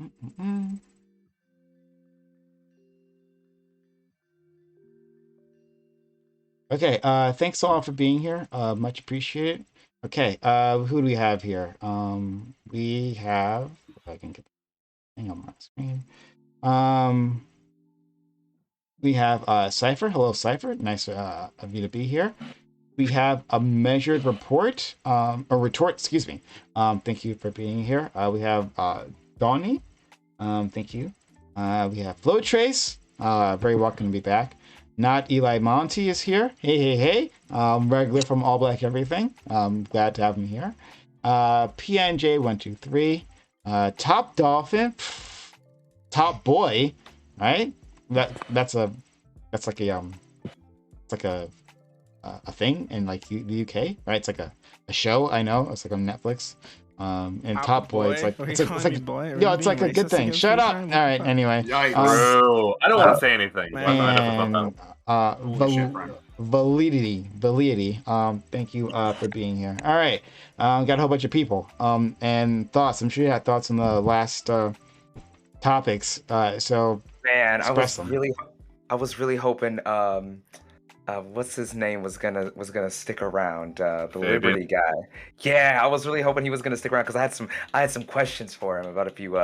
Mm-mm-mm. Okay, thanks all for being here. Much appreciated. Okay, who do we have here? We have, if I can get the thing on my screen. Um, we have Cypher. Hello, Cypher. Nice of you to be here. We have a measured report, or retort, excuse me. Thank you for being here. We have Donnie. Thank you. We have Flow Trace. Very welcome to be back. Not Eli Monty is here. Hey, hey, hey. Regular from All Black Everything. Glad to have him here. PNJ123. Top Dolphin. Top Boy. Right? That's like it's like a thing in like the UK, right? It's like a show. I know it's like on Netflix. And Top Boy, it's boy? like Are you it's like calling it's like me boy? Are yo, you it's being like a good racist thing. against Shut me, up. Prime? All What the right. fuck? Anyway, Yikes. Bro, I don't want to say anything. But I know what's and up, Holy shit, Prime. validity. Thank you for being here. All right, got a whole bunch of people. And thoughts. I'm sure you had thoughts on the last topics. So Man, express them. I was really hoping what's his name was gonna stick around, the Fabian. Liberty guy. Yeah, I was really hoping he was gonna stick around because I had some questions for him about a few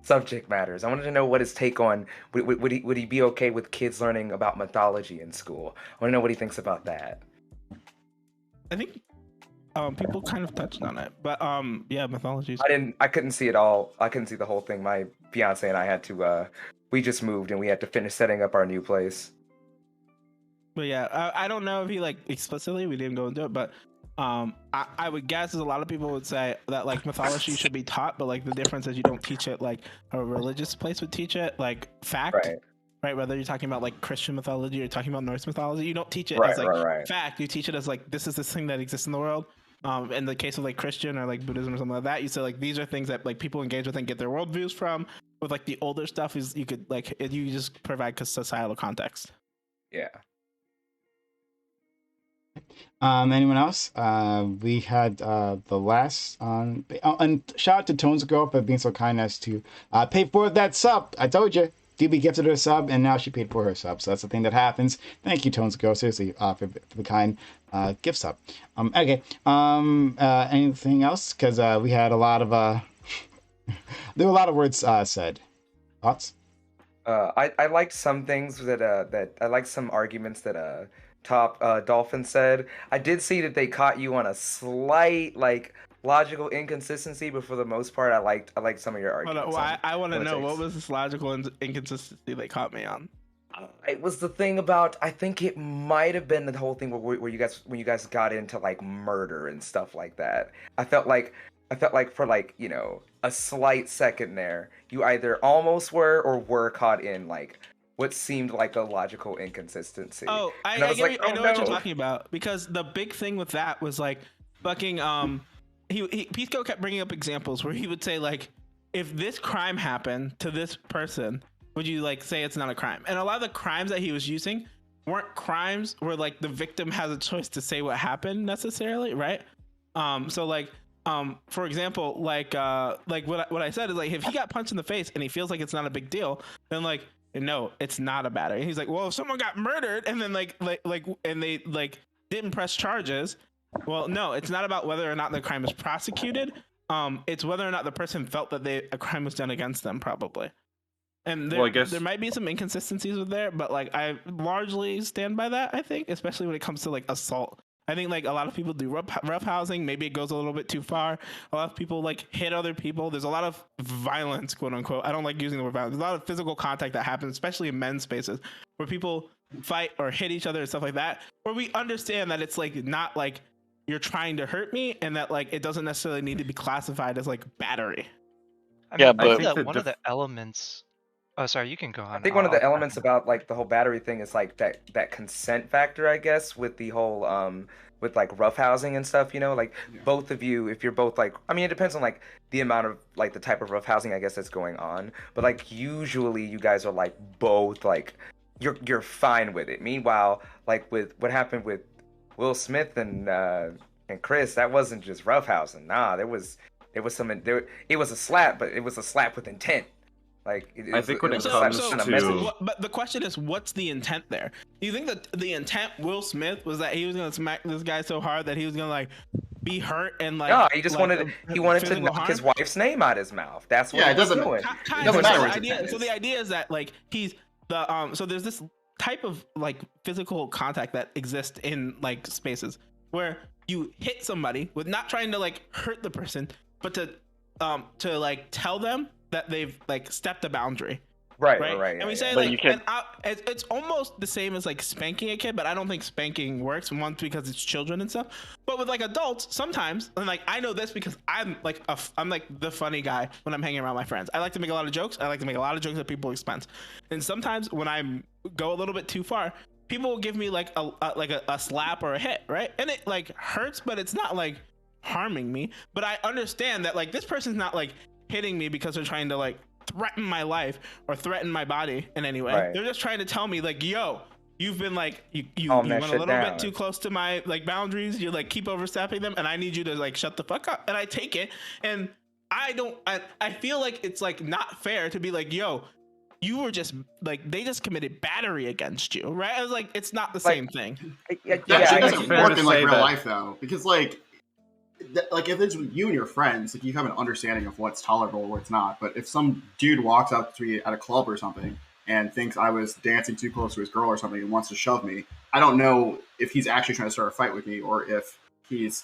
subject matters. I wanted to know what his take on would he be okay with kids learning about mythology in school? I want to know what he thinks about that. I think people kind of touched on it, but yeah, mythology. I couldn't see it all. I couldn't see the whole thing. My fiance and I had to we just moved and we had to finish setting up our new place. But yeah, I don't know if he like explicitly, we didn't go into it, but I would guess as a lot of people would say that like mythology should be taught, but like the difference is you don't teach it like a religious place would teach it, like fact. Right, whether you're talking about like Christian mythology or talking about Norse mythology, you don't teach it as like fact. You teach it as like this is this thing that exists in the world. In the case of like Christian or like Buddhism or something like that, you say like these are things that like people engage with and get their worldviews from. With like the older stuff is you could like you just provide societal context. Yeah. Anyone else? We had the last and shout out to Tones Girl for being so kind as to pay for that sub. I told you. DB gifted her a sub, and now she paid for her sub. So that's the thing that happens. Thank you, Tones Girl, seriously, for the kind gift sub. Okay. Anything else? Because we had a lot of there were a lot of words said. Thoughts? I liked some things that I liked some arguments that Top Dolphin said. I did see that they caught you on a slight like logical inconsistency, but for the most part, I liked some of your arguments. I want to know what was this logical inconsistency they caught me on. It was the thing about I think it might have been the whole thing where when you guys got into like murder and stuff like that. I felt like for like a slight second there, you either almost were or were caught in like what seemed like a logical inconsistency. Oh, I know what you're talking about, because the big thing with that was like fucking Pisco kept bringing up examples where he would say like, if this crime happened to this person, would you like say it's not a crime? And a lot of the crimes that he was using weren't crimes where like the victim has a choice to say what happened necessarily, right? So like for example, like what I said is like if he got punched in the face and he feels like it's not a big deal, then like no, it's not a battery. And he's like, well, if someone got murdered and then and they like didn't press charges, well, no, it's not about whether or not the crime is prosecuted. It's whether or not the person felt that a crime was done against them, probably. And there might be some inconsistencies with there, but like I largely stand by that. I think, especially when it comes to like assault. I think like a lot of people do rough housing. Maybe it goes a little bit too far. A lot of people like hit other people. There's a lot of violence, quote unquote. I don't like using the word violence. There's a lot of physical contact that happens, especially in men's spaces, where people fight or hit each other and stuff like that. Where we understand that it's like not like you're trying to hurt me, and that like it doesn't necessarily need to be classified as like battery. I mean, I think that one of the elements. Oh, sorry, you can go on. I think one of the elements about like the whole battery thing is like that consent factor, I guess, with the whole with like roughhousing and stuff, like both of you, if you're both like, I mean, it depends on like the amount of like the type of roughhousing, I guess, that's going on, but like usually you guys are like both like you're fine with it. Meanwhile, like with what happened with Will Smith and Chris, that wasn't just roughhousing. Nah, there was some it was a slap, but it was a slap with intent. Like, I think when it So, comes so, to- but the question is, what's the intent there? Do you think that the intent Will Smith was that he was gonna smack this guy so hard that he was gonna like be hurt and like? No, he just like, wanted to physical knock harm? his wife's name out his mouth. That's what Yeah, he it was doesn't- doing. It doesn't matter what his idea, intent so is. the idea is that like he's the so there's this type of like physical contact that exists in like spaces where you hit somebody with not trying to like hurt the person, but to like tell them that they've like stepped a boundary. Right. And we say But like, you can- it's almost the same as like spanking a kid, but I don't think spanking works. One, because it's children and stuff. But with like adults, sometimes, and like I know this because I'm like I'm like the funny guy when I'm hanging around my friends. I like to make a lot of jokes. I like to make a lot of jokes at people's expense. And sometimes when I go a little bit too far, people will give me like a slap or a hit, right? And it like hurts, but it's not like harming me. But I understand that like this person's not like hitting me because they're trying to like threaten my life or threaten my body in any way. Right. They're just trying to tell me like, yo, you've been like you Calm went that a shit little down. bit too close to my like boundaries. You like keep overstepping them, and I need you to like shut the fuck up. And I take it, and I feel like it's like not fair to be like, yo, you were just like they just committed battery against you, right? I was like, it's not the same thing. Yeah, I it get doesn't you. fair work to in like say real that- life though, because like if it's you and your friends, like you have an understanding of what's tolerable or what's not. But if some dude walks up to me at a club or something and thinks I was dancing too close to his girl or something and wants to shove me, I don't know if he's actually trying to start a fight with me or if he's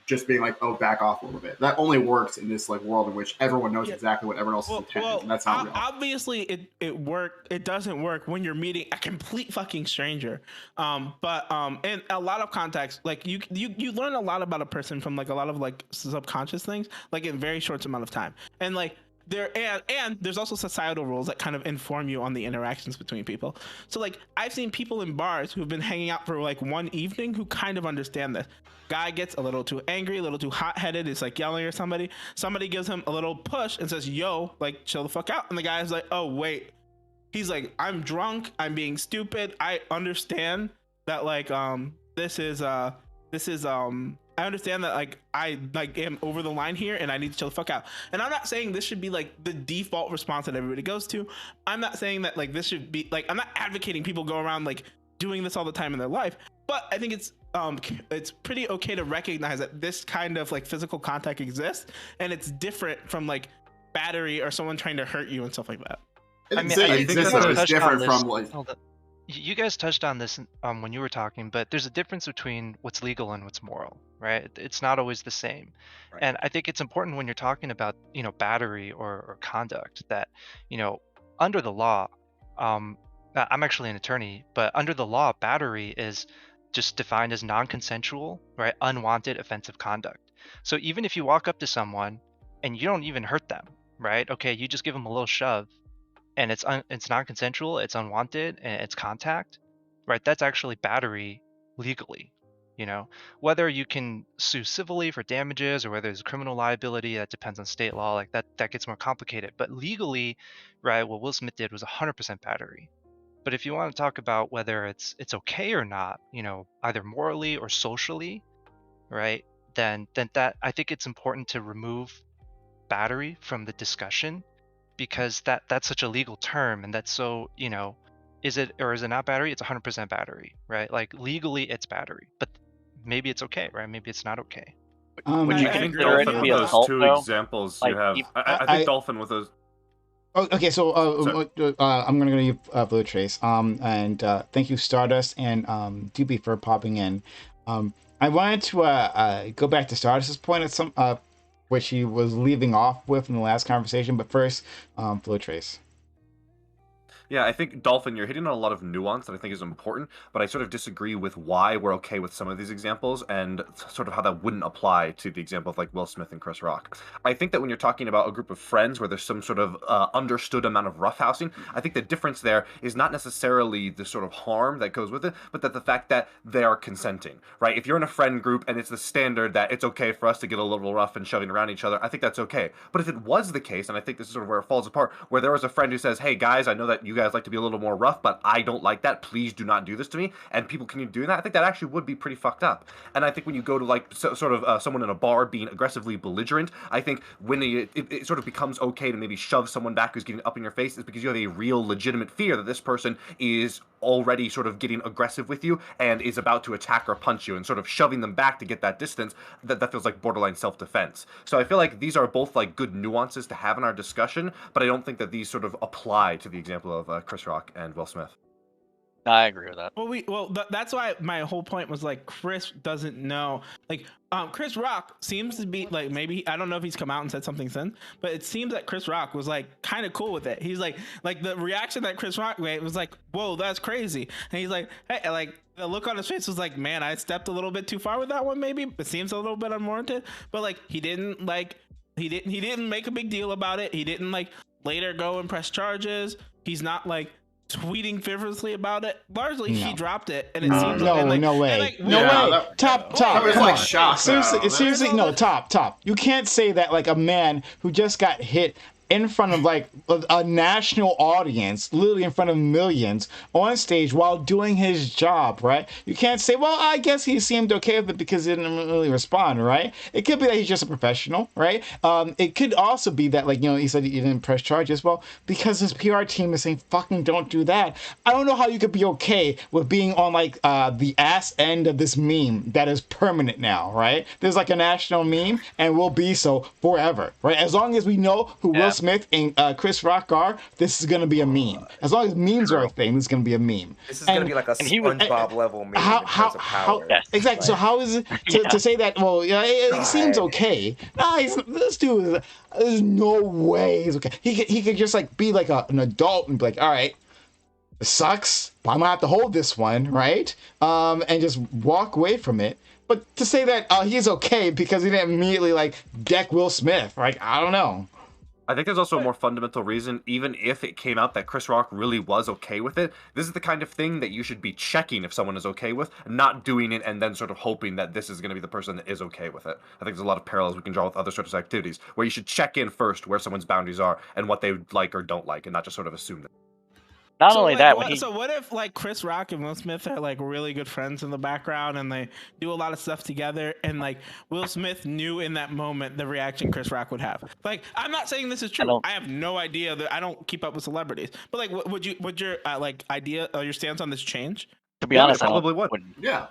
just being like, oh, back off a little bit. That only works in this like world in which everyone knows exactly what everyone else's intent is, and that's not real. Obviously, it doesn't work when you're meeting a complete fucking stranger. But in a lot of contexts, like you learn a lot about a person from like a lot of like subconscious things, like in very short amount of time, and like. And there's also societal rules that kind of inform you on the interactions between people. So like I've seen people in bars who've been hanging out for like one evening who kind of understand this. Guy gets a little too angry, a little too hot-headed, is like yelling at somebody. Somebody gives him a little push and says, yo, like chill the fuck out. And the guy's like, oh wait. He's like, I'm drunk, I'm being stupid. I understand that like I understand that like I like am over the line here and I need to chill the fuck out. And I'm not saying this should be like the default response that everybody goes to. I'm not saying that like this should be like, I'm not advocating people go around like doing this all the time in their life, but I think it's pretty okay to recognize that this kind of like physical contact exists and it's different from like battery or someone trying to hurt you and stuff like that. I mean, think I it's think different, you it's touched on different this. from like Hold up. You guys touched on this when you were talking, but there's a difference between what's legal and what's moral, right? It's not always the same. Right. And I think it's important when you're talking about, battery or conduct that, under the law, I'm actually an attorney, but under the law, battery is just defined as non-consensual, right? Unwanted offensive conduct. So even if you walk up to someone and you don't even hurt them, right? Okay, you just give them a little shove and it's non-consensual, it's unwanted, and it's contact, right? That's actually battery legally. Whether you can sue civilly for damages or whether there's criminal liability, that depends on state law. Like that gets more complicated. But legally, right, what Will Smith did was 100% battery. But if you want to talk about whether it's okay or not, either morally or socially, right, then that I think it's important to remove battery from the discussion, because that's such a legal term and that's so, is it or is it not battery? It's 100% battery, right? Like legally it's battery, but maybe it's okay, right? Maybe it's not okay. Would you I think consider it Dolphin to with be those assault, two though? examples Like, you have, you- I think Dolphin with those. Oh, okay, so Sorry. I'm gonna go to you, Blue Trace. And thank you, Stardust and Doobie for popping in. I wanted to go back to Stardust's point at some which he was leaving off with in the last conversation. But first, Blue Trace. Yeah, I think, Dolphin, you're hitting on a lot of nuance that I think is important, but I sort of disagree with why we're okay with some of these examples and sort of how that wouldn't apply to the example of like Will Smith and Chris Rock. I think that when you're talking about a group of friends where there's some sort of understood amount of roughhousing, I think the difference there is not necessarily the sort of harm that goes with it, but that the fact that they are consenting, right? If you're in a friend group and it's the standard that it's okay for us to get a little rough and shoving around each other, I think that's okay. But if it was the case, and I think this is sort of where it falls apart, where there was a friend who says, hey guys, I know that you guys like to be a little more rough, but I don't like that. Please do not do this to me. And people continue doing that. I think that actually would be pretty fucked up. And I think when you go to like someone in a bar being aggressively belligerent, I think when it sort of becomes okay to maybe shove someone back who's getting up in your face is because you have a real legitimate fear that this person is already sort of getting aggressive with you and is about to attack or punch you, and sort of shoving them back to get that distance, that feels like borderline self-defense. So I feel like these are both like good nuances to have in our discussion, but I don't think that these sort of apply to the example of Chris Rock and Will Smith. I agree with that. That's why my whole point was like Chris doesn't know. Like, Chris Rock seems to be like, maybe I don't know if he's come out and said something since, but it seems that Chris Rock was like kind of cool with it. He's like the reaction that Chris Rock made was like, "Whoa, that's crazy," and he's like, "Hey," like the look on his face was like, "Man, I stepped a little bit too far with that one. Maybe it seems a little bit unwarranted." But like, he didn't make a big deal about it. He didn't like later go and press charges. He's not like tweeting vigorously about it. Largely, he dropped it, and it seems no like, way. Top. That was Come like on. shock. Seriously, no, top. You can't say that like a man who just got hit in front of like a national audience, literally in front of millions on stage while doing his job, right? You can't say, well, I guess he seemed okay with it because he didn't really respond, right? It could be that he's just a professional, right? It could also be that, like, you know, he said he didn't press charges. Well, because his PR team is saying, fucking don't do that. I don't know how you could be okay with being on like the ass end of this meme that is permanent now, right? There's like a national meme and will be so forever, right? As long as we know who Will Smith and Chris Rock are, this is going to be a meme. As long as memes are a thing, this is going to be a meme. This is going to be like a SpongeBob level meme in terms of power. Exactly. So how is it to say that? Well, yeah, it seems okay. Nah, this dude. There's no way he's okay. He could just like be like an adult and be like, all right, it sucks, but I'm gonna have to hold this one, right? And just walk away from it. But to say that he's okay because he didn't immediately like deck Will Smith, like, I don't know. I think there's also a more fundamental reason, even if it came out that Chris Rock really was okay with it, this is the kind of thing that you should be checking if someone is okay with, not doing it and then sort of hoping that this is going to be the person that is okay with it. I think there's a lot of parallels we can draw with other sorts of activities, where you should check in first where someone's boundaries are and what they like or don't like, and not just sort of assume that. Not only that, so what if like Chris Rock and Will Smith are like really good friends in the background and they do a lot of stuff together, and like Will Smith knew in that moment the reaction Chris Rock would have? Like, I'm not saying this is true. I have no idea. That I don't keep up with celebrities, but like, would your like idea or your stance on this change? To be honest, I probably would. Yeah,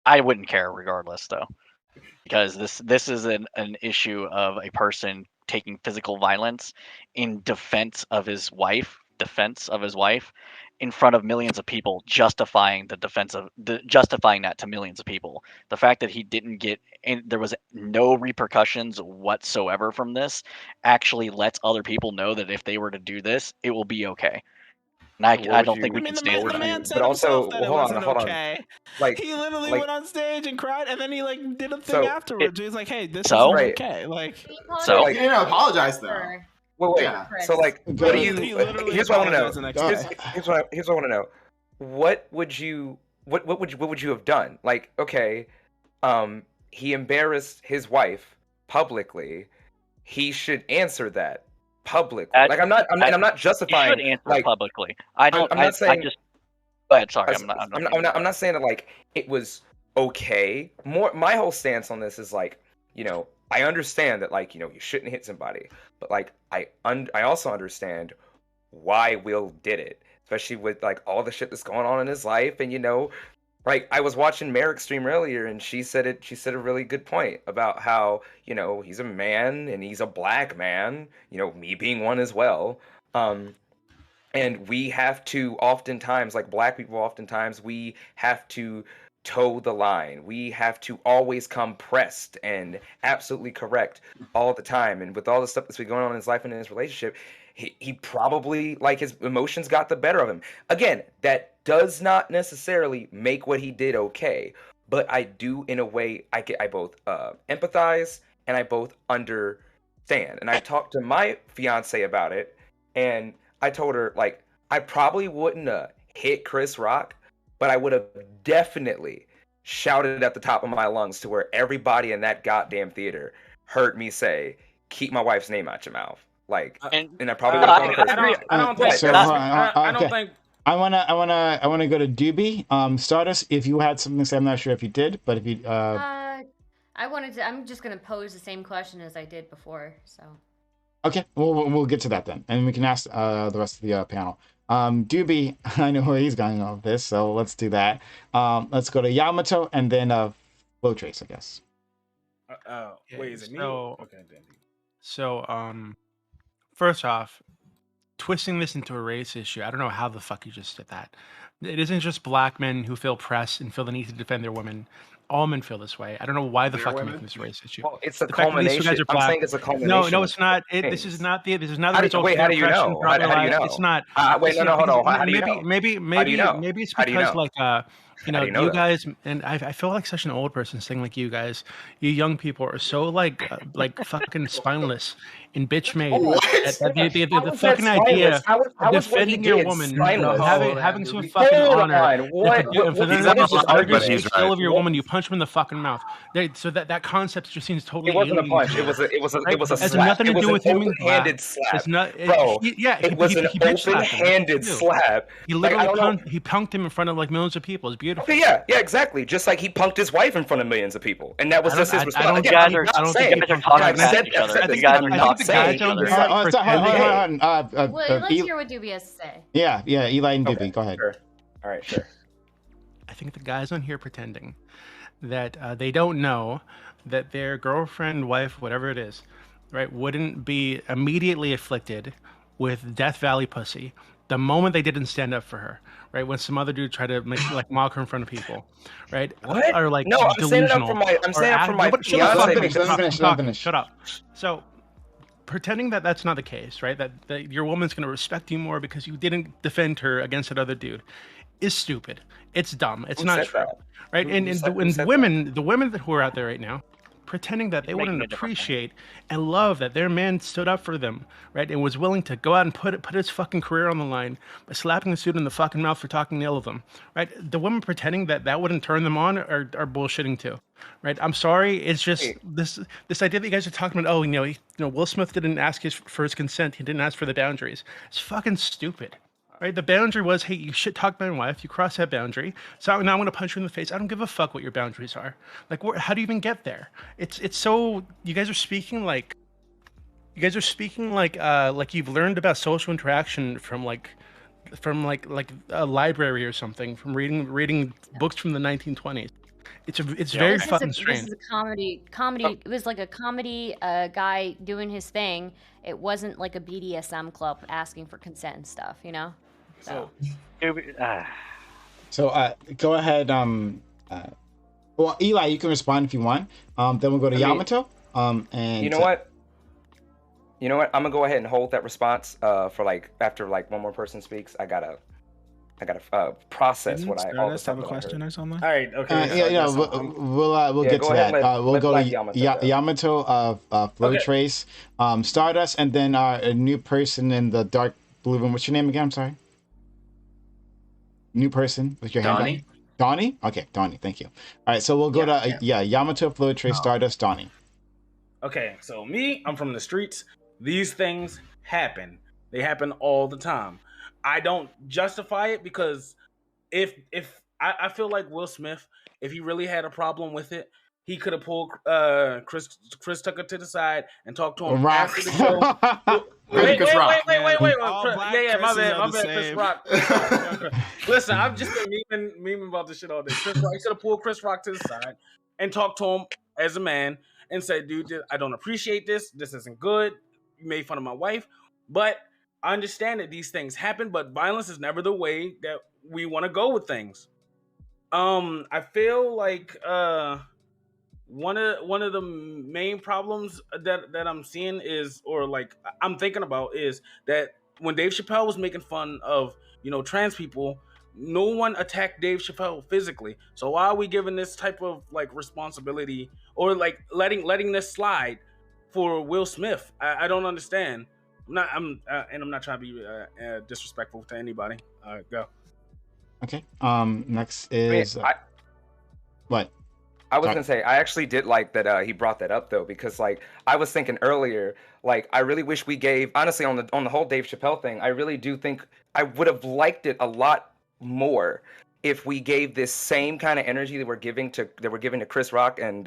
I wouldn't care regardless, though, because this is an issue of a person taking physical violence in defense of his wife in front of millions of people, justifying that to millions of people. The fact that he didn't get, and there was no repercussions whatsoever from this, actually lets other people know that if they were to do this, it will be okay. And I don't think we can stand for the that. man said But also, that it hold wasn't on. okay. Like, he literally went on stage and cried, and then he like did a thing So, afterwards. He's like, "Hey, this So? isn't okay." Like, So? he didn't apologize though. Wait. Yeah. So like, what do you? He literally Here's what I want apologized the to next know. day. Here's what I want to know. What would you have done? Like, okay, he embarrassed his wife publicly. He should answer that publicly. Like, I'm not You justifying. should answer like, publicly. I don't. I'm not saying. I just. Go ahead. Sorry, I'm not saying that like it was okay. My whole stance on this is like, you know, I understand that like, you know, you shouldn't hit somebody, but like I also understand why Will did it, especially with like all the shit that's going on in his life. And you know, like, I was watching Merrick's stream earlier, and she said a really good point about how, you know, he's a man and he's a black man, you know, me being one as well. And we have to oftentimes, like black people, oftentimes we have to toe the line. We have to always come pressed and absolutely correct all the time. And with all the stuff that's been going on in his life and in his relationship, he probably, like, his emotions got the better of him. Again, that does not necessarily make what he did okay, but I do, in a way, I both empathize and I both understand. And I talked to my fiance about it, and I told her, like, I probably wouldn't have hit Chris Rock, but I would have definitely shouted at the top of my lungs to where everybody in that goddamn theater heard me say, "Keep my wife's name out your mouth." Like, And and I probably no, would have gone I crazy. I don't think. So, I don't okay. think. I wanna go to Doobie. Stardust, if you had something to say, I'm not sure if you did, but if you I'm just gonna pose the same question as I did before. So. okay, we'll get to that then, and we can ask the rest of the panel. Doobie, I know where he's going with this, so let's do that. Let's go to Yamato and then Flow Trace, I guess. Wait, is it me? So, Okay, then. So, first off, twisting this into a race issue, I don't know how the fuck you just did that. It isn't just black men who feel pressed and feel the need to defend their women. All men feel this way. I don't know why the fuck you're making this a race issue. Well, it's a The fact that these two culmination. guys are I'm black. saying it's a culmination. No, of it's not. This things. is not the. This is not How the do you- result wait, of how their do you oppression know? throughout How their do you lives. know? It's not. Wait, it's no, not- hold on. How do you maybe, know? maybe, How do maybe, you know? maybe it's How do you because know? like you know, do you know you that? guys, and I feel like such an old person saying like you guys, you young people are so like fucking spineless and bitch made. What? The fucking idea of defending your woman, having some fucking Hold honor, on. What? and for them He's not to wrong, just but he's speak ill right. of your woman, you punch them in the fucking mouth. So that concept just seems totally. It wasn't a alien punch. to It was a. It was a. It was a It has slap. nothing to It was do an with him being open-handed black. slap, It's not, bro. He was an bitch slapped him. open-handed That's slap. He Like, I literally don't know. he punked him in front of like millions of people. It's beautiful. Okay, yeah, exactly. Just like he punked his wife in front of millions of people, and that was just his response. I don't Again, guys I'm are- not I don't saying- think you guys are talking I've back said- to each other. I've said You this, guys I'm are not talking saying back to each other. either. Hold on. Let's hear what Doobie has to say. Yeah, Eli and Doobie, Okay, go ahead. Sure. All right, sure. I think the guys on here pretending that they don't know that their girlfriend, wife, whatever it is, right, wouldn't be immediately afflicted with Death Valley pussy the moment they didn't stand up for her, right? When some other dude tried to like mock her in front of people, right? What? Or like No, I'm standing up delusional. for my. I'm Or standing up for my nobody- shut the fiance. fuck up. Let him finish, Stop, finish. Shut up. So, pretending that that's not the case, right? That your woman's going to respect you more because you didn't defend her against that other dude is stupid. It's dumb. It's Who not said true, that? right? Who And said the that? women who are out there right now, pretending that they making wouldn't a different point. appreciate and love that their man stood up for them, right? And was willing to go out and put his fucking career on the line by slapping the dude in the fucking mouth for talking ill of them, right? The women pretending that wouldn't turn them on are bullshitting too, right? I'm sorry, it's just Wait. this idea that you guys are talking about. Oh, you know, Will Smith didn't ask for his consent. He didn't ask for the boundaries. It's fucking stupid. Right, the boundary was, hey, you shit talk my wife. You cross that boundary, so now I'm gonna punch you in the face. I don't give a fuck what your boundaries are. Like, how do you even get there? It's so you guys are speaking like you've learned about social interaction from a library or something, from reading books from the 1920s. It's very fucking strange. This is a comedy. It was like a comedy guy doing his thing. It wasn't like a BDSM club asking for consent and stuff, you know. So. So go ahead. Well, Eli, you can respond if you want. Then we'll go to Yamato. And You know what? I'm gonna go ahead and hold that response for like after like one more person speaks. I gotta process what I all the Stardust stuff have a that I question heard. or something? All right. Okay. we'll Yeah, get go to ahead that. and We'll let go Black to Yamato go. Yamato, Flow Okay. Trace, Stardust, and then a new person in the dark blue room. What's your name again? I'm sorry. New person with your hand Donnie. up. Donnie? Okay, Donnie, thank you. All right, so we'll go to Yamato, Flow Trace, Stardust, Donnie. Okay, so me, I'm from the streets. These things happen. They happen all the time. I don't justify it because if I feel like Will Smith, if he really had a problem with it, he could have pulled Chris Tucker to the side and talked to him after the show. Wait, Chris Rock. All black My Chris's are bad, the Chris same. Rock. Listen, I've just been memeing about this shit all day. Chris Rock, he could have pulled Chris Rock to the side and talked to him as a man and said, dude, I don't appreciate this. This isn't good. You made fun of my wife. But I understand that these things happen, but violence is never the way that we want to go with things. I feel like one of the main problems that I'm seeing is, or like I'm thinking about, is that when Dave Chappelle was making fun of, trans people, no one attacked Dave Chappelle physically. So why are we giving this type of like responsibility or like letting this slide for Will Smith? I don't understand. I'm not trying to be disrespectful to anybody. Go. Okay. Next is what? I was gonna say I actually did like that he brought that up though, because like I was thinking earlier, like I really wish we gave, honestly, on the whole Dave Chappelle thing, I really do think I would have liked it a lot more if we gave this same kind of energy that we're giving to Chris Rock and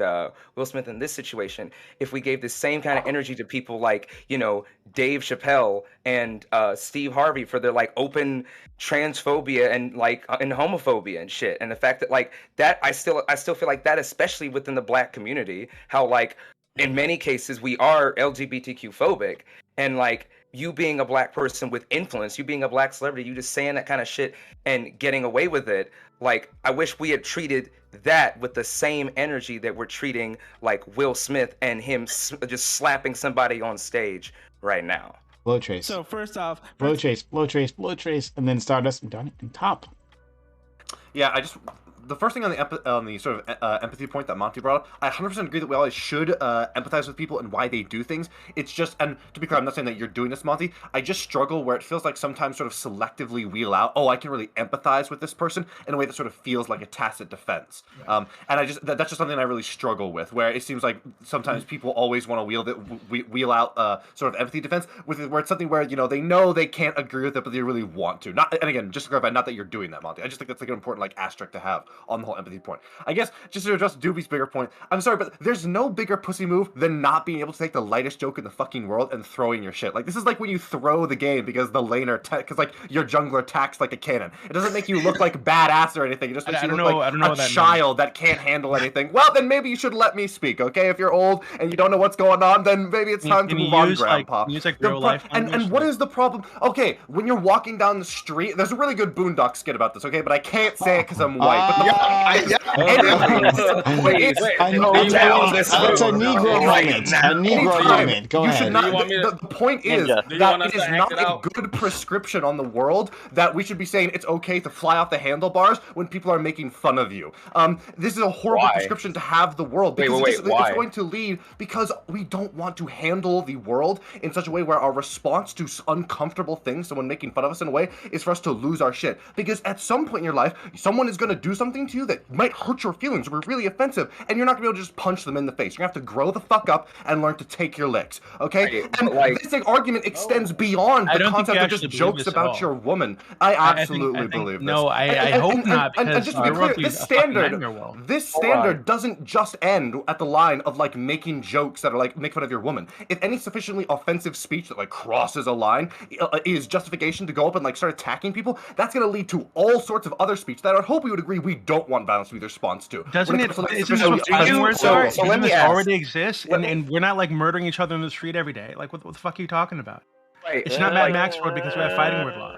Will Smith in this situation. If we gave the same kind of energy to people like, you know, Dave Chappelle and Steve Harvey for their like open transphobia and like and homophobia and shit, and the fact that like that I still feel like that, especially within the black community, how like in many cases we are LGBTQ phobic, and like you being a black person with influence, you being a black celebrity, you just saying that kind of shit and getting away with it. Like, I wish we had treated that with the same energy that we're treating like Will Smith and him just slapping somebody on stage right now. Blow trace. So first off, blow trace, and then Stardust and Donnie and top. Yeah, the first thing on the sort of empathy point that Monty brought up, I 100% agree that we always should empathize with people and why they do things. It's just, and to be clear, I'm not saying that you're doing this, Monty. I just struggle where it feels like sometimes sort of selectively wheel out, oh, I can really empathize with this person in a way that sort of feels like a tacit defense. And I just that's just something I really struggle with, where it seems like sometimes people always want to wheel out sort of empathy defense where it's something where, you know they can't agree with it, but they really want to. And again, just to clarify, not that you're doing that, Monty. I just think that's like an important like asterisk to have on the whole empathy point. I guess just to address Doobie's bigger point, I'm sorry, but there's no bigger pussy move than not being able to take the lightest joke in the fucking world and throwing your shit. Like, this is like when you throw the game because the laner, because like your jungler attacks like a cannon. It doesn't make you look like badass or anything. It just makes you look like a child that can't handle anything. Well, then maybe you should let me speak, okay? If you're old and you don't know what's going on, then maybe it's time to move on, Grandpa. Use like real life. And what is the problem? Okay, when you're walking down the street, there's a really good Boondock skit about this, okay? But I can't say it because I'm white. But it's a Negro moment. A Negro moment. Go ahead. The point is that it is not a good prescription on the world that we should be saying it's okay to fly off the handlebars when people are making fun of you. This is a horrible prescription to have the world. Because it's going to lead, because we don't want to handle the world in such a way where our response to uncomfortable things, someone making fun of us in a way, is for us to lose our shit. Because at some point in your life, someone is going to do something to you that might hurt your feelings or be really offensive, and you're not going to be able to just punch them in the face. You're going to have to grow the fuck up and learn to take your licks, okay? And this argument extends beyond the concept of just jokes about your woman. I absolutely believe this. No, I hope not, because and just to be clear, this standard doesn't just end at the line of like making jokes that are like make fun of your woman. If any sufficiently offensive speech that like crosses a line is justification to go up and like start attacking people, that's going to lead to all sorts of other speech that I hope we would agree we don't want violence to be the response to. Doesn't it? Isn't this fighting words are? Doesn't this already exist? And we're not like murdering each other in the street every day. Like, what the fuck are you talking about? Right. It's not Mad Max World because we have fighting word law.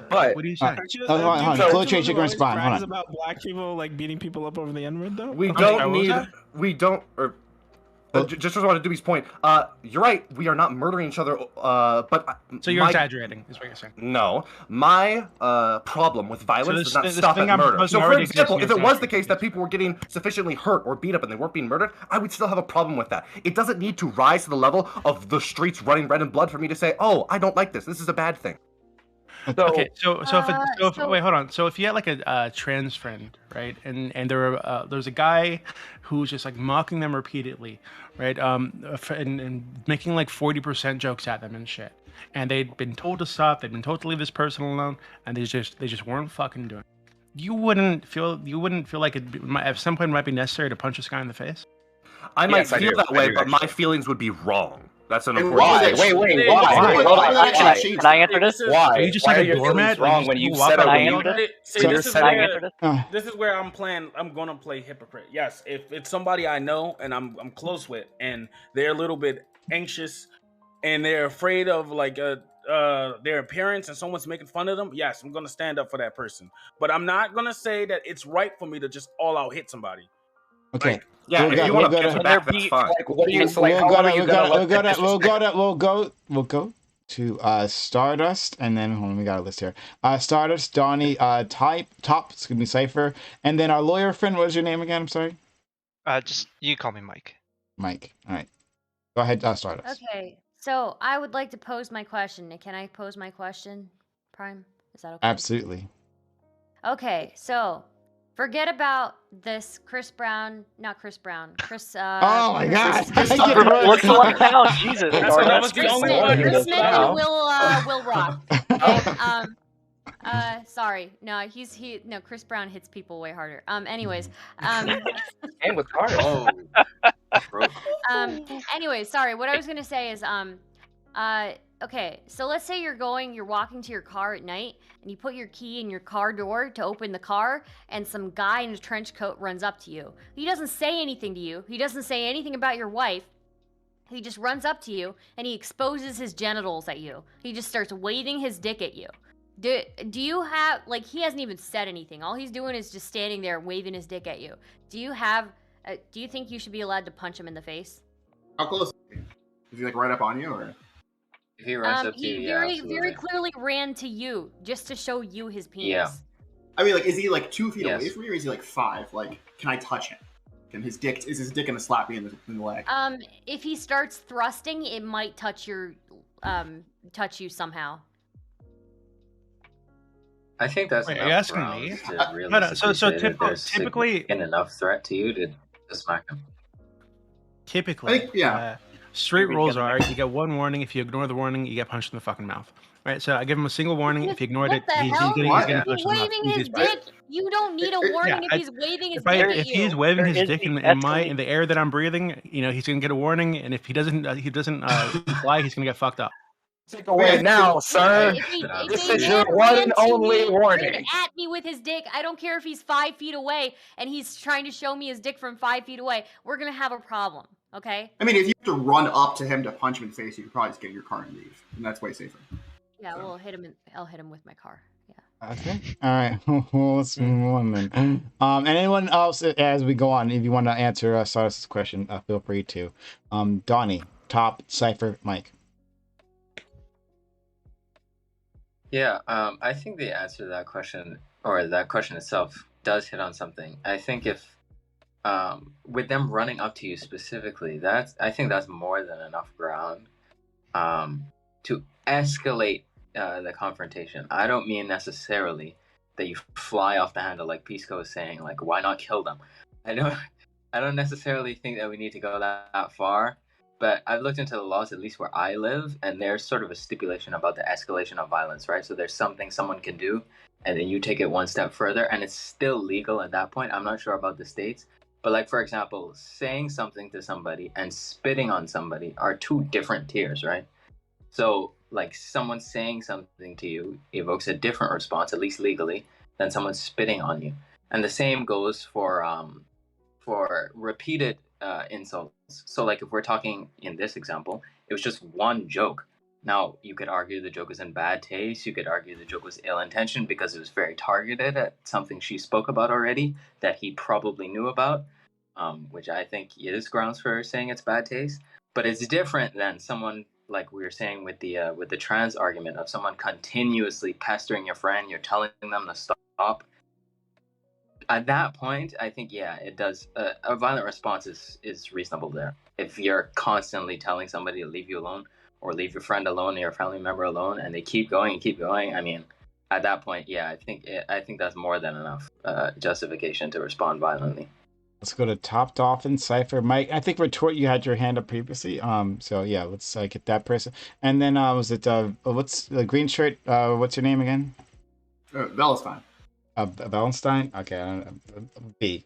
But what do you say? Hold on. Blow trace, you're going to respond. Hold on. About black people like beating people up over the N-word though. Just to want to Doobie's point, you're right. We are not murdering each other. But so you're exaggerating, is what you're saying. No, my problem with violence does not stop at murder. So, for example, if it was the case that people were getting sufficiently hurt or beat up and they weren't being murdered, I would still have a problem with that. It doesn't need to rise to the level of the streets running red and blood for me to say, "Oh, I don't like this. This is a bad thing." Okay, so wait, hold on. So if you had like a trans friend, right, and there's a guy who's just like mocking them repeatedly, right, and making like 40% jokes at them and shit, and they'd been told to stop, they'd been told to leave this person alone, and they just weren't fucking doing it. You wouldn't feel like at some point it might be necessary to punch this guy in the face? I might feel that way, but my feelings would be wrong. That's an important Wait, why? Can I answer this? Why? Are you just like a doormat? Wrong when you said this is where I'm gonna play hypocrite. Yes, if it's somebody I know and I'm close with, and they're a little bit anxious and they're afraid of like their appearance and someone's making fun of them, yes, I'm gonna stand up for that person. But I'm not gonna say that it's right for me to just all out hit somebody. Okay. Like, yeah, if you want to answer back, that's fine. We'll go to Stardust, and then hold on, we got a list here. Stardust, Donnie, Top, it's gonna be Cypher, and then our lawyer friend. What was your name again? I'm sorry. Just you call me Mike. Mike. All right. Go ahead, Stardust. Okay, so I would like to pose my question. Can I pose my question, Prime? Is that okay? Absolutely. Okay, so Forget about this Chris Brown, not Chris Brown, Chris. Oh my God! Chris What's the one now? Jesus, That's Star, that was the Chris only Smith, one. Chris Smith and Wow. Will Rock. Okay. Sorry. No, no, Chris Brown hits people way harder. Anyways. And with cars. Oh. Anyways, sorry. What I was gonna say is, okay, so let's say you're walking to your car at night, and you put your key in your car door to open the car, and some guy in a trench coat runs up to you. He doesn't say anything to you. He doesn't say anything about your wife. He just runs up to you, and he exposes his genitals at you. He just starts waving his dick at you. Do you have, like, he hasn't even said anything. All he's doing is just standing there waving his dick at you. Do you think you should be allowed to punch him in the face? How close? Is he like right up on you, or? If he runs up to you, He yeah, very absolutely. clearly ran to you just to show you his penis. Yeah. I mean, like, is he like 2 feet Yes. away from you, or is he like 5? Like, can I touch him? Is his dick gonna slap me in the leg? If he starts thrusting, it might touch you somehow. I think that's Wait, are enough you asking grounds me? to No, no, realistically so say that there's typically, significant enough threat to you to smack him. typically, I think, yeah. Street Maybe rules get are there. you get one warning. If you ignore the warning, you get punched in the fucking mouth. Right? So I give him a single warning. If he ignored What it, the he's hell? getting What? punched in He's the mouth. waving his Easiest way. dick. You don't need a warning if he's waving his If, dick at if you. he's waving There his is dick the in the air that I'm breathing, he's gonna get a warning. And if he doesn't comply, he's gonna get fucked up. Take away now, sir. If This he is your ran one and to only me, warning. ran at me with his dick, I don't care if he's 5 feet away and he's trying to show me his dick from 5 feet away. We're gonna have a problem, okay? I mean, if you have to run up to him to punch him in the face, you could probably just get in your car and leave, and that's way safer. Yeah, I'll hit him with my car. Yeah. Okay. All right. Well, let's move on then. Anyone else, as we go on, if you want to answer Cyrus's question, feel free to. Donnie, Top, Cypher, Mike. Yeah, I think the answer to that question, or that question itself, does hit on something. I think if, with them running up to you specifically, I think that's more than enough ground to escalate the confrontation. I don't mean necessarily that you fly off the handle like Pisco is saying, like, why not kill them? I don't necessarily think that we need to go that far. But I've looked into the laws, at least where I live, and there's sort of a stipulation about the escalation of violence, right? So there's something someone can do, and then you take it one step further, and it's still legal at that point. I'm not sure about the states. But, like, for example, saying something to somebody and spitting on somebody are 2 different tiers, right? So, like, someone saying something to you evokes a different response, at least legally, than someone spitting on you. And the same goes for repeated insults. So, like, if we're talking in this example, it was just one joke. Now, you could argue the joke was in bad taste. You could argue the joke was ill-intentioned because it was very targeted at something she spoke about already that he probably knew about, which I think is grounds for saying it's bad taste. But it's different than someone, like we were saying with the trans argument, of someone continuously pestering your friend. You're telling them to stop. At that point, I think, yeah, it does. A violent response is reasonable there. If you're constantly telling somebody to leave you alone, or leave your friend alone, or your family member alone, and they keep going and keep going, I mean, at that point, yeah, I think that's more than enough justification to respond violently. Let's go to Top Dolphin, Cypher, Mike. I think Retort, you had your hand up previously. So yeah, let's get that person. And then was it what's the green shirt? What's your name again? Valentine. Valentine. Okay, B.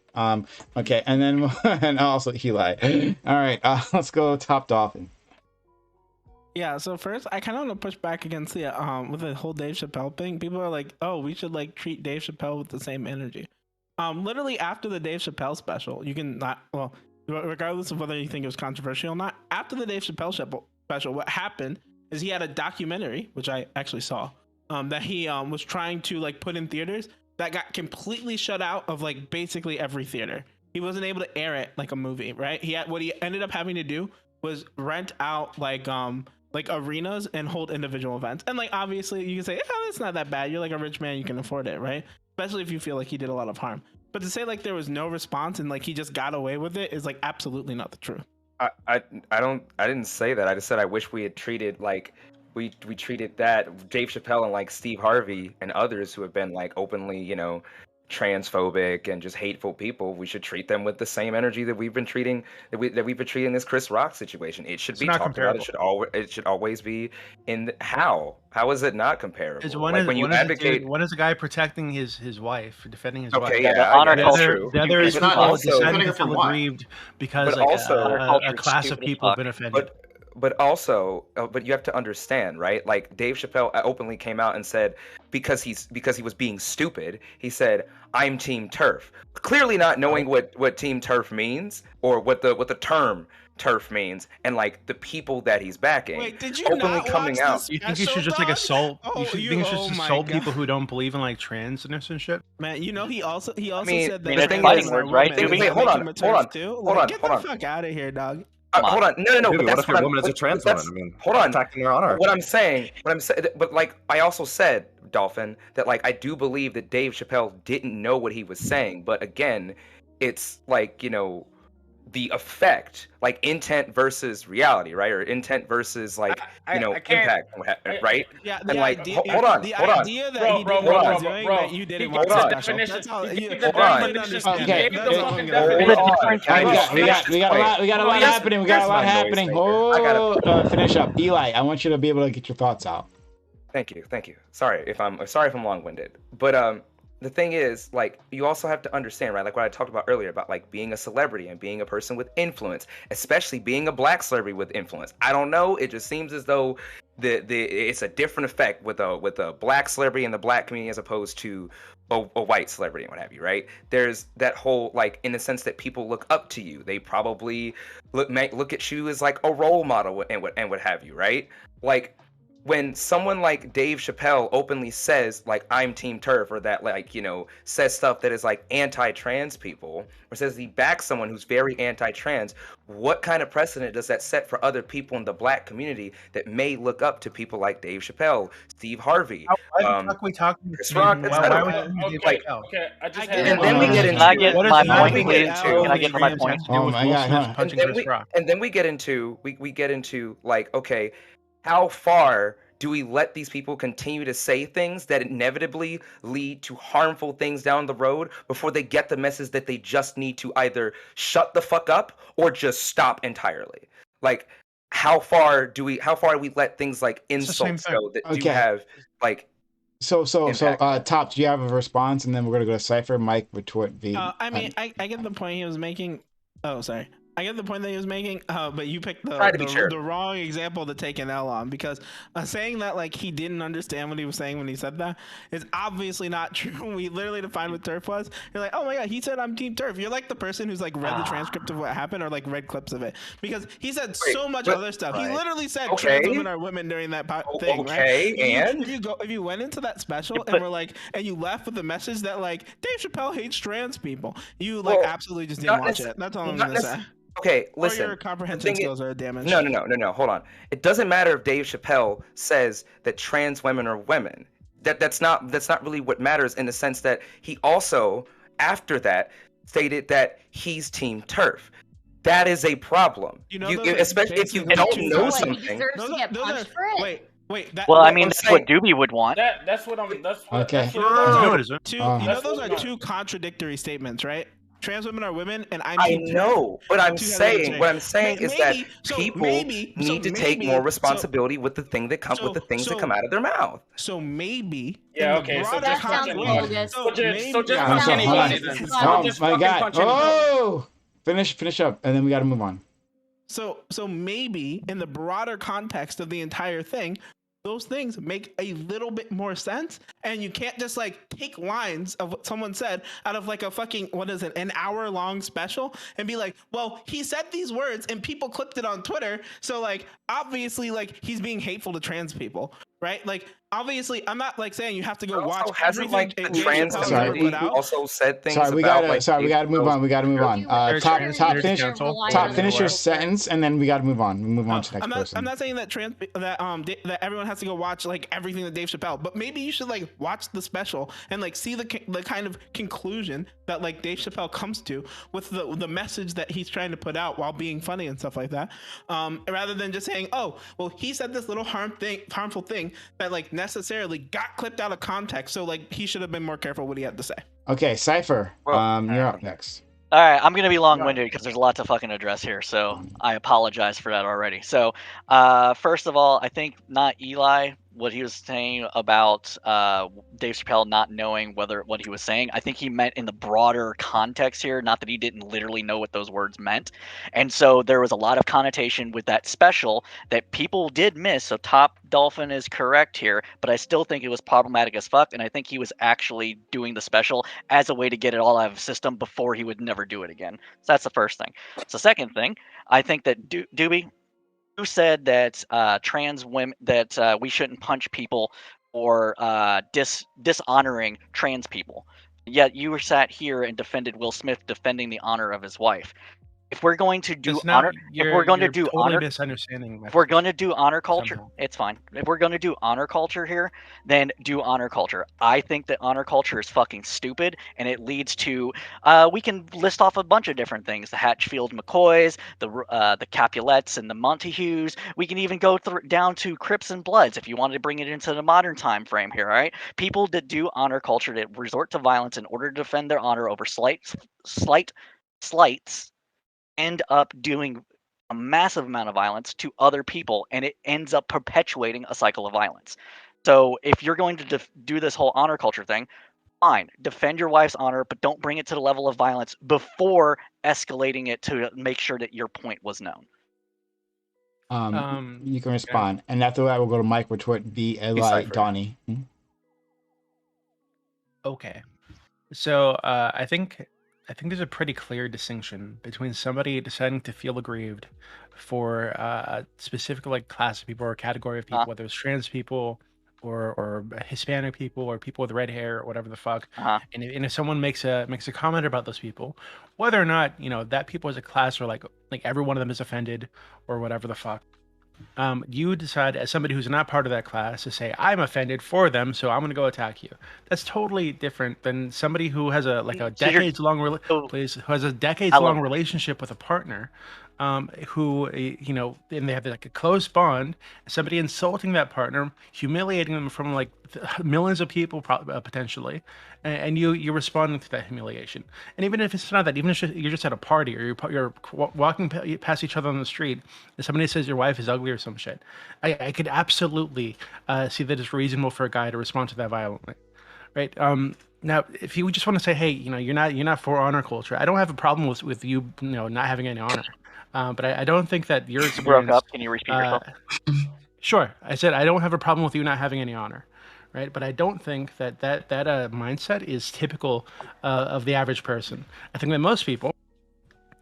Okay, and then and also Eli. All right, let's go Top Dolphin. Yeah, so first, I kind of want to push back against the with the whole Dave Chappelle thing. People are like, "Oh, we should like treat Dave Chappelle with the same energy." Literally after the Dave Chappelle special, you can not, well, regardless of whether you think it was controversial or not. After the Dave Chappelle special, what happened is he had a documentary, which I actually saw, that he was trying to like put in theaters that got completely shut out of like basically every theater. He wasn't able to air it like a movie, right? What he ended up having to do was rent out like arenas and hold individual events. And like obviously you can say, oh, it's not that bad. You're like a rich man, you can afford it, right? Especially if you feel like he did a lot of harm. But to say like there was no response and like he just got away with it is like absolutely not the truth. I didn't say that. I just said I wish we had treated like we treated that Dave Chappelle and like Steve Harvey and others who have been like openly, transphobic and just hateful people, we should treat them with the same energy that we've been treating this Chris Rock situation. It should be not talked about. comparable. It should always be in how is it not comparable? Is one Like is when you one is a advocate. dude, one is a guy protecting his wife, defending his wife. Okay, Yeah, the yeah, honor that's culture. true. The other is It's not people also deciding depending to upon feel what. aggrieved because But like also- Honor a culture is class of stupid as people have fuck. been offended. But also, but you have to understand, right? Like Dave Chappelle openly came out and said because he was being stupid, he said, "I'm Team Turf," clearly not knowing what Team Turf means or what the term turf means, and like the people that he's backing. Wait, did you openly not coming watch out. this You think you special, should just like dog? assault? Oh, you should you- think you should oh just my assault God. people who don't believe in like transness and shit? Man, you know he also mean, said that I mean, trans fighting women are words, right, women, Doobie? and Wait, that hold make on, him a hold turf on, too. hold Like, on, get hold the on. fuck out of here, dog. Hold on, no, Dude, but what that's if your what woman is a trans that's- woman? I mean, hold on. attacking their honor. What I'm saying, but like I also said, Dolphin, that like I do believe that Dave Chappelle didn't know what he was saying, but again, it's like, you know, the effect, like intent versus reality, right? Or intent versus like I can't- impact, right? Yeah, And like, idea, hold on, the hold on. idea that Bro, he bro, didn't bro, know what he bro, was doing bro. meant you didn't He watch gave the the special. definition. That's all. He You gave the hold on. didn't definition. understand. He Okay, gave the That's all fucking I'm gonna say. Hold definition. on. difference Can I between just we got finish a this lot. point? We got a Oh, lot yes, happening. We got here's a lot my noise happening. maker. Oh, I gotta finish up, Eli. I want you to be able to get your thoughts out. Thank you. Sorry if I'm long-winded, but the thing is, like, you also have to understand, right? Like what I talked about earlier about like being a celebrity and being a person with influence, especially being a black celebrity with influence. I don't know. It just seems as though it's a different effect with a black celebrity in the black community as opposed to a white celebrity and what have you, right? There's that whole like in the sense that people look up to you. They probably look at you as like a role model and what have you, right? Like when someone like Dave Chappelle openly says like I'm Team Turf, or that like, you know, says stuff that is like anti-trans people, or says he backs someone who's very anti-trans, what kind of precedent does that set for other people in the black community that may look up to people like Dave Chappelle, Steve Harvey, Why the fuck are we talking? Chris Rock, etc.? Okay, I just had And then we get into Can I get what my is point, we please? get into- Can I get my point? Oh my God, punching and Chris Rock. then we get into we get into like, okay, how far do we let these people continue to say things that inevitably lead to harmful things down the road before they get the message that they just need to either shut the fuck up or just stop entirely? Like, how far do we let things like It's the same insults thing. go that do Okay. have like So, impact. Top, do you have a response? And then we're gonna go to Cypher, Mike, retort, V. I mean, I get the point he was making. Oh, sorry. I get the point that he was making, but you picked the wrong example to take an L on, because saying that like he didn't understand what he was saying when he said that is obviously not true. We literally defined what turf was. You're like, oh my God, he said I'm Team Turf. You're like the person who's like read the transcript of what happened or like read clips of it, because he said so much other stuff. He literally said trans women are women during that thing, okay, right? and if you went into that special and were like, and you left with the message that like Dave Chappelle hates trans people, you like absolutely just didn't watch it. That's all I'm gonna say. Okay, listen. Or your comprehension skills are damaged. No. Hold on. It doesn't matter if Dave Chappelle says that trans women are women. That's not really what matters, in the sense that he also, after that, stated that he's Team Turf. That is a problem. Especially if you don't know something. He deserves to get punched for it. Wait. Well, I mean, that's what Doobie would want. That's what I'm. Okay. Those are two contradictory statements, right? Trans women are women, and I know, but what I'm saying is that people need to take more responsibility with the things that come out of their mouth. So maybe, okay. So just sounds bogus. Oh my God! Oh, finish up, and then we got to move on. So maybe in the broader context of the entire thing, those things make a little bit more sense, and you can't just like take lines of what someone said out of like a fucking, an hour-long special and be like, well, he said these words and people clipped it on Twitter, so like obviously like he's being hateful to trans people, right? Like obviously, I'm not like saying you have to go watch everything. Trans community also said things. We gotta move on. Top, finish your sentence, and then we gotta move on. We move on to the next person. I'm not saying that that everyone has to go watch like everything that Dave Chappelle, but maybe you should like watch the special and like see the kind of conclusion that like Dave Chappelle comes to with the message that he's trying to put out while being funny and stuff like that, rather than just saying, oh, well, he said this little harmful thing that like necessarily got clipped out of context. So like he should have been more careful what he had to say. Okay, Cypher, you're up next. All right, I'm gonna be long-winded because there's a lot to fucking address here, so I apologize for that already. So, first of all, I think not Eli, what he was saying about Dave Chappelle not knowing what he was saying. I think he meant in the broader context here, not that he didn't literally know what those words meant. And so there was a lot of connotation with that special that people did miss. So Top Dolphin is correct here, but I still think it was problematic as fuck, and I think he was actually doing the special as a way to get it all out of his system before he would never do it again. So that's the first thing. So second thing, I think that Doobie, you said that trans women that we shouldn't punch people or dishonoring trans people. Yet you were sat here and defended Will Smith defending the honor of his wife. If we're going to do honor, if we're going to do totally honor, misunderstanding. if we're going to do honor culture, somehow. it's fine. If we're going to do honor culture here, then do honor culture. I think that honor culture is fucking stupid, and it leads to we can list off a bunch of different things: the Hatchfield McCoys, the Capulets, and the Montagues. We can even go down to Crips and Bloods if you wanted to bring it into the modern time frame here. All right, people that do honor culture that resort to violence in order to defend their honor over slights end up doing a massive amount of violence to other people, and it ends up perpetuating a cycle of violence. So if you're going to do this whole honor culture thing, fine, defend your wife's honor, but don't bring it to the level of violence before escalating it to make sure that your point was known. You can respond, and after that, we'll go to Mike Retort, V, Eli, Donnie. Okay, so I think there's a pretty clear distinction between somebody deciding to feel aggrieved for a specific like class of people or category of people, whether it's trans people or Hispanic people or people with red hair or whatever the fuck. And if someone makes a comment about those people, whether or not that people as a class or like every one of them is offended or whatever the fuck, you decide as somebody who's not part of that class to say, I'm offended for them, so I'm going to go attack you. That's totally different than somebody who has a decades-long relationship with a partner, who and they have like a close bond. Somebody insulting that partner, humiliating them from like millions of people potentially, and you're responding to that humiliation. And even if it's not that, even if you're just at a party or you're walking past each other on the street, and somebody says your wife is ugly or some shit, I could absolutely see that it's reasonable for a guy to respond to that violently, right? Now, if you just want to say, hey, you're not for honor culture, I don't have a problem with you, not having any honor. But I don't think that your experience... You broke up. Can you repeat yourself? Sure. I said I don't have a problem with you not having any honor, right? But I don't think that mindset is typical of the average person. I think that most people,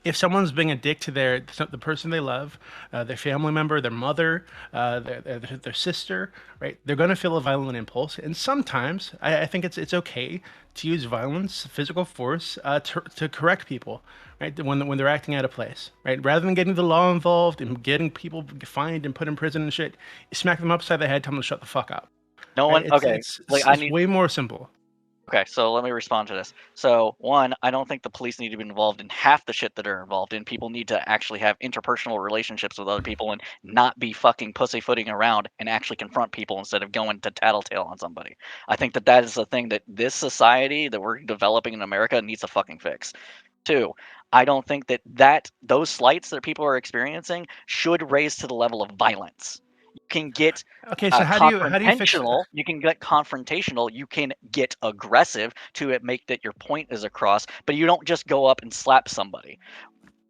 if someone's being a dick to the person they love, their family member, their mother, their sister, right? They're going to feel a violent impulse, and sometimes I think it's okay to use violence, physical force, to correct people, right? When they're acting out of place, right? Rather than getting the law involved and getting people fined and put in prison and shit, you smack them upside the head, tell them to shut the fuck up. No one. Right? Okay. It's way more simple. Okay, so let me respond to this. So, one, I don't think the police need to be involved in half the shit that are involved in. People need to actually have interpersonal relationships with other people and not be fucking pussyfooting around and actually confront people instead of going to tattletale on somebody. I think that is the thing that this society that we're developing in America needs to fucking fix. Two, I don't think that those slights that people are experiencing should raise to the level of violence. You can get so how do you fix that? You can get confrontational. You can get aggressive to make that your point is across, but you don't just go up and slap somebody.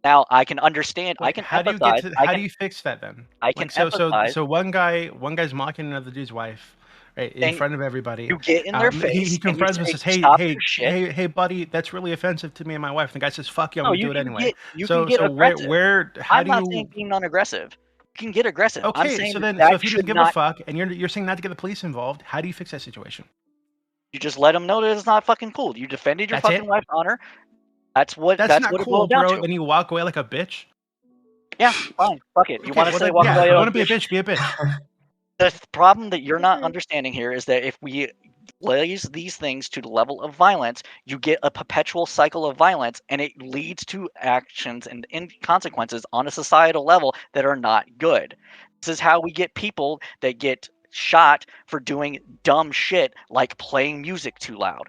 Now I can understand. I can empathize. How do you fix that then? I can empathize. So one guy's mocking another dude's wife, right, in front of everybody. You get in their face. He confronts him and says, "Hey, buddy, that's really offensive to me and my wife." And the guy says, "Fuck you, I'm gonna do it anyway." You can get aggressive. How I'm not saying being non-aggressive. You can get aggressive. Okay, I'm saying so if you don't give a fuck and you're saying not to get the police involved, how do you fix that situation? You just let them know that it's not fucking cool. You defended your fucking wife's honor. That's not what cool, bro. Then you walk away like a bitch. Yeah, fine. Fuck it. You want to say walk away? I want to be a bitch. Be a bitch. The problem that you're not understanding here is that if we raise these things to the level of violence, you get a perpetual cycle of violence, and it leads to actions and consequences on a societal level that are not good. This is how we get people that get shot for doing dumb shit like playing music too loud,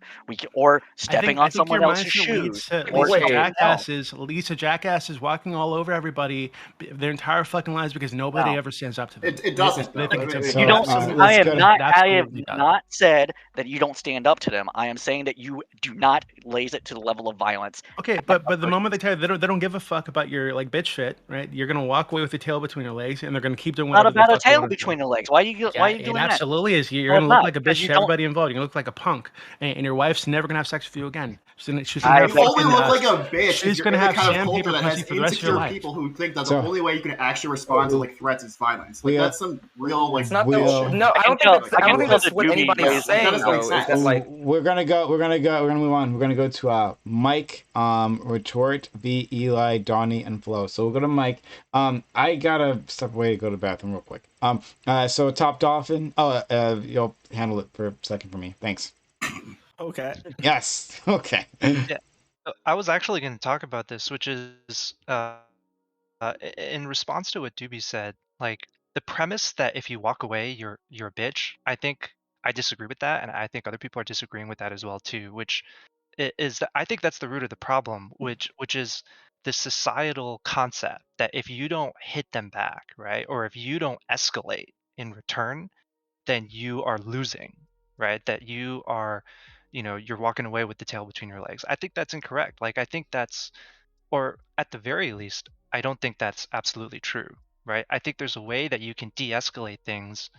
or stepping on someone else's shoes. Leads to jackasses walking all over everybody their entire fucking lives because nobody ever stands up to them. It doesn't. They think it's You don't. I have absolutely not said that you don't stand up to them. I am saying that you do not raise it to the level of violence. Okay, but the moment they tell you they don't give a fuck about your like bitch shit, right? You're gonna walk away with your tail between your legs, and they're gonna keep doing whatever. Not about a tail between your legs. Why are you doing that? Absolutely is. You're gonna look like a bitch to everybody involved. You're gonna look like a punk, and your wife's never gonna have sex with you again. She's gonna have only look like a bitch. She's gonna have sandpaper that has pussy for the rest of your life. People who think that the only way you can actually respond to like threats is violence. Like that's some real like. It's not no, I don't think that's what anybody's saying. We're gonna move on. We're gonna go to Mike, Retort, V, Eli, Donnie, and Flo. So we'll go to Mike. I gotta step away to go to the bathroom real quick. So Top Dolphin. You'll handle it for a second for me. Thanks. Okay. Yes. Okay. Yeah. I was actually going to talk about this, which is in response to what Doobie said, like the premise that if you walk away, you're a bitch. I think I disagree with that, and I think other people are disagreeing with that as well too. Which is that I think that's the root of the problem, which is the societal concept that if you don't hit them back, right, or if you don't escalate in return, then you are losing, right? That you are, you're walking away with the tail between your legs. I think that's incorrect. Like I think that's, or at the very least, I don't think that's absolutely true, right? I think there's a way that you can de-escalate things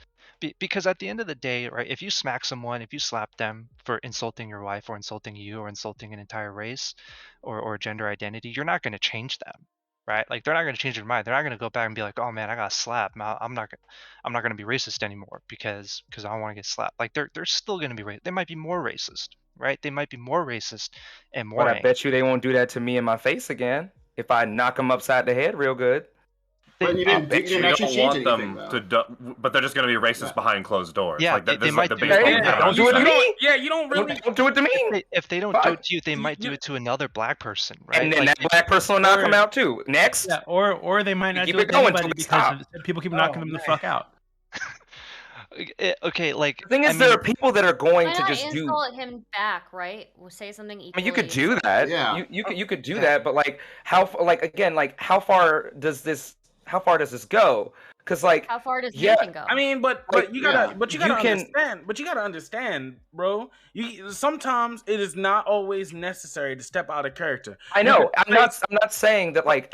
because at the end of the day, right, if you smack someone, if you slap them for insulting your wife or insulting you or insulting an entire race or gender identity, you're not going to change them, right? Like they're not going to change their mind. They're not going to go back and be like, oh man, I got slapped. I'm not going to be racist anymore because I don't want to get slapped. Like they're still going to be they might be more racist, right? They might be more racist and more. But I bet you they won't do that to me in my face again if I knock them upside the head real good. But you didn't actually change anything, but they're just going to be racist behind closed doors. Yeah, like they this might the do biggest don't do it to me. Yeah, you don't really don't do it to me. If they don't do it to you, they might do it to another black person, right? And then that black person will knock them out too. Next. Yeah, or they might not do it to anybody because people keep knocking them the fuck out. Okay, like the thing is, there are people that are going to just insult him back, right? We'll say something equally. I mean, you could do that. Yeah, you could do that, but like how far does this go? Because like how far does anything go? I mean, but you gotta understand, bro. Sometimes it is not always necessary to step out of character. I know. I'm not saying that like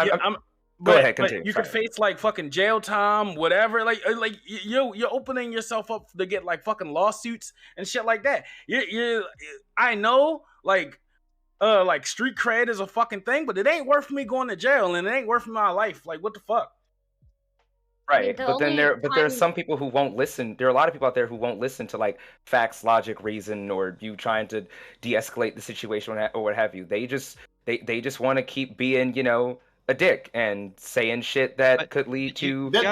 Go ahead, continue. You could face like fucking jail time, whatever. Like you're opening yourself up to get like fucking lawsuits and shit like that. I know like street cred is a fucking thing, but it ain't worth me going to jail and it ain't worth my life. Like what the fuck? Right, but there are some people who won't listen. There are a lot of people out there who won't listen to like facts, logic, reason, or you trying to de-escalate the situation or what have you. They just want to keep being a dick and saying shit that could lead to if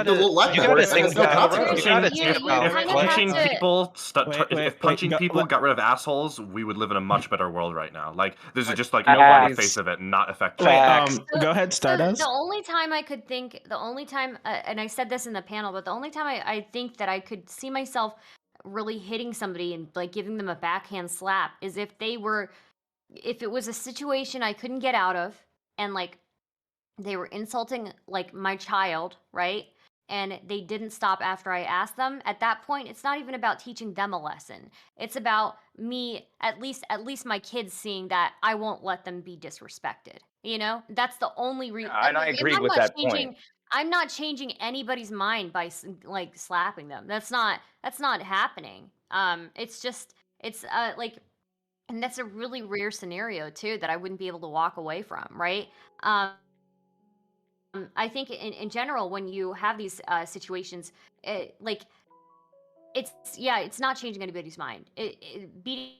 punching people got rid of assholes, we would live in a much better world right now. Like there's just like no on the face of it, not effective. Go ahead, Stardust. The only time I could think, and I said this in the panel, but the only time I think that I could see myself really hitting somebody and like giving them a backhand slap is if it was a situation I couldn't get out of and like they were insulting like my child, right? And they didn't stop after I asked them. At that point, it's not even about teaching them a lesson. It's about me, at least my kids seeing that I won't let them be disrespected. That's the only reason. And I agree with that point. I'm not changing anybody's mind by like slapping them. That's not happening. It's like, and that's a really rare scenario too that I wouldn't be able to walk away from, right? I think in general, when you have these situations, it's not changing anybody's mind. Beating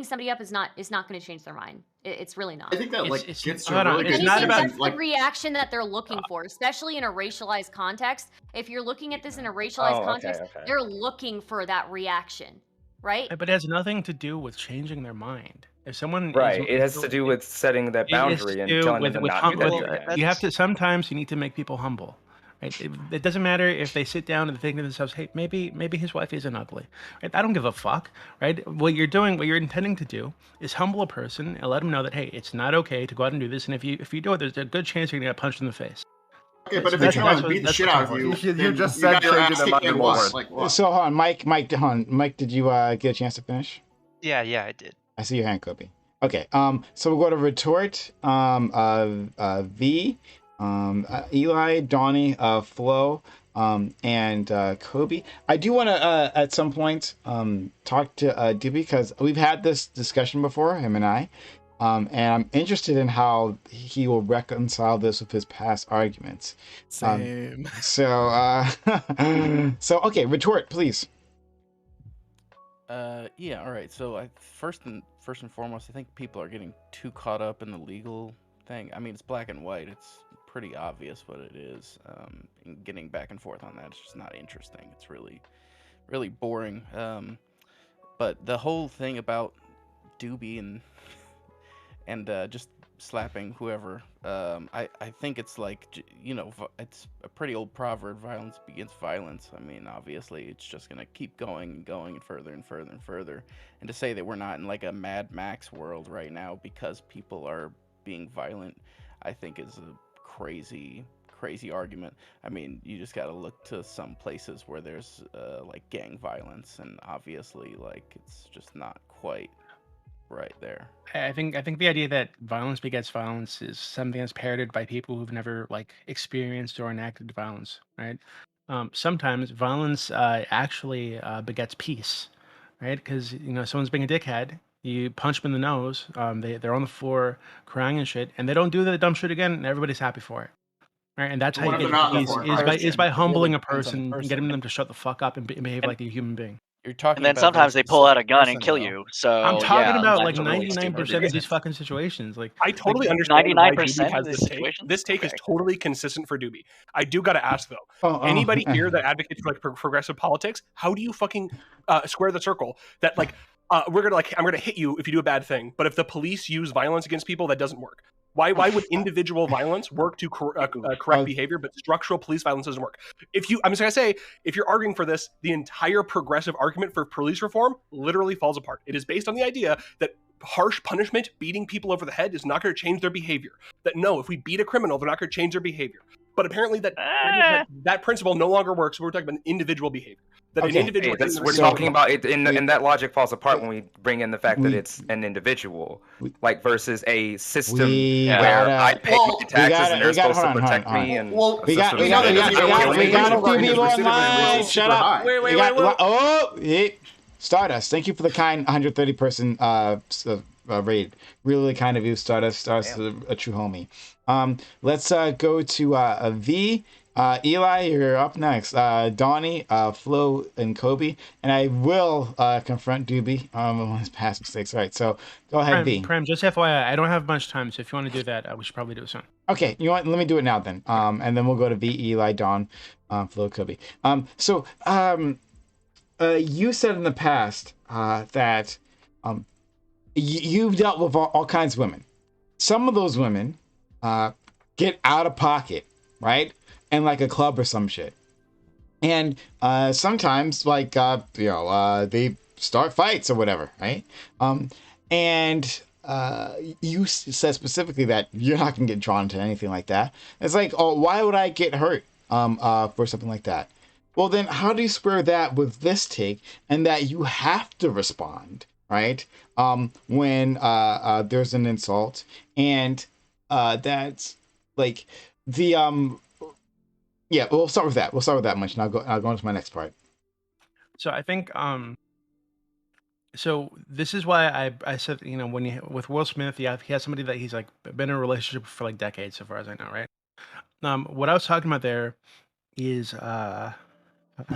somebody up is not going to change their mind. It's really not. I think that gets to a really good. That's the reaction that they're looking for, especially in a racialized context. If you're looking at this in a racialized context, they're looking for that reaction, right? But it has nothing to do with changing their mind. If someone it has to do with setting that boundary and telling them to not do that. You have to sometimes you need to make people humble, Right? It doesn't matter if they sit down and think to themselves, "Hey, maybe his wife isn't ugly." Right? I don't give a fuck. Right? What you're intending to do is humble a person and let them know that, hey, it's not okay to go out and do this, and if you do it, there's a good chance you're gonna get punched in the face. Okay, but So if they that's- come that's out and what- beat the that's shit what's out of important. you, You then just you said got your changing ass their kicked mind in in what? one word. Like what? So hold on, Mike, did you get a chance to finish? Yeah, I did. I see your hand, Kobe. Okay. So we'll go to retort. V. Eli, Donnie, Flo, and Kobe. I do want to at some point talk to Doobie because we've had this discussion before, him and I. And I'm interested in how he will reconcile this with his past arguments. Same. So okay, retort, please. Yeah, all right. So first and foremost, I think people are getting too caught up in the legal thing. I mean, it's black and white. It's pretty obvious what it is. And getting back and forth on that is just not interesting. It's really, really boring. But the whole thing about Doobie and just slapping whoever, I think it's like, it's a pretty old proverb, violence begets violence. I mean, obviously, it's just going to keep going and going and further and further and further. And to say that we're not in like a Mad Max world right now because people are being violent, I think is a crazy argument. I mean, you just got to look to some places where there's like gang violence, and obviously, like, it's just not quite right there. I think the idea that violence begets violence is something that's parroted by people who've never like experienced or enacted violence, right? Sometimes violence actually begets peace, right? Because someone's being a dickhead, you punch them in the nose, they're on the floor crying and shit, and they don't do the dumb shit again, and everybody's happy for it. Right, and that's how What you if get they're not on the peace floor? is by humbling a depends on the person and person. getting them to shut the fuck up and behave like a human being. You're talking And then about sometimes very they pull out a specific gun and person, kill though. you. So I'm talking yeah, about like that's a really 99% stupid of these reason. fucking situations. Like I totally like, understand why 99% Doobie has of these this take. situations? This take is Okay. totally consistent for Doobie. I do got to ask though, anybody here that advocates for like progressive politics, how do you fucking square the circle that like I'm gonna hit you if you do a bad thing, but if the police use violence against people, that doesn't work. Why would individual violence work to correct behavior, but structural police violence doesn't work? I'm just gonna say, if you're arguing for this, the entire progressive argument for police reform literally falls apart. It is based on the idea that harsh punishment, beating people over the head, is not going to change their behavior. That no, if we beat a criminal, they're not going to change their behavior. But apparently that principle no longer works. We're talking about individual behavior. That an individual. We're talking about it, and that logic falls apart when we bring in the fact that it's an individual, like versus a system where I pay my taxes and they're supposed to protect me. And we got a few people online. Shut up. Wait. Stardust, thank you for the kind 130 person raid. Really kind of you, Stardust. Stardust is a true homie. Let's go to V. Eli, you're up next. Donnie, Flo, and Kobe. And I will confront Doobie on his past mistakes. All right, so go ahead, V. Prime, just FYI, I don't have much time, so if you want to do that, we should probably do it soon. Okay, you know what? Let me do it now then. And then we'll go to V, Eli, Don, Flo, Kobe. You said in the past that you've dealt with all kinds of women. Some of those women get out of pocket, right? In like a club or some shit. And sometimes, like, they start fights or whatever, right? And you said specifically that you're not going to get drawn into anything like that. It's like, oh, why would I get hurt for something like that? Well, then how do you square that with this take and that you have to respond, right? When there's an insult and that's like the yeah, we'll start with that. We'll start with that much, and I'll go on to my next part. So I think so this is why I said, when with Will Smith, he has somebody that he's like been in a relationship for like decades, so far as I know, right? What I was talking about there is how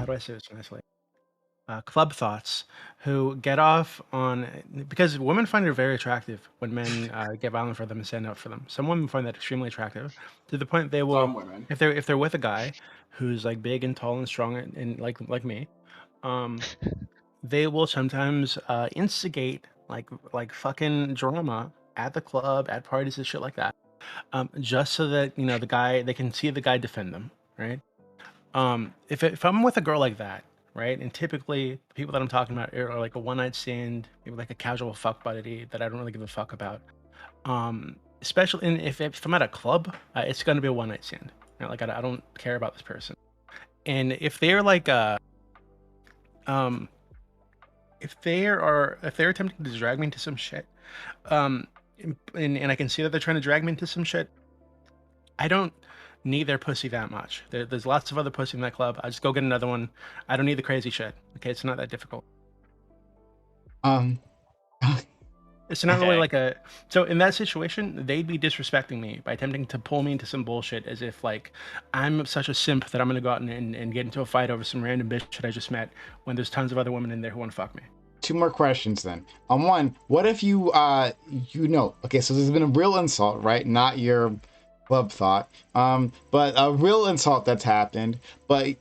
do I say this nicely? Club thoughts who get off on, because women find it very attractive when men get violent for them and stand up for them. Some women find that extremely attractive to the point they will, if they're with a guy who's like big and tall and strong and like me, they will sometimes instigate like fucking drama at the club, at parties and shit like that, just so that the guy, they can see the guy defend them, right? if I'm with a girl like that, right, and typically the people that I'm talking about are like a one night stand, maybe like a casual fuck buddy that I don't really give a fuck about. Especially if I'm at a club, it's gonna be a one night stand. You know, like I don't care about this person, and if they're like if they're attempting to drag me into some shit, and I can see that they're trying to drag me into some shit, I don't need their pussy that much. There's lots of other pussy in that club. I just go get another one. I don't need the crazy shit. Okay, it's not that difficult. It's not really like a. So in that situation, they'd be disrespecting me by attempting to pull me into some bullshit, as if like I'm such a simp that I'm gonna go out and get into a fight over some random bitch that I just met, when there's tons of other women in there who want to fuck me. 2 more questions then. One, what if you okay, so there's been a real insult, right? Not your club thought, but a real insult that's happened, but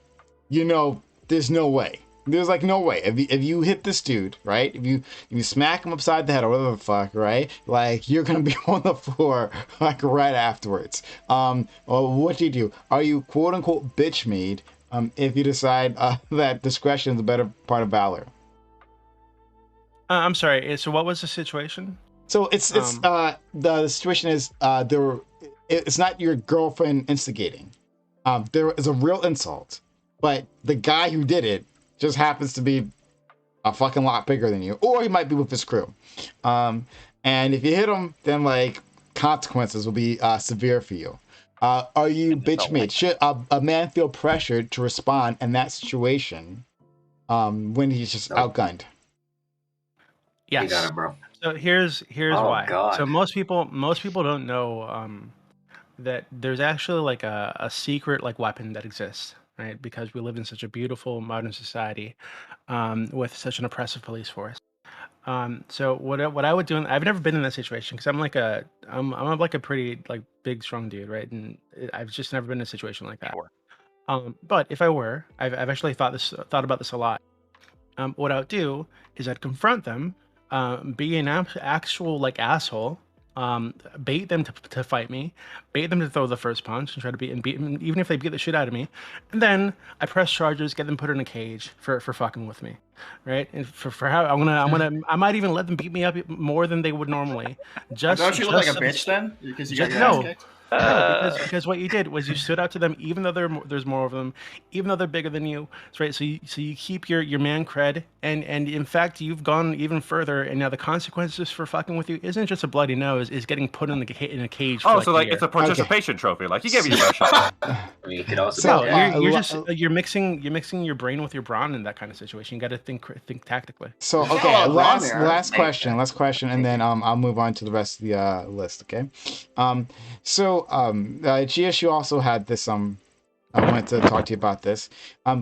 there's no way. There's like no way. If you hit this dude, right? If you smack him upside the head or whatever the fuck, right? Like you're gonna be on the floor like right afterwards. Well, what do you do? Are you quote unquote bitch made? If you decide that discretion is the better part of valor. I'm sorry. So what was the situation? So it's the situation is it's not your girlfriend instigating. There is a real insult, but the guy who did it just happens to be a fucking lot bigger than you, or he might be with his crew. And if you hit him, then like consequences will be severe for you. Are you bitch made? Should a man feel pressured to respond in that situation when he's just outgunned? Yes. You got it, bro. So here's why. God. So most people don't know that there's actually like a secret like weapon that exists, right? Because we live in such a beautiful modern society with such an oppressive police force. So what I would do, I've never been in that situation because I'm like I'm like a pretty like big strong dude, right? And I've just never been in a situation like that. Sure. But if I were, I've actually thought about this a lot. What I would do is I'd confront them, be an actual like asshole, bait them to fight me, bait them to throw the first punch and try to beat even if they beat the shit out of me, and then I press charges, get them put in a cage for fucking with me, right? And for how I might even let them beat me up more than they would normally. Don't you look like a bitch then? Because you got your ass kicked? No, because what you did was you stood out to them, even though there's more of them, even though they're bigger than you, right? So you keep your man cred, and in fact you've gone even further, and now the consequences for fucking with you isn't just a bloody nose, is getting put in a cage. For so like it's a participation trophy. Like you gave me your shot. You could also you're mixing your brain with your brawn in that kind of situation. You got to think tactically. So okay, last question, and then I'll move on to the rest of the list. Okay, so GSU also had this I wanted to talk to you about this.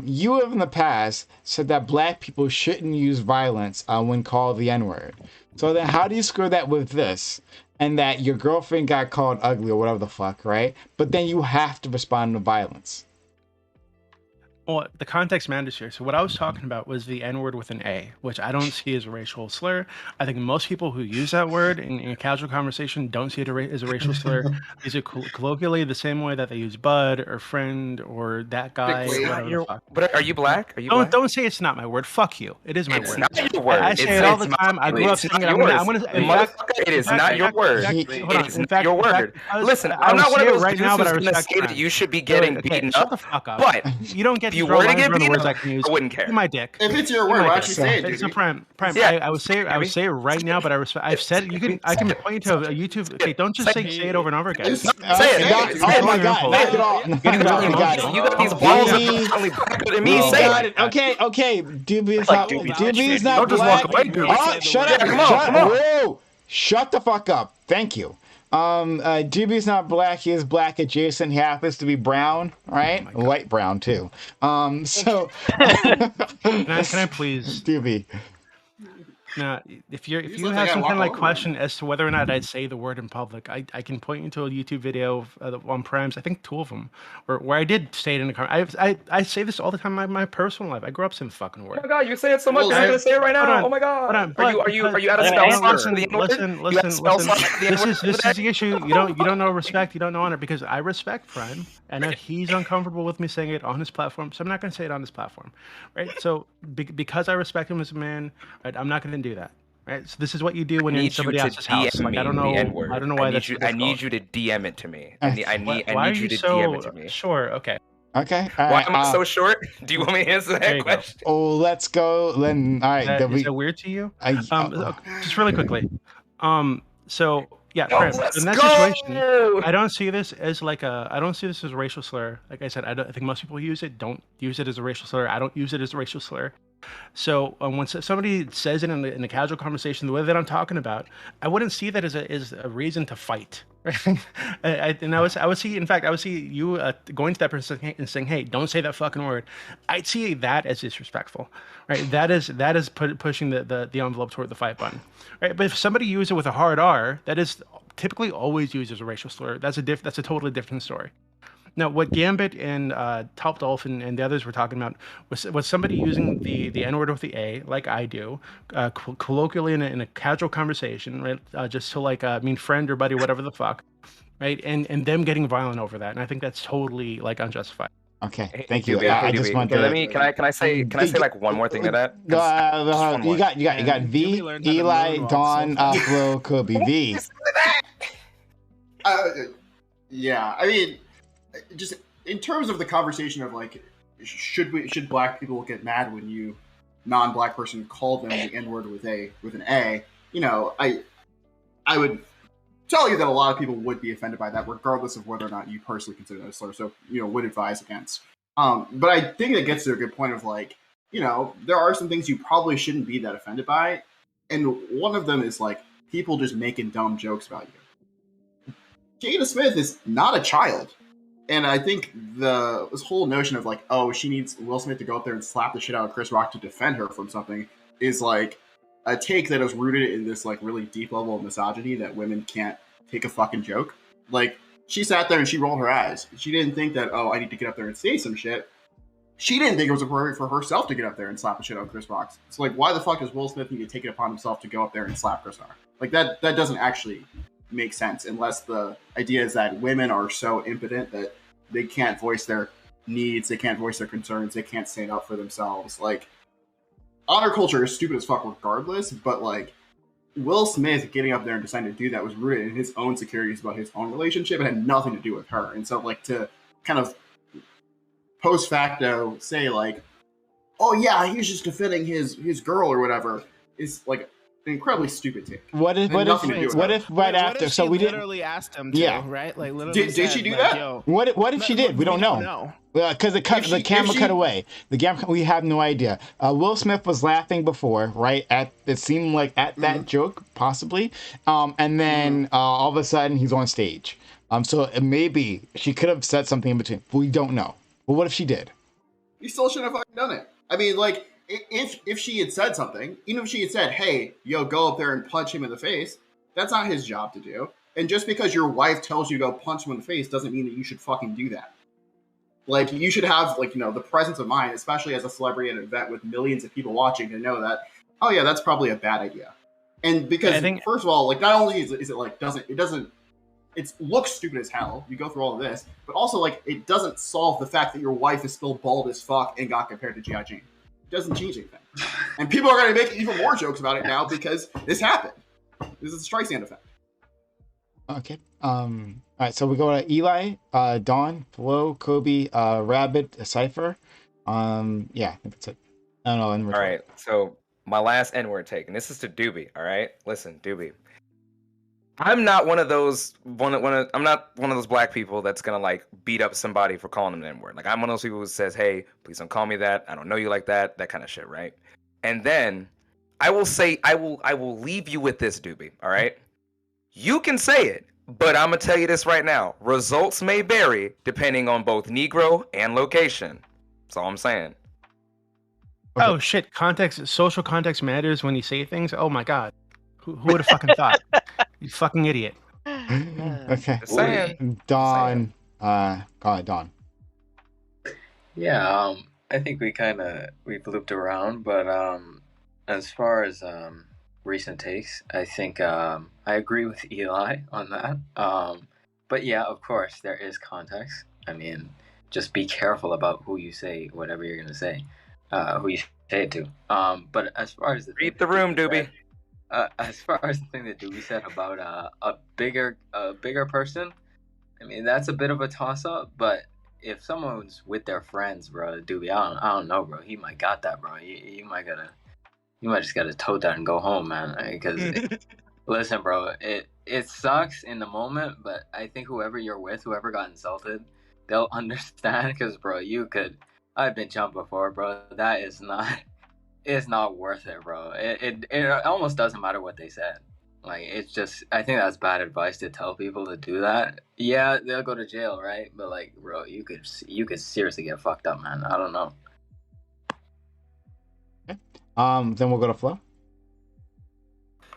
You have in the past said that black people shouldn't use violence when called the N-word. So then how do you square that with this? And that your girlfriend got called ugly or whatever the fuck, right? But then you have to respond to violence. Well, the context matters here. So what I was talking about was the N-word with an A, which I don't see as a racial slur. I think most people who use that word in a casual conversation don't see it as a racial slur. Use it colloquially the same way that they use bud or friend or that guy. But are you black? Are you don't say it's not my word. Fuck you. It is my word. It's not your word. I say it all the time. I grew up saying it. It is not your word. It's not your word. Listen, I'm not one of those dudes who's going to say that you should be getting beaten up. Shut the fuck up. But you don't get you were to get beaten up, I wouldn't care. My dick. If it's your word, why don't you say it, dude? It's a prime. Yeah. I would say it right now, but I've said it. I can point to a YouTube. Okay, don't just say it over and over again. Say it. Oh my god! Knock it off! You got these balls only blacker than me. Say it. Okay. Doobie's not black. Shut up! Whoa! Shut the fuck up! Thank you. Doobie's not black. He is black adjacent. He happens to be brown, right? Light brown too. So can I please, Doobie? Now, if you just let that have guy some walk kind of all like over him. question as to whether or not I'd say the word in public, I can point you to a YouTube video on Primes. I think 2 of them, where I did say it in the car. I say this all the time in my personal life. I grew up saying the fucking Oh word. my god, you say it so much Well, you're not gonna say it right Hold now. on, Oh my god. hold on. Are But you because out of I spell mean, slot for the listen, N-word? listen, You out of listen, spell listen. slot for the This N-word is this over there? is the issue. You don't know respect. You don't know honor because I respect Prime. I know he's uncomfortable with me saying it on his platform, so I'm not going to say it on his platform, right? So because I respect him as a man, right, I'm not going to do that. Right, so this is what you do when I you're in need you somebody to else's house. DM Like I me don't the know, N-word. I don't know why that's so I need difficult. you to DM it to me. Okay. I Why are need you you to DM it so to me. sure? Okay, Okay. All Why right. am I so short? Do you want me to answer there that you go. question? Oh, let's go. Then all right. Then Is we. that weird to you? I. Just really quickly. So yeah, No, Prim, let's in that situation, go. I don't see this as like I don't see this as a racial slur. Like I said, I think most people use it. Don't use it as a racial slur. I don't use it as a racial slur. So when somebody says it in a casual conversation, the way that I'm talking about, I wouldn't see that as a reason to fight. Right? I would see, in fact, I would see you going to that person and saying, "Hey, don't say that fucking word." I'd see that as disrespectful, right? That is pushing the envelope toward the fight button, right? But if somebody uses it with a hard R, that is typically always used as a racial slur. That's a totally different story. Now, what Gambit and Top Dolphin and the others were talking about was somebody using the N word with the A, like I do, colloquially in a casual conversation, right? Just to like mean friend or buddy, whatever the fuck, right? And them getting violent over that, and I think that's totally like unjustified. Okay. Thank you. Doobie, I just want okay, to. can I say like one more thing to that? Just one You more. got V, learned how to Eli, moonwalk Don, so fast. Flo, Kobe, V. Yeah, I mean, just in terms of the conversation of like, should black people get mad when you non-black person call them the N-word with an A? You know, I would tell you that a lot of people would be offended by that, regardless of whether or not you personally consider that a slur. So, you know, would advise against. But I think it gets to a good point of like, you know, there are some things you probably shouldn't be that offended by, and one of them is like people just making dumb jokes about you. Jada Smith is not a child. And I think this whole notion of like, oh, she needs Will Smith to go up there and slap the shit out of Chris Rock to defend her from something is like a take that is rooted in this like really deep level of misogyny that women can't take a fucking joke. Like, she sat there and she rolled her eyes. She didn't think that, oh, I need to get up there and say some shit. She didn't think it was appropriate for herself to get up there and slap the shit out of Chris Rock. So like, why the fuck does Will Smith need to take it upon himself to go up there and slap Chris Rock? Like that doesn't actually make sense unless the idea is that women are so impotent that they can't voice their needs, they can't voice their concerns, they can't stand up for themselves. Like, honor culture is stupid as fuck regardless, but like, Will Smith getting up there and deciding to do that was rooted in his own insecurities about his own relationship and had nothing to do with her. And so, like, to kind of post facto say, like, oh yeah, he's just defending his girl or whatever, is like an incredibly stupid take. What if right after? So we didn't literally asked him to, right? Like literally. Did she do that? Yo, what if she did? We don't know. Because the camera cut away. We have no idea. Will Smith was laughing before, right? It seemed like at that joke, possibly. And then all of a sudden he's on stage. So maybe she could have said something in between. We don't know. But what if she did? You still shouldn't have fucking done it. I mean, like, if she had said something, even if she had said, hey, yo, go up there and punch him in the face, that's not his job to do. And just because your wife tells you to go punch him in the face doesn't mean that you should fucking do that. Like, you should have, like, you know, the presence of mind, especially as a celebrity at an event with millions of people watching, to know that, oh yeah, that's probably a bad idea. And because, first of all, like, not only is it like, it looks stupid as hell, you go through all of this, but also, like, it doesn't solve the fact that your wife is still bald as fuck and got compared to G.I. Jane. It doesn't change anything. And people are going to make even more jokes about it now because this happened. This is a Streisand effect. Okay. All right. So we go to Eli, Dawn, Flo, Kobe, Rabbit, Cypher. Yeah, I think that's it. I don't know. All right. So my last N-word take, and this is to Doobie. All right. Listen, Doobie. I'm not one of those I'm not one of those black people that's gonna like beat up somebody for calling them an N-word. Like, I'm one of those people who says, hey, please don't call me that. I don't know you like that kind of shit, right? And then I will say, I will leave you with this, Doobie. All right. You can say it, but I'm gonna tell you this right now. Results may vary depending on both Negro and location. That's all I'm saying. Oh shit! Social context matters when you say things. Oh my god, who would have fucking thought? You fucking idiot. Okay. Saying. Dawn. Go ahead, Dawn. Yeah, I think we've looped around, but as far as recent takes, I think I agree with Eli on that. But yeah, of course, there is context. I mean, just be careful about who you say whatever you're gonna say, who you say it to. But as far as Read the room, Doobie. As far as the thing that Doobie said about a bigger person, I mean that's a bit of a toss up. But if someone's with their friends, bro, Doobie, I don't know, bro. He might got that, bro. You might just gotta tote that and go home, man. Because listen, bro, it sucks in the moment, but I think whoever you're with, whoever got insulted, they'll understand. Because, bro, I've been jumped before, bro. That is not. It's not worth it, bro. It almost doesn't matter what they said. Like, it's just, I think that's bad advice to tell people to do that. Yeah, they'll go to jail, right? But like, bro, you could seriously get fucked up, man. I don't know. Okay. Then we'll go to Flo.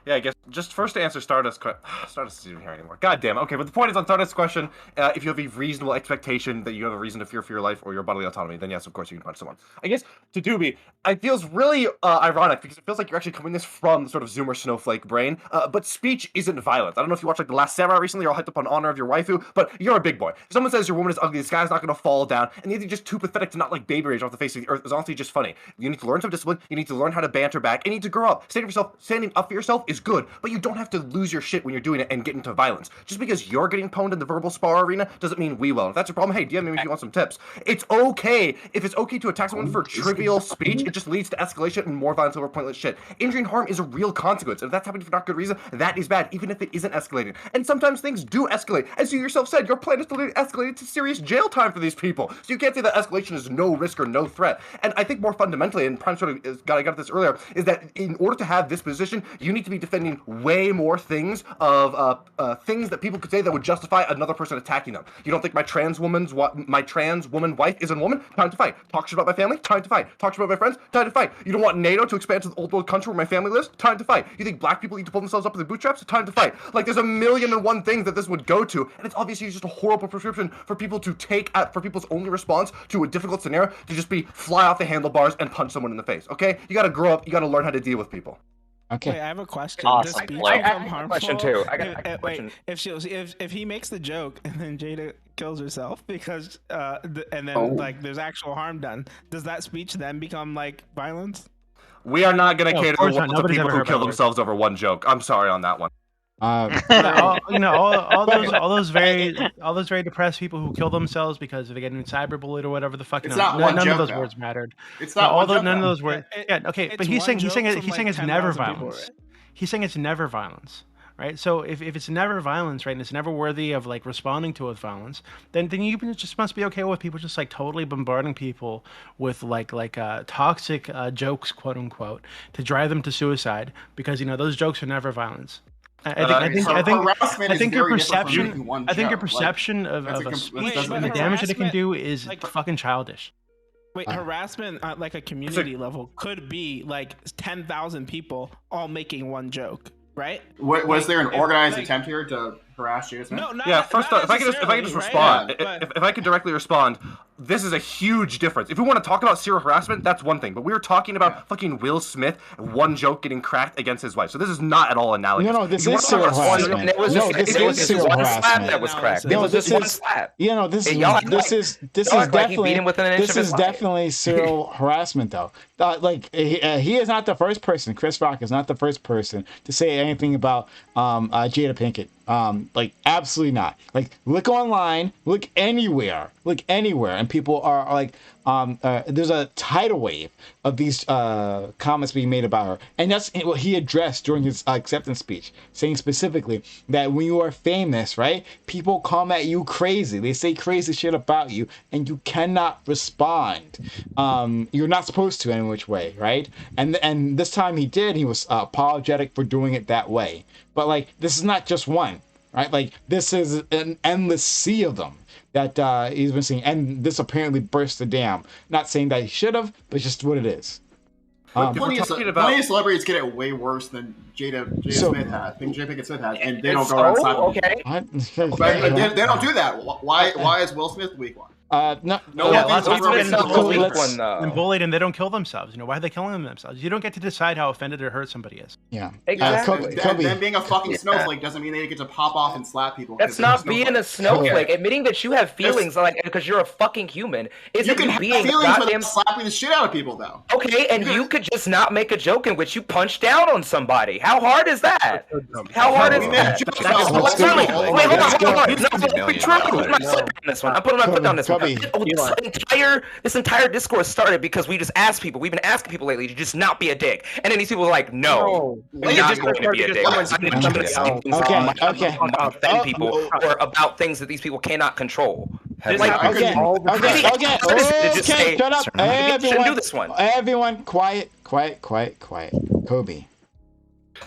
Yeah, I guess just first to answer Stardust isn't even here anymore. God damn it. Okay, but the point is on Stardust's question, if you have a reasonable expectation that you have a reason to fear for your life or your bodily autonomy, then yes, of course you can punch someone. I guess to Doobie, it feels really ironic because it feels like you're actually coming this from sort of Zoomer snowflake brain. But speech isn't violence. I don't know if you watched like The Last Samurai recently or all hyped up on Honor of Your Waifu, but you're a big boy. If someone says your woman is ugly, this guy's not going to fall down, and you're just too pathetic to not like baby rage off the face of the earth is honestly just funny. You need to learn some discipline. You need to learn how to banter back. You need to grow up. Standing up for yourself is good, but you don't have to lose your shit when you're doing it and get into violence. Just because you're getting pwned in the verbal spar arena doesn't mean we will. If that's a problem, hey, DM me if you want some tips. It's okay. If it's okay to attack someone for trivial speech, it just leads to escalation and more violence over pointless shit. Injury and harm is a real consequence. And if that's happening for not good reason, that is bad, even if it isn't escalating. And sometimes things do escalate. As you yourself said, your plan is to escalate to serious jail time for these people. So you can't say that escalation is no risk or no threat. And I think more fundamentally, and Prime sort of got this earlier, is that in order to have this position, you need to be defending way more things that people could say that would justify another person attacking them. You don't think my trans woman wife is a woman? Time to fight. Talk shit about my family? Time to fight. Talk shit about my friends? Time to fight. You don't want NATO to expand to the old world country where my family lives? Time to fight. You think black people need to pull themselves up with their bootstraps? Time to fight. Like, there's a million and one things that this would go to, and it's obviously just a horrible prescription for people to take for people's only response to a difficult scenario to just be fly off the handlebars and punch someone in the face. Okay? You gotta grow up. You gotta learn how to deal with people. Okay. Wait, I have a question. Awesome. Does speech I become have a harmful? question too. I got a question. If he makes the joke and then Jada kills herself because and then like there's actual harm done, does that speech then become like violence? We are not going to cater to the world to Nobody's people ever who heard kill about it. themselves over one joke. I'm sorry on that one. all those very depressed people who kill themselves because they're getting cyberbullied or whatever the fuck. It's not one none joke, of those though. words mattered. It's not None of those words. Yeah, okay, It's but he's one saying joke from, it's like, never 10,000 people, violence. right? He's saying it's never violence. Right, so if it's never violence, right, and it's never worthy of like responding to it with violence, then you just must be okay with people just like totally bombarding people with like toxic jokes, quote unquote, to drive them to suicide because those jokes are never violence. I think your perception of a speech and the damage that it can do is fucking childish. Wait, harassment at like a community level could be like 10,000 people all making one joke, right? Was there an organized attempt here to harass Jada Smith? No, not, Yeah, first not off, if I could just respond, right? if I could directly respond, this is a huge difference. If we want to talk about serial harassment, that's one thing. But we were talking about fucking Will Smith, one joke getting cracked against his wife. So this is not at all analogous. No, this is serial harassment. This is serial harassment. That was cracked. No, this is definitely serial harassment, though. He is not the first person. Chris Rock is not the first person to say anything about Jada Pinkett. Absolutely not. Like, look online, look anywhere, and people are like, there's a tidal wave of these comments being made about her, and that's what he addressed during his acceptance speech, saying specifically that when you are famous, right, people come at you crazy, they say crazy shit about you, and you cannot respond. You're not supposed to in which way, right? And this time he did. He was apologetic for doing it that way. But like, this is not just one, right? Like, this is an endless sea of them that he's been seeing, and this apparently burst the dam. Not saying that he should have, but it's just what it is. Plenty of celebrities get it way worse than Jada Smith has. I think Jada Pinkett Smith has, and they don't go around slapping people. But they don't do that. Why is Will Smith the weak one? Lots of people get bullied and they don't kill themselves. Why are they killing themselves? You don't get to decide how offended or hurt somebody is. Yeah, exactly. Them being a fucking snowflake doesn't mean they get to pop off and slap people. That's not being a snowflake. Admitting that you have feelings, because you're a fucking human, isn't you can have being feelings without slapping the shit out of people, though. Okay, and you could just not make a joke in which you punch down on somebody. How hard is that? How hard is that? I'm putting my foot down this one. This entire discourse started because we just asked people. We've been asking people lately to just not be a dick, and then these people were like, "No, we're not going to be a dick." I'm going to say things about offend people or about things that these people cannot control. Shut up, everyone, quiet. Kobe.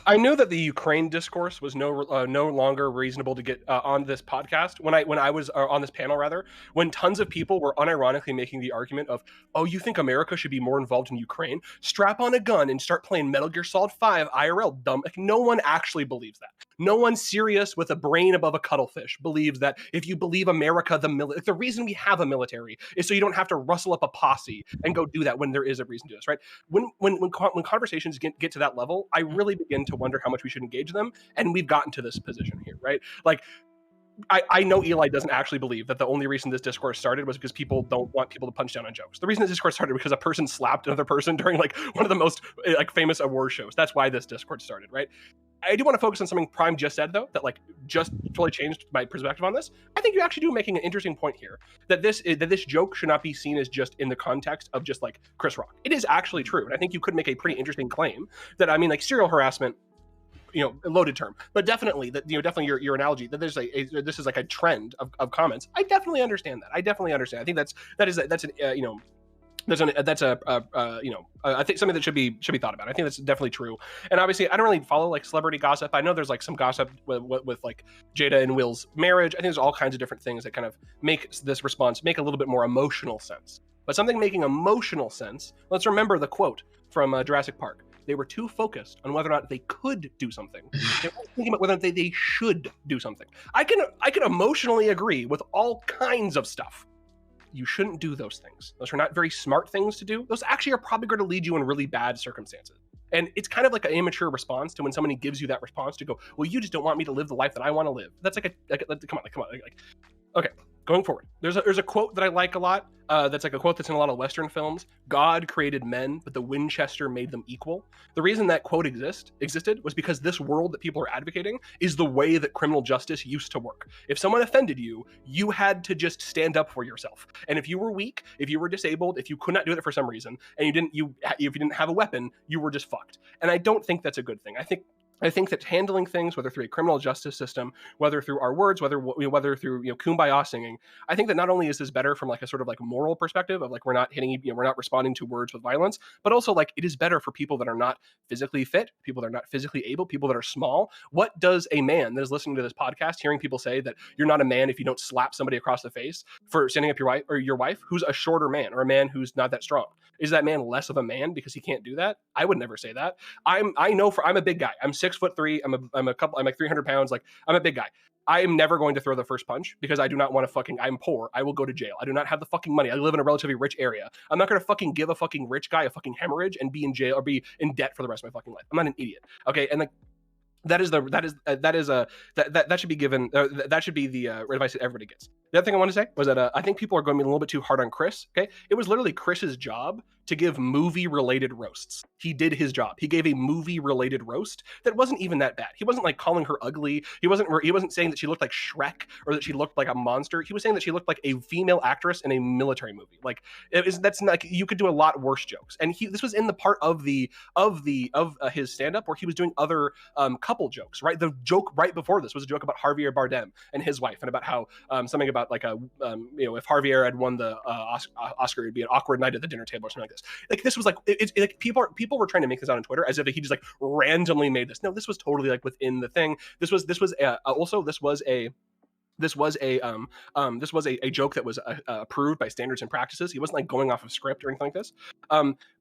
I knew that the Ukraine discourse was no longer reasonable to get on this podcast when I was on this panel, rather, when tons of people were unironically making the argument of, oh, you think America should be more involved in Ukraine? Strap on a gun and start playing Metal Gear Solid 5 IRL, dumb. Like, no one actually believes that. No one serious with a brain above a cuttlefish believes that if you believe America, the reason we have a military is so you don't have to rustle up a posse and go do that when there is a reason to do this, right? When conversations get to that level, I really begin to wonder how much we should engage them, and we've gotten to this position here, right? Like, I know Eli doesn't actually believe that the only reason this discourse started was because people don't want people to punch down on jokes. The reason this discourse started was because a person slapped another person during like one of the most like famous award shows. That's why this discourse started, right? I do want to focus on something Prime just said, though, that like just totally changed my perspective on this. I think you actually do making an interesting point here that this joke should not be seen as just in the context of just like Chris Rock. It is actually true, and I think you could make a pretty interesting claim that like serial harassment, a loaded term, but definitely that definitely your analogy that there's this is like a trend of comments. I definitely understand that. I think I think something that should be thought about. I think that's definitely true. And obviously, I don't really follow like celebrity gossip. I know there's like some gossip with like Jada and Will's marriage. I think there's all kinds of different things that kind of make this response make a little bit more emotional sense. But something making emotional sense. Let's remember the quote from Jurassic Park. They were too focused on whether or not they could do something. They weren't thinking about whether they should do something. I can emotionally agree with all kinds of stuff. You shouldn't do those things. Those are not very smart things to do. Those actually are probably going to lead you in really bad circumstances. And it's kind of like an immature response to when somebody gives you that response to go, well, you just don't want me to live the life that I want to live. That's come on. Okay, going forward. There's a quote that I like a lot. That's like a quote that's in a lot of Western films. God created men, but the Winchester made them equal. The reason that quote existed was because this world that people are advocating is the way that criminal justice used to work. If someone offended you, you had to just stand up for yourself. And if you were weak, if you were disabled, if you could not do it for some reason, and if you didn't have a weapon, you were just fucked. And I don't think that's a good thing. I think that handling things, whether through a criminal justice system, whether through our words, whether through kumbaya singing, I think that not only is this better from like a sort of like moral perspective of like we're not hitting, we're not responding to words with violence, but also like it is better for people that are not physically fit, people that are not physically able, people that are small. What does a man that is listening to this podcast, hearing people say that you're not a man if you don't slap somebody across the face for standing up your wife who's a shorter man or a man who's not that strong? Is that man less of a man because he can't do that? I would never say that. I'm a big guy. I'm 6'3". I'm like 300 pounds. Like I'm a big guy. I am never going to throw the first punch because I do not want to I'm poor. I will go to jail. I do not have the fucking money. I live in a relatively rich area. I'm not going to fucking give a fucking rich guy a fucking hemorrhage and be in jail or be in debt for the rest of my fucking life. I'm not an idiot. Okay. And like, that should be given. That should be the advice that everybody gets. The other thing I want to say was that I think people are going to be a little bit too hard on Chris. Okay, it was literally Chris's job to give movie-related roasts. He did his job. He gave a movie-related roast that wasn't even that bad. He wasn't like calling her ugly. He wasn't saying that she looked like Shrek or that she looked like a monster. He was saying that she looked like a female actress in a military movie. Like that's not. You could do a lot worse jokes. And this was in the part of his stand-up where he was doing other couple jokes. Right, the joke right before this was a joke about Javier Bardem and his wife, and about how something about like if Javier had won the Oscar, it'd be an awkward night at the dinner table or something like this. Like this was like like people were trying to make this out on Twitter as if he just like randomly made this. No, this was totally like within the thing. This was a joke that was approved by standards and practices. He wasn't like going off of script or anything like this.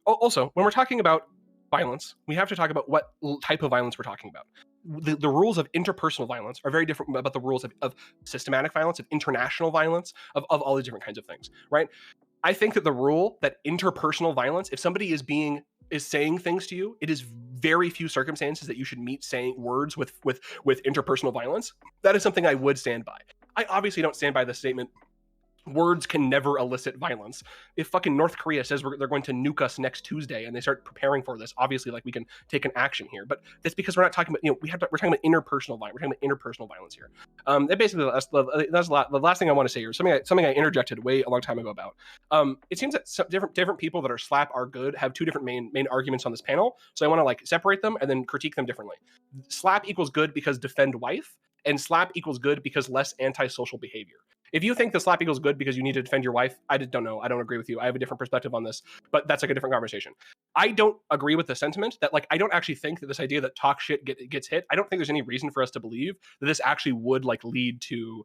Also, when we're talking about violence, we have to talk about what type of violence we're talking about. The rules of interpersonal violence are very different about the rules of systematic violence, of international violence, of all these different kinds of things, right? I think that the rule that interpersonal violence, if somebody is saying things to you, it is very few circumstances that you should meet saying words with interpersonal violence. That is something I would stand by. I obviously don't stand by the statement words can never elicit violence. If fucking North Korea says they're going to nuke us next Tuesday and they start preparing for this, obviously, like, we can take an action here. But that's because we're not talking about, we're talking about interpersonal violence. We're talking about interpersonal violence here. That basically, that's the last thing I want to say here. Something I interjected a long time ago about. It seems that some different people that are slap are good have two different main arguments on this panel. So I want to like separate them and then critique them differently. Slap equals good because defend wife, and slap equals good because less antisocial behavior. If you think the slap equals good because you need to defend your wife, I just don't know. I don't agree with you. I have a different perspective on this, but that's like a different conversation. I don't agree with the sentiment that, like, I don't actually think that this idea that talk shit gets hit. I don't think there's any reason for us to believe that this actually would like lead to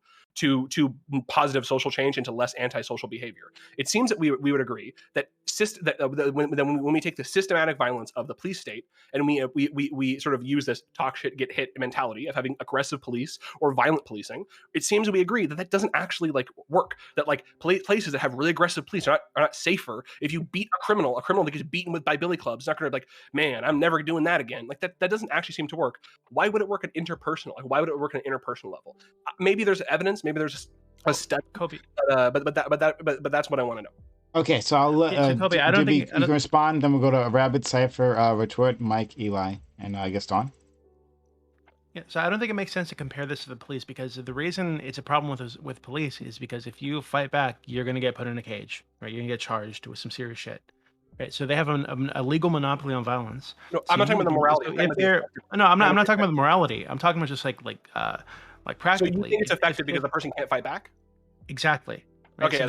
positive social change and to less antisocial behavior. It seems that we would agree that when we take the systematic violence of the police state and we sort of use this talk shit get hit mentality of having aggressive police or violent policing, it seems that we agree that that doesn't actually like work. That like places that have really aggressive police are not safer. If you beat a criminal that gets beaten by billy clubs, it's not going to be like, man, I'm never doing that again. Like that doesn't actually seem to work. Why would it work at interpersonal? Like, why would it work at an interpersonal level? Maybe there's evidence. Maybe there's a step. Kobe. But that's what I want to know. Okay, so I'll so Kobe, I don't think you can respond. Then we'll go to Rabbit, Cypher, Retort, Mike, Eli, and I guess Don. Yeah, so I don't think it makes sense to compare this to the police, because the reason it's a problem with police is because if you fight back, you're going to get put in a cage, right? You're going to get charged with some serious shit, right? So they have a legal monopoly on violence. No, so I'm not talking about the morality. I'm not talking about the morality. I'm talking about just like practically. So you think it's effective because the person can't fight back? Exactly. Right? Okay, so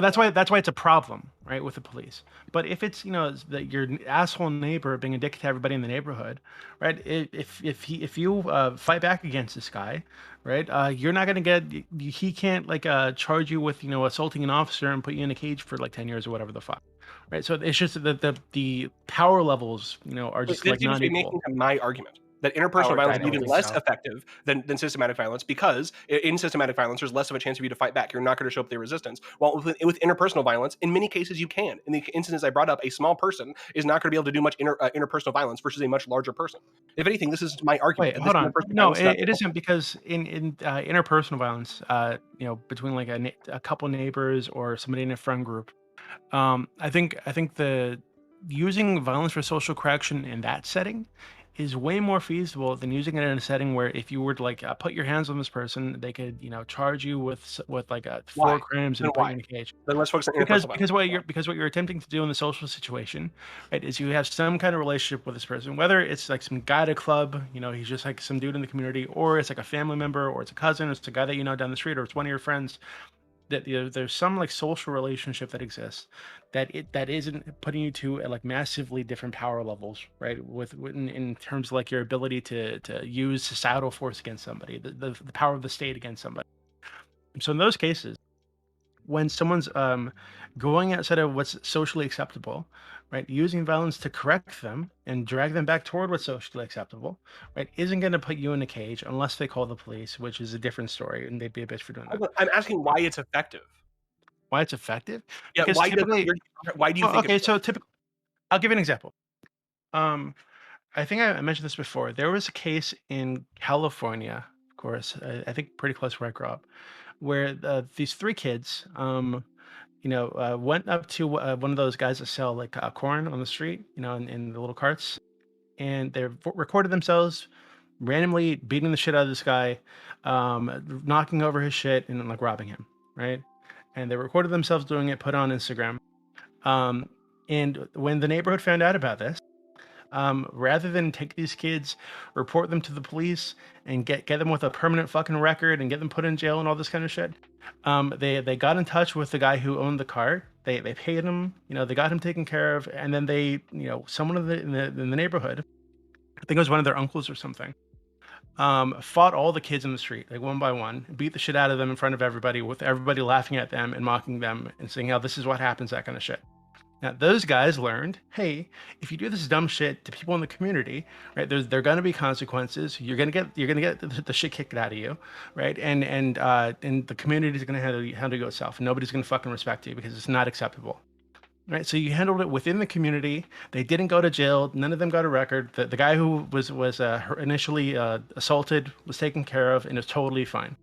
that's why it's a problem, right, with the police. But if it's your asshole neighbor being a dick to everybody in the neighborhood, right? If you fight back against this guy, right, you're not gonna he can't charge you with assaulting an officer and put you in a cage for like 10 years or whatever the fuck, right? So it's just that the power levels are just like not equal. Making my argument that interpersonal violence is even less effective than systematic violence, because in systematic violence, there's less of a chance for you to fight back. You're not going to show up the resistance. While with interpersonal violence, in many cases, you can. In the instances I brought up, a small person is not going to be able to do much interpersonal violence versus a much larger person. If anything, this is my argument. Wait, hold on. No, it isn't, because in interpersonal violence, between like a couple neighbors or somebody in a friend group, I think the using violence for social correction in that setting is way more feasible than using it in a setting where if you were to put your hands on this person, they could charge you with 4 crimes and put you in a cage. Then let's focus on because what you're attempting to do in the social situation, right, is you have some kind of relationship with this person, whether it's like some guy at a club, he's just like some dude in the community, or it's like a family member, or it's a cousin, or it's a guy that you know down the street, or it's one of your friends. That there's some like social relationship that exists that isn't putting you to like massively different power levels, right? In terms of like your ability to use societal force against somebody, the power of the state against somebody. So in those cases, when someone's going outside of what's socially acceptable, right, using violence to correct them and drag them back toward what's socially acceptable, right, isn't going to put you in a cage unless they call the police, which is a different story, and they'd be a bitch for doing that. I'm asking why it's effective. Why it's effective? Yeah. Because why do you think? Okay, so typically, I'll give you an example. I think I mentioned this before. There was a case in California, of course, I think pretty close where I grew up, where these 3 kids, went up to one of those guys that sell like corn on the street, in the little carts, and they recorded themselves randomly beating the shit out of this guy, knocking over his shit and like robbing him, right? And they recorded themselves doing it, put it on Instagram. And when the neighborhood found out about this, rather than take these kids, report them to the police, and get them with a permanent fucking record and get them put in jail and all this kind of shit, they got in touch with the guy who owned the cart. They paid him, they got him taken care of, and then they, someone in the neighborhood, I think it was one of their uncles or something, fought all the kids in the street, like one by one, beat the shit out of them in front of everybody, with everybody laughing at them and mocking them and saying, "Oh, this is what happens," that kind of shit. Now, those guys learned, hey, if you do this dumb shit to people in the community, right? There are going to be consequences. You're gonna get the shit kicked out of you, right? And the community is going to handle itself. Nobody's going to fucking respect you because it's not acceptable, right? So you handled it within the community. They didn't go to jail. None of them got a record. The guy who was initially assaulted was taken care of and is totally fine.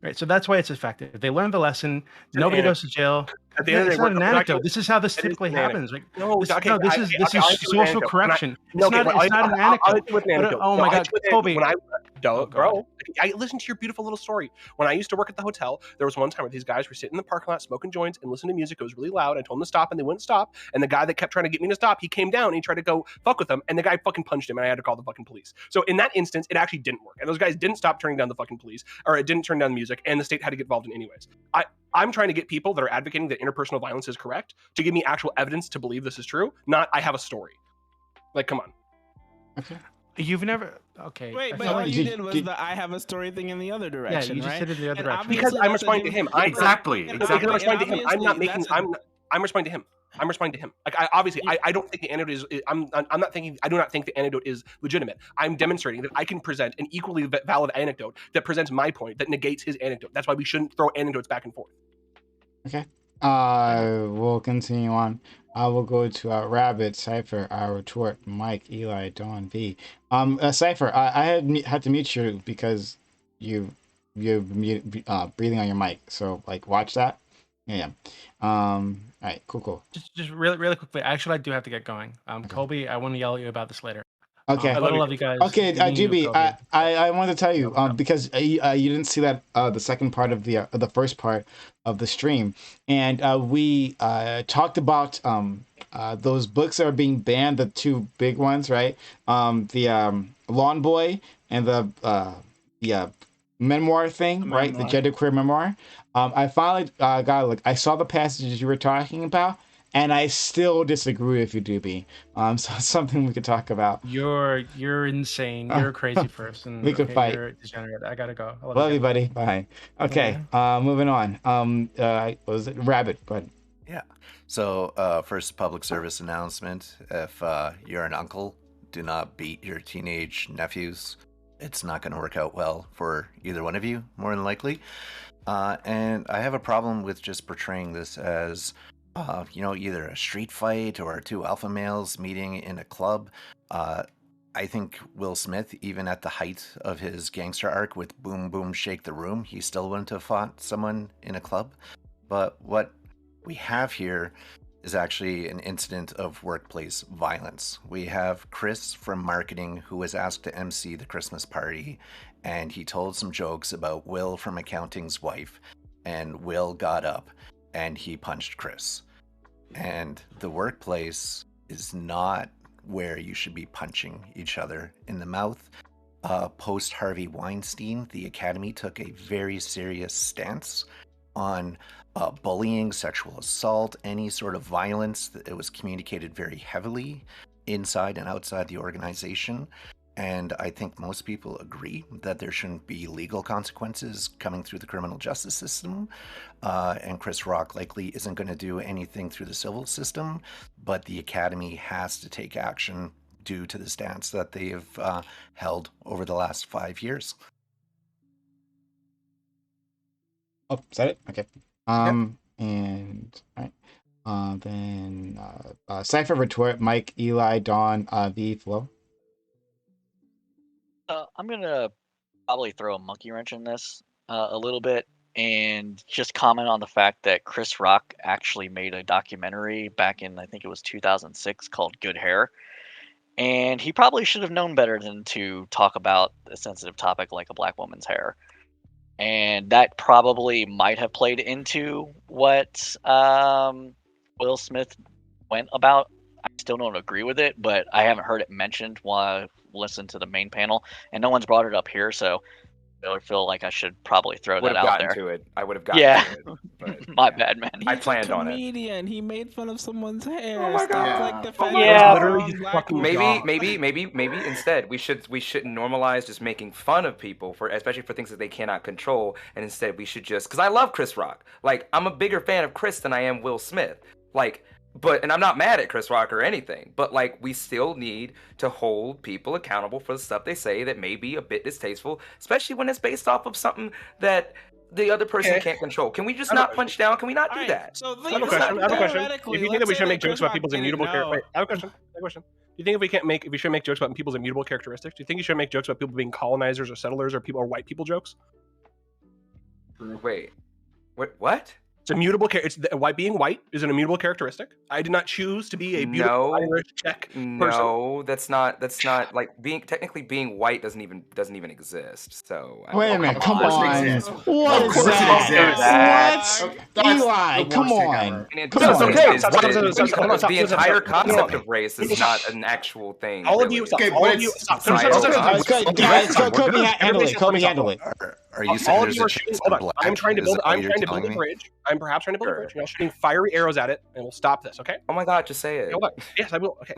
Right, so that's why it's effective. They learned the lesson. Nobody goes to jail. At the end of the It's day, not an we're not anecdote. gonna- This is how this it is typically an happens. anecdote. Like, No, this is I'll hit you with social an correction. anecdote. It's not an I'll anecdote. hit you with an But, anecdote. oh No, my I'll God, hit you with an anecdote. Kobe. Bro, I listened to your beautiful little story. When I used to work at the hotel, there was one time where these guys were sitting in the parking lot smoking joints and listening to music. It was really loud. I told them to stop, and they wouldn't stop. And the guy that kept trying to get me to stop, he came down and he tried to go fuck with them, and the guy fucking punched him, and I had to call the fucking police. So in that instance, it actually didn't work, and those guys didn't stop turning down the fucking police, or it didn't turn down the music, and the state had to get involved in anyways. I'm trying to get people that are advocating that interpersonal violence is correct to give me actual evidence to believe this is true, not I have a story. Like, come on. Okay. You've never. Okay. Wait, but all you did was the I have a story thing in the other direction, you just right? did it in the other And direction. Because I'm responding to him. Exactly. Because I'm responding to him. I'm not making. I'm responding to him. I'm responding to him. Like, I don't think the anecdote is. I'm not thinking. I do not think the anecdote is legitimate. I'm demonstrating that I can present an equally valid anecdote that presents my point that negates his anecdote. That's why we shouldn't throw anecdotes back and forth. Okay. We'll continue on. I will go to Rabbit, Cypher, Retort, Mike, Eli, Dawn, V. Cypher, I had to mute you because you're breathing on your mic. So like, watch that. Yeah. All right. Cool. Just really quickly. Actually, I do have to get going. Colby, I want to yell at you about this later. Okay. I love you guys. Okay, GB, I wanted to tell you because you didn't see that the second part of the first part of the stream, and we talked about those books that are being banned, the two big ones, right? The Lawn Boy and the memoir thing, right? The genderqueer memoir. I finally got I saw the passages you were talking about. And I still disagree with you, Doobie. So it's something we could talk about. You're insane. You're a crazy person. We could fight. You're a degenerate. I gotta go. Love you, buddy. Bye. Okay. Moving on. What was it? Rabbit. Go ahead. Yeah. So first public service announcement. If you're an uncle, do not beat your teenage nephews. It's not going to work out well for either one of you, more than likely. And I have a problem with just portraying this as either a street fight or two alpha males meeting in a club. I think Will Smith, even at the height of his gangster arc with Boom Boom Shake the Room, he still wouldn't have fought someone in a club. But what we have here is actually an incident of workplace violence. We have Chris from marketing who was asked to MC the Christmas party, and he told some jokes about Will from accounting's wife, and Will got up and he punched Chris. And the workplace is not where you should be punching each other in the mouth. Post Harvey Weinstein, the Academy took a very serious stance on bullying, sexual assault, any sort of violence. It was communicated very heavily inside and outside the organization. And I think most people agree that there shouldn't be legal consequences coming through the criminal justice system. And Chris Rock likely isn't going to do anything through the civil system, but the Academy has to take action due to the stance that they've held over the last 5 years. Oh, is that it? Okay. Yep. And all right. Then Cypher, Retort, Mike, Eli, Dawn, V, Flo. I'm gonna probably throw a monkey wrench in this a little bit and just comment on the fact that Chris Rock actually made a documentary back in, I think it was 2006, called Good Hair. And he probably should have known better than to talk about a sensitive topic like a black woman's hair. And that probably might have played into what Will Smith went about. I still don't agree with it, but I haven't heard it mentioned while I listened to the main panel, and no one's brought it up here, so I feel like I should probably throw that out there. I would have gotten to it. But, My bad, man. I planned on it. Comedian. He made fun of someone's hair. Oh my God. Maybe instead we should normalize just making fun of people especially for things that they cannot control, and instead we should just, because I love Chris Rock. Like, I'm a bigger fan of Chris than I am Will Smith. Like, and I'm not mad at Chris Rock or anything, but like we still need to hold people accountable for the stuff they say that may be a bit distasteful, especially when it's based off of something that the other person can't control. Can we just not punch down? Can we not do that? So I have a question. If you think that we should make jokes about people's immutable characteristics, I have a question. Do you think if we should make jokes about people's immutable characteristics? Do you think you should make jokes about people being colonizers or settlers or people or white people jokes? Wait, what? It's immutable. Being white is an immutable characteristic. I did not choose to be a beautiful Irish Czech person. No, that's not like being white doesn't even exist. So wait a minute, come on. What is that? What? Eli, come on. The entire concept of race is not an actual thing. All of you, stop. Kobe, handle it. Are you saying there's a chance? Hold on. I'm trying to build a bridge. I'm perhaps trying to build a bridge. You're shooting fiery arrows at it, and we'll stop this. Okay? Oh my God, just say it. Hold on. Yes, I will. Okay.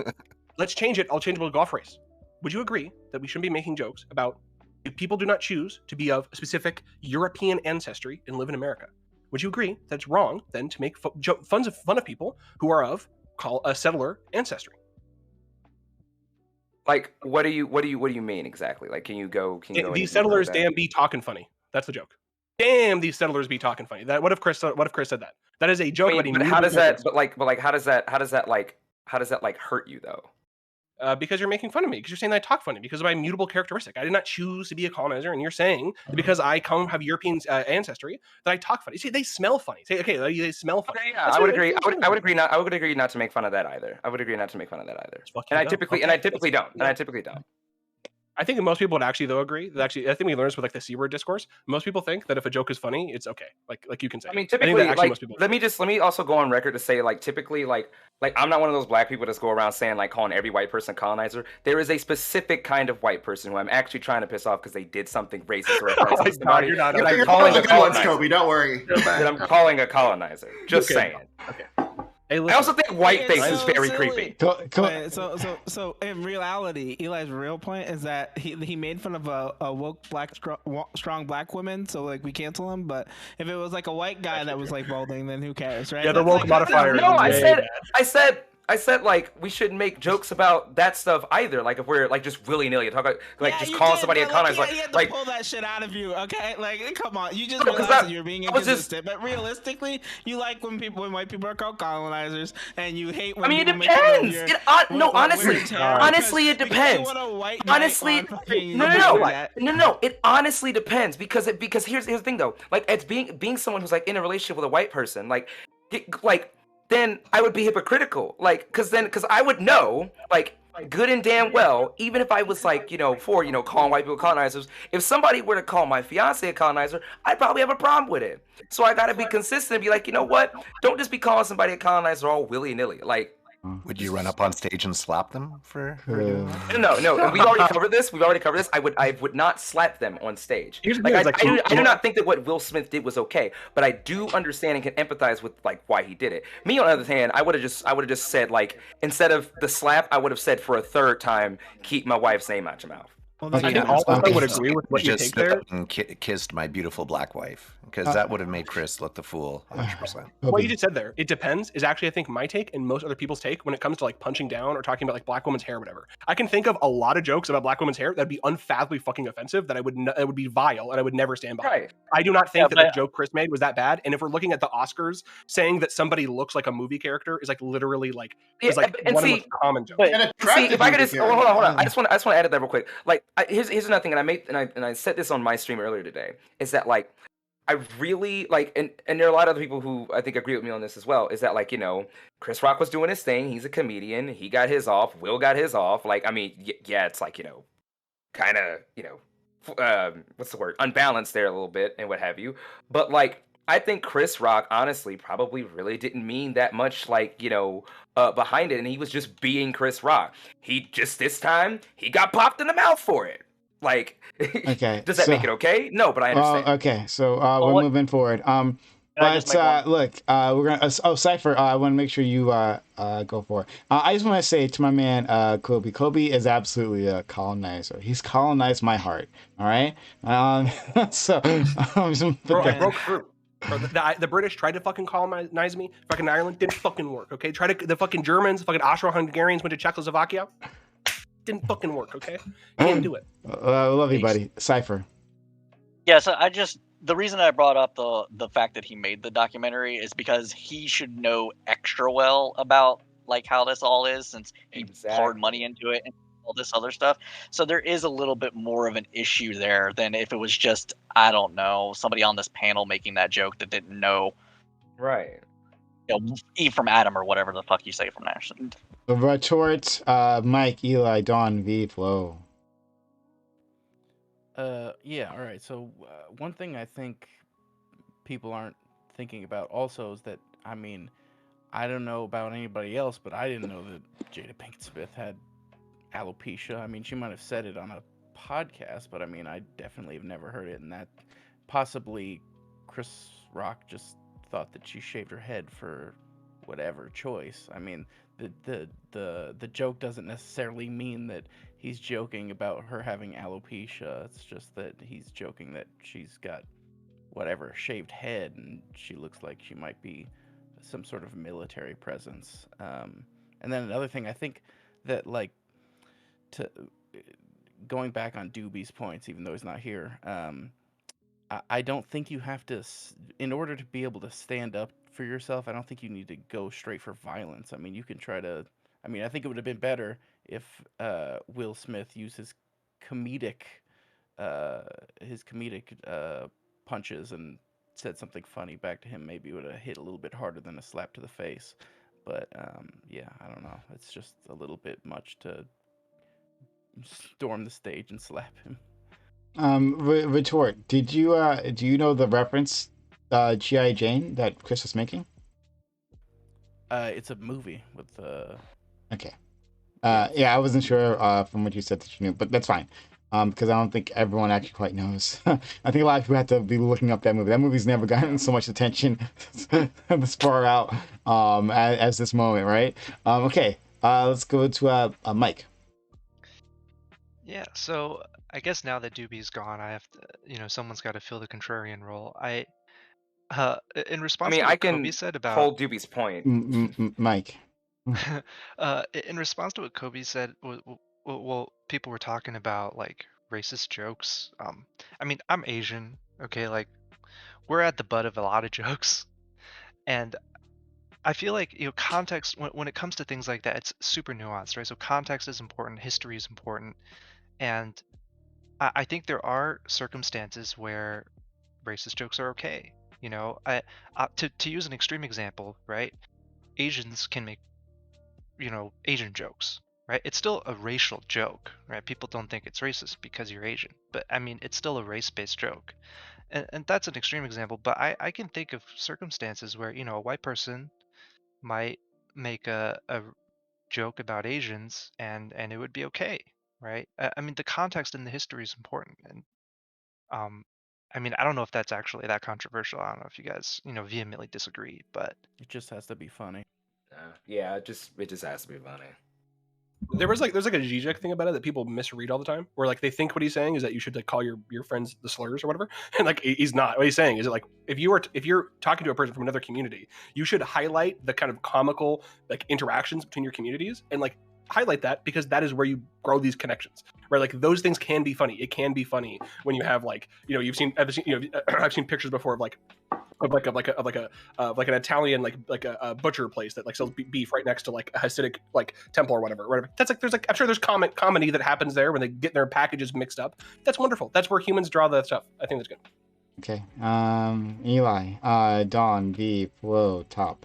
Let's change it. I'll change it to a golf race. Would you agree that we shouldn't be making jokes about if people do not choose to be of specific European ancestry and live in America? Would you agree that it's wrong then to make fun of people who are of a settler ancestry? Like, what do you mean exactly? Like, can you go? These settlers, damn, be talking funny. That's the joke. Damn, these settlers be talking funny. What if Chris said that? That is a joke. I mean, but how does that? How does that hurt you though? Because you're making fun of me. Because you're saying that I talk funny because of my mutable characteristic. I did not choose to be a colonizer, and you're saying because I have European ancestry that I talk funny. See, they smell funny. Say, okay, they smell funny. Okay, yeah, I would agree. I would agree not to make fun of that either. And I typically don't. I think most people would actually though agree that actually I think we learned this with like the C word discourse. Most people think that if a joke is funny, it's okay. Like you can say. I mean, typically, let me also go on record to say typically I'm not one of those black people that go around saying calling every white person colonizer. There is a specific kind of white person who I'm actually trying to piss off because they did something racist or offensive. You're calling a colonizer. Kobe, don't worry. That I'm calling a colonizer. Just saying. Okay. Hey, I also think whiteface is very creepy. So in reality, Eli's real point is that he made fun of a woke strong black woman, so we cancel him. But if it was a white guy that was balding, then who cares, right? Yeah, the woke modifier. No, I said we shouldn't make jokes about that stuff either. If we're just willy nilly talk about just calling somebody a colonizer. You had to pull that shit out of you, okay? Come on, you just realized that you're being inconsistent. But realistically, you like when white people are called colonizers, and you hate when. It depends. Honestly, it depends. Honestly, no. It honestly depends because here's the thing though. It's being someone who's in a relationship with a white person, then I would be hypocritical. Because I would know, good and damn well, even if I was for calling white people colonizers, if somebody were to call my fiance a colonizer, I'd probably have a problem with it. So I gotta be consistent and be you know what? Don't just be calling somebody a colonizer all willy-nilly. Would you run up on stage and slap them for No. We've already covered this. I would not slap them on stage. I do not think that what Will Smith did was okay, but I do understand and can empathize with why he did it. Me, on the other hand, I would have just said instead of the slap, I would have said for a third time, keep my wife's name out your mouth. I think all of us would agree with what you take there. And kissed my beautiful black wife, because that would have made Chris look the fool 100%. What you just said there, it depends, is actually I think my take and most other people's take when it comes to punching down or talking about black women's hair or whatever. I can think of a lot of jokes about black women's hair that'd be unfathomably fucking offensive that would be vile and I would never stand by. Right. I do not think that the joke Chris made was that bad. And if we're looking at the Oscars, saying that somebody looks like a movie character is literally one of the most common jokes. See, if I could just hold on. I just want to add that real quick. Here's another thing, and I said this on my stream earlier today, is that I really and there are a lot of other people who I think agree with me on this as well, is that Chris Rock was doing his thing, he's a comedian, he got his off, Will got his off, it's kind of what's the word, unbalanced there a little bit and what have you, but I think Chris Rock honestly probably really didn't mean that much behind it, and he was just being Chris Rock. He just this time he got popped in the mouth for it. Okay. Does that make it okay? No, but I understand. Okay, so we're moving forward. Look, we're gonna. Cypher, I want to make sure you go for it. I just want to say to my man, Kobe. Kobe is absolutely a colonizer. He's colonized my heart. All right. So I broke through. Bro, the British tried to fucking colonize me. Fucking Ireland didn't fucking work. Okay, the fucking Germans, fucking Austro-Hungarians went to Czechoslovakia. Didn't fucking work. Okay, can't do it. Love you, buddy. Cypher. Yeah, so the reason I brought up the fact that he made the documentary is because he should know extra well about like how this all is, since he poured money into it and all this other stuff. So there is a little bit more of an issue there than if it was just, I don't know, somebody on this panel making that joke that didn't know. Right. You know, E from Adam or whatever the fuck you say from there. So, Retort, Mike, Eli, Dawn, V, Flo. Yeah, all right. So one thing I think people aren't thinking about also is that, I mean, I don't know about anybody else, but I didn't know that Jada Pinkett Smith had alopecia. I mean, she might have said it on a podcast, but I mean, I definitely have never heard it. And that possibly Chris Rock just thought that she shaved her head for whatever choice. I mean, the joke doesn't necessarily mean that he's joking about her having alopecia. It's just that he's joking that she's got whatever shaved head and she looks like she might be some sort of military presence. And then another thing, I think that like to going back on Doobie's points, even though he's not here, I don't think you have to, in order to be able to stand up for yourself, I don't think you need to go straight for violence. I mean, you can try to, I mean, I think it would have been better if Will Smith used his comedic, punches and said something funny back to him. Maybe it would have hit a little bit harder than a slap to the face. But yeah, I don't know. It's just a little bit much to storm the stage and slap him. Retort, do you know the reference G.I. Jane that Chris was making? It's a movie with Okay. Yeah, I wasn't sure from what you said that you knew, but that's fine. Because I don't think everyone actually quite knows. I think a lot of people have to be looking up that movie. That movie's never gotten so much attention this far out as this moment, right? Okay, let's go to Mike. Yeah, so I guess now that Doobie's gone, I have to, someone's got to fill the contrarian role. In response to what Kobe said about hold Doobie's point. Mike. In response to what Kobe said, well, people were talking about like racist jokes. I mean, I'm Asian, okay? Like, we're at the butt of a lot of jokes, and I feel like context when it comes to things like that, it's super nuanced, right? So context is important, history is important, and I think there are circumstances where racist jokes are okay. To use an extreme example, right? Asians can make Asian jokes, right? It's still a racial joke, right? People don't think it's racist because you're Asian, but I mean, it's still a race-based joke. And that's an extreme example, but I can think of circumstances where, a white person might make a joke about Asians and it would be okay, right? I mean, the context and the history is important. And I mean, I don't know if that's actually that controversial. I don't know if you guys, vehemently disagree, but it just has to be funny. Yeah, it just has to be funny. There's like a Zizek thing about it that people misread all the time, where like they think what he's saying is that you should like call your friends the slurs or whatever, and like he's not. What he's saying is that like if you're talking to a person from another community, you should highlight the kind of comical like interactions between your communities and like highlight that, because that is where you grow these connections, right? Like those things can be funny. It can be funny when you have like I've seen pictures before of like an Italian like a butcher place that like sells beef right next to like a Hasidic like temple or whatever. That's like there's like I'm sure there's comedy that happens there when they get their packages mixed up. That's wonderful. That's where humans draw that stuff. I think that's good. Okay. Eli, Dawn, V, Flo, Top.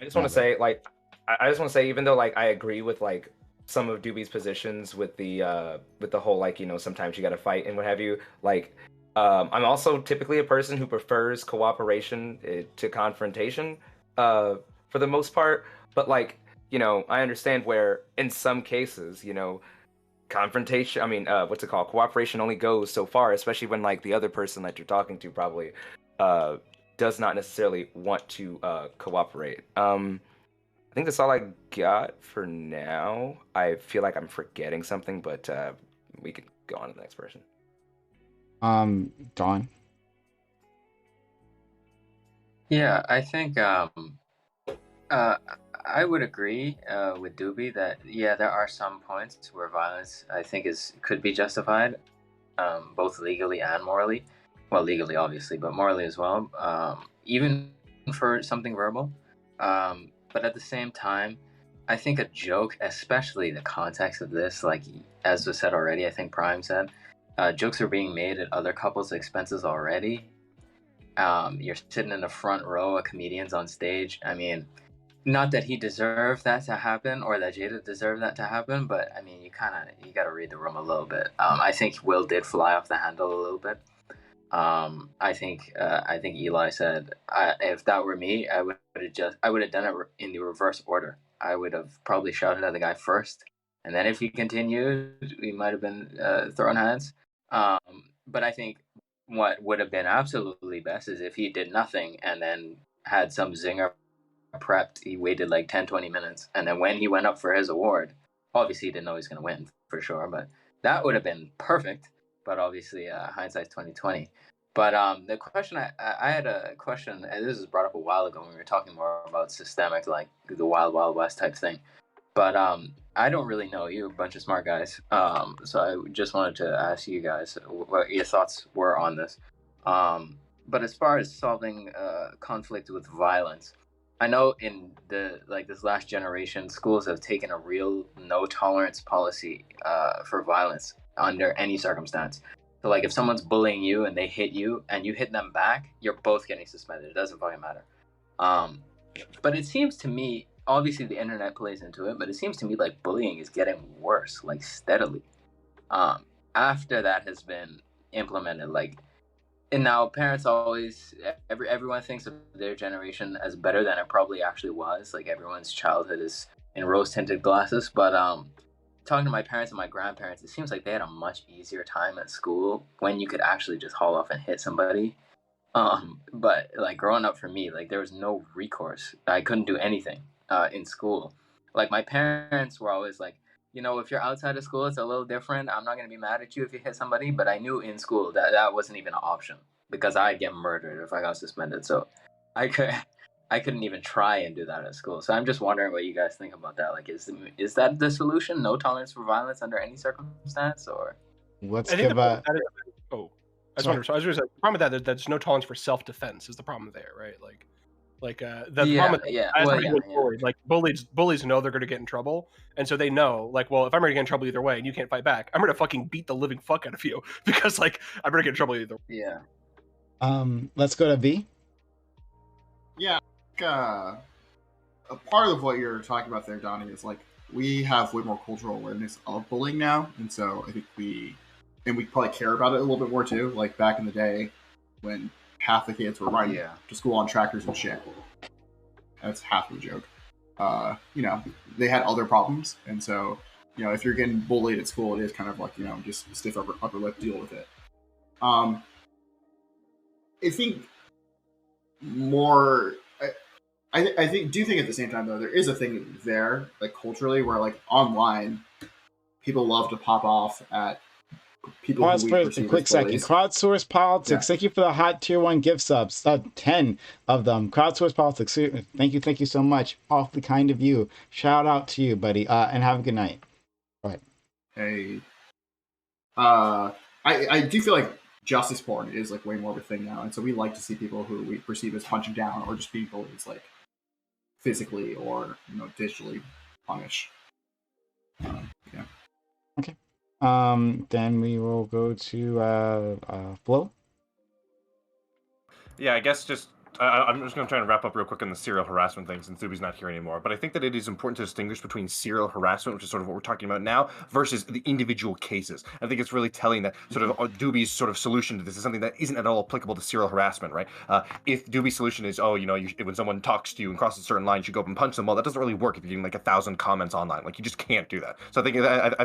I just want to say even though like I agree with like some of Doobie's positions with the whole like sometimes you got to fight and what have you, like. I'm also typically a person who prefers cooperation to confrontation for the most part. But like, I understand where in some cases, confrontation, cooperation only goes so far, especially when like the other person that you're talking to probably does not necessarily want to cooperate. I think that's all I got for now. I feel like I'm forgetting something, but we could go on to the next person. Dawn. Yeah, I think I would agree with Doobie that yeah, there are some points where violence I think could be justified, both legally and morally. Well, legally obviously, but morally as well. Even for something verbal. But at the same time, I think a joke, especially the context of this, like as was said already, I think Prime said, jokes are being made at other couples' expenses already. You're sitting in the front row of comedians on stage. I mean, not that he deserved that to happen or that Jada deserved that to happen, but I mean, you got to read the room a little bit. I think Will did fly off the handle a little bit. I think Eli said, if that were me, I would have done it in the reverse order. I would have probably shouted at the guy first, and then if he continued, we might have been throwing hands. But I think what would have been absolutely best is if he did nothing and then had some zinger prepped. He waited like 10, 20 minutes, and then when he went up for his award, obviously he didn't know he was going to win for sure, but that would have been perfect. But obviously, hindsight's 2020. But the question I had a question, and this was brought up a while ago when we were talking more about systemic, like the Wild Wild West type thing. But I don't really know. You're a bunch of smart guys. So I just wanted to ask you guys what your thoughts were on this. But as far as solving conflict with violence, I know in this last generation, schools have taken a real no tolerance policy for violence under any circumstance. So like if someone's bullying you and they hit you and you hit them back, you're both getting suspended. It doesn't fucking matter. But it seems to me, obviously the internet plays into it, but it seems to me like bullying is getting worse, like steadily. After that has been implemented, like, and now parents always, everyone thinks of their generation as better than it probably actually was. Like everyone's childhood is in rose-tinted glasses, but talking to my parents and my grandparents, it seems like they had a much easier time at school when you could actually just haul off and hit somebody. But like growing up for me, like there was no recourse. I couldn't do anything in school. Like my parents were always like, if you're outside of school, it's a little different. I'm not gonna be mad at you if you hit somebody, but I knew in school that wasn't even an option because I'd get murdered if I got suspended. So I couldn't even try and do that at school. So I'm just wondering what you guys think about that. Like, is that the solution? No tolerance for violence under any circumstance, or let's give a. I was going to say, the problem with that, there's no tolerance for self-defense is the problem there, right? The problem with like bullies know they're going to get in trouble, and so they know, like, well, if I'm going to get in trouble either way, and you can't fight back, I'm going to fucking beat the living fuck out of you because, like, I'm going to get in trouble either way. Yeah. Let's go to V. Yeah, a part of what you're talking about there, Donnie, is like we have way more cultural awareness of bullying now, and so I think we probably care about it a little bit more too. Like back in the day, when half the kids were riding to school on tractors and shit. That's half of the joke. They had other problems, and so if you're getting bullied at school, it is kind of like just stiff upper lip, deal with it. I think more. I think at the same time though there is a thing there like culturally where like online people love to pop off at people. Pause for a quick second. Crowdsource Politics. Thank you for the hot tier 1 gift subs. 10 of them. Crowdsource Politics. Thank you so much. Awfully kind of you. Shout out to you, buddy. And have a good night. All right. Hey. I do feel like justice porn is like way more of a thing now, and so we like to see people who we perceive as punching down or just being bullies, like physically or digitally punish. Yeah. Okay. Then we will go to Flo. Yeah, I guess I'm just going to try and wrap up real quick on the serial harassment thing since Doobie's not here anymore. But I think that it is important to distinguish between serial harassment, which is sort of what we're talking about now, versus the individual cases. I think it's really telling that sort of Doobie's sort of solution to this is something that isn't at all applicable to serial harassment, right? If Doobie's solution is, when someone talks to you and crosses a certain line, you should go up and punch them. Well, that doesn't really work if you're getting like 1,000 comments online. Like you just can't do that. So I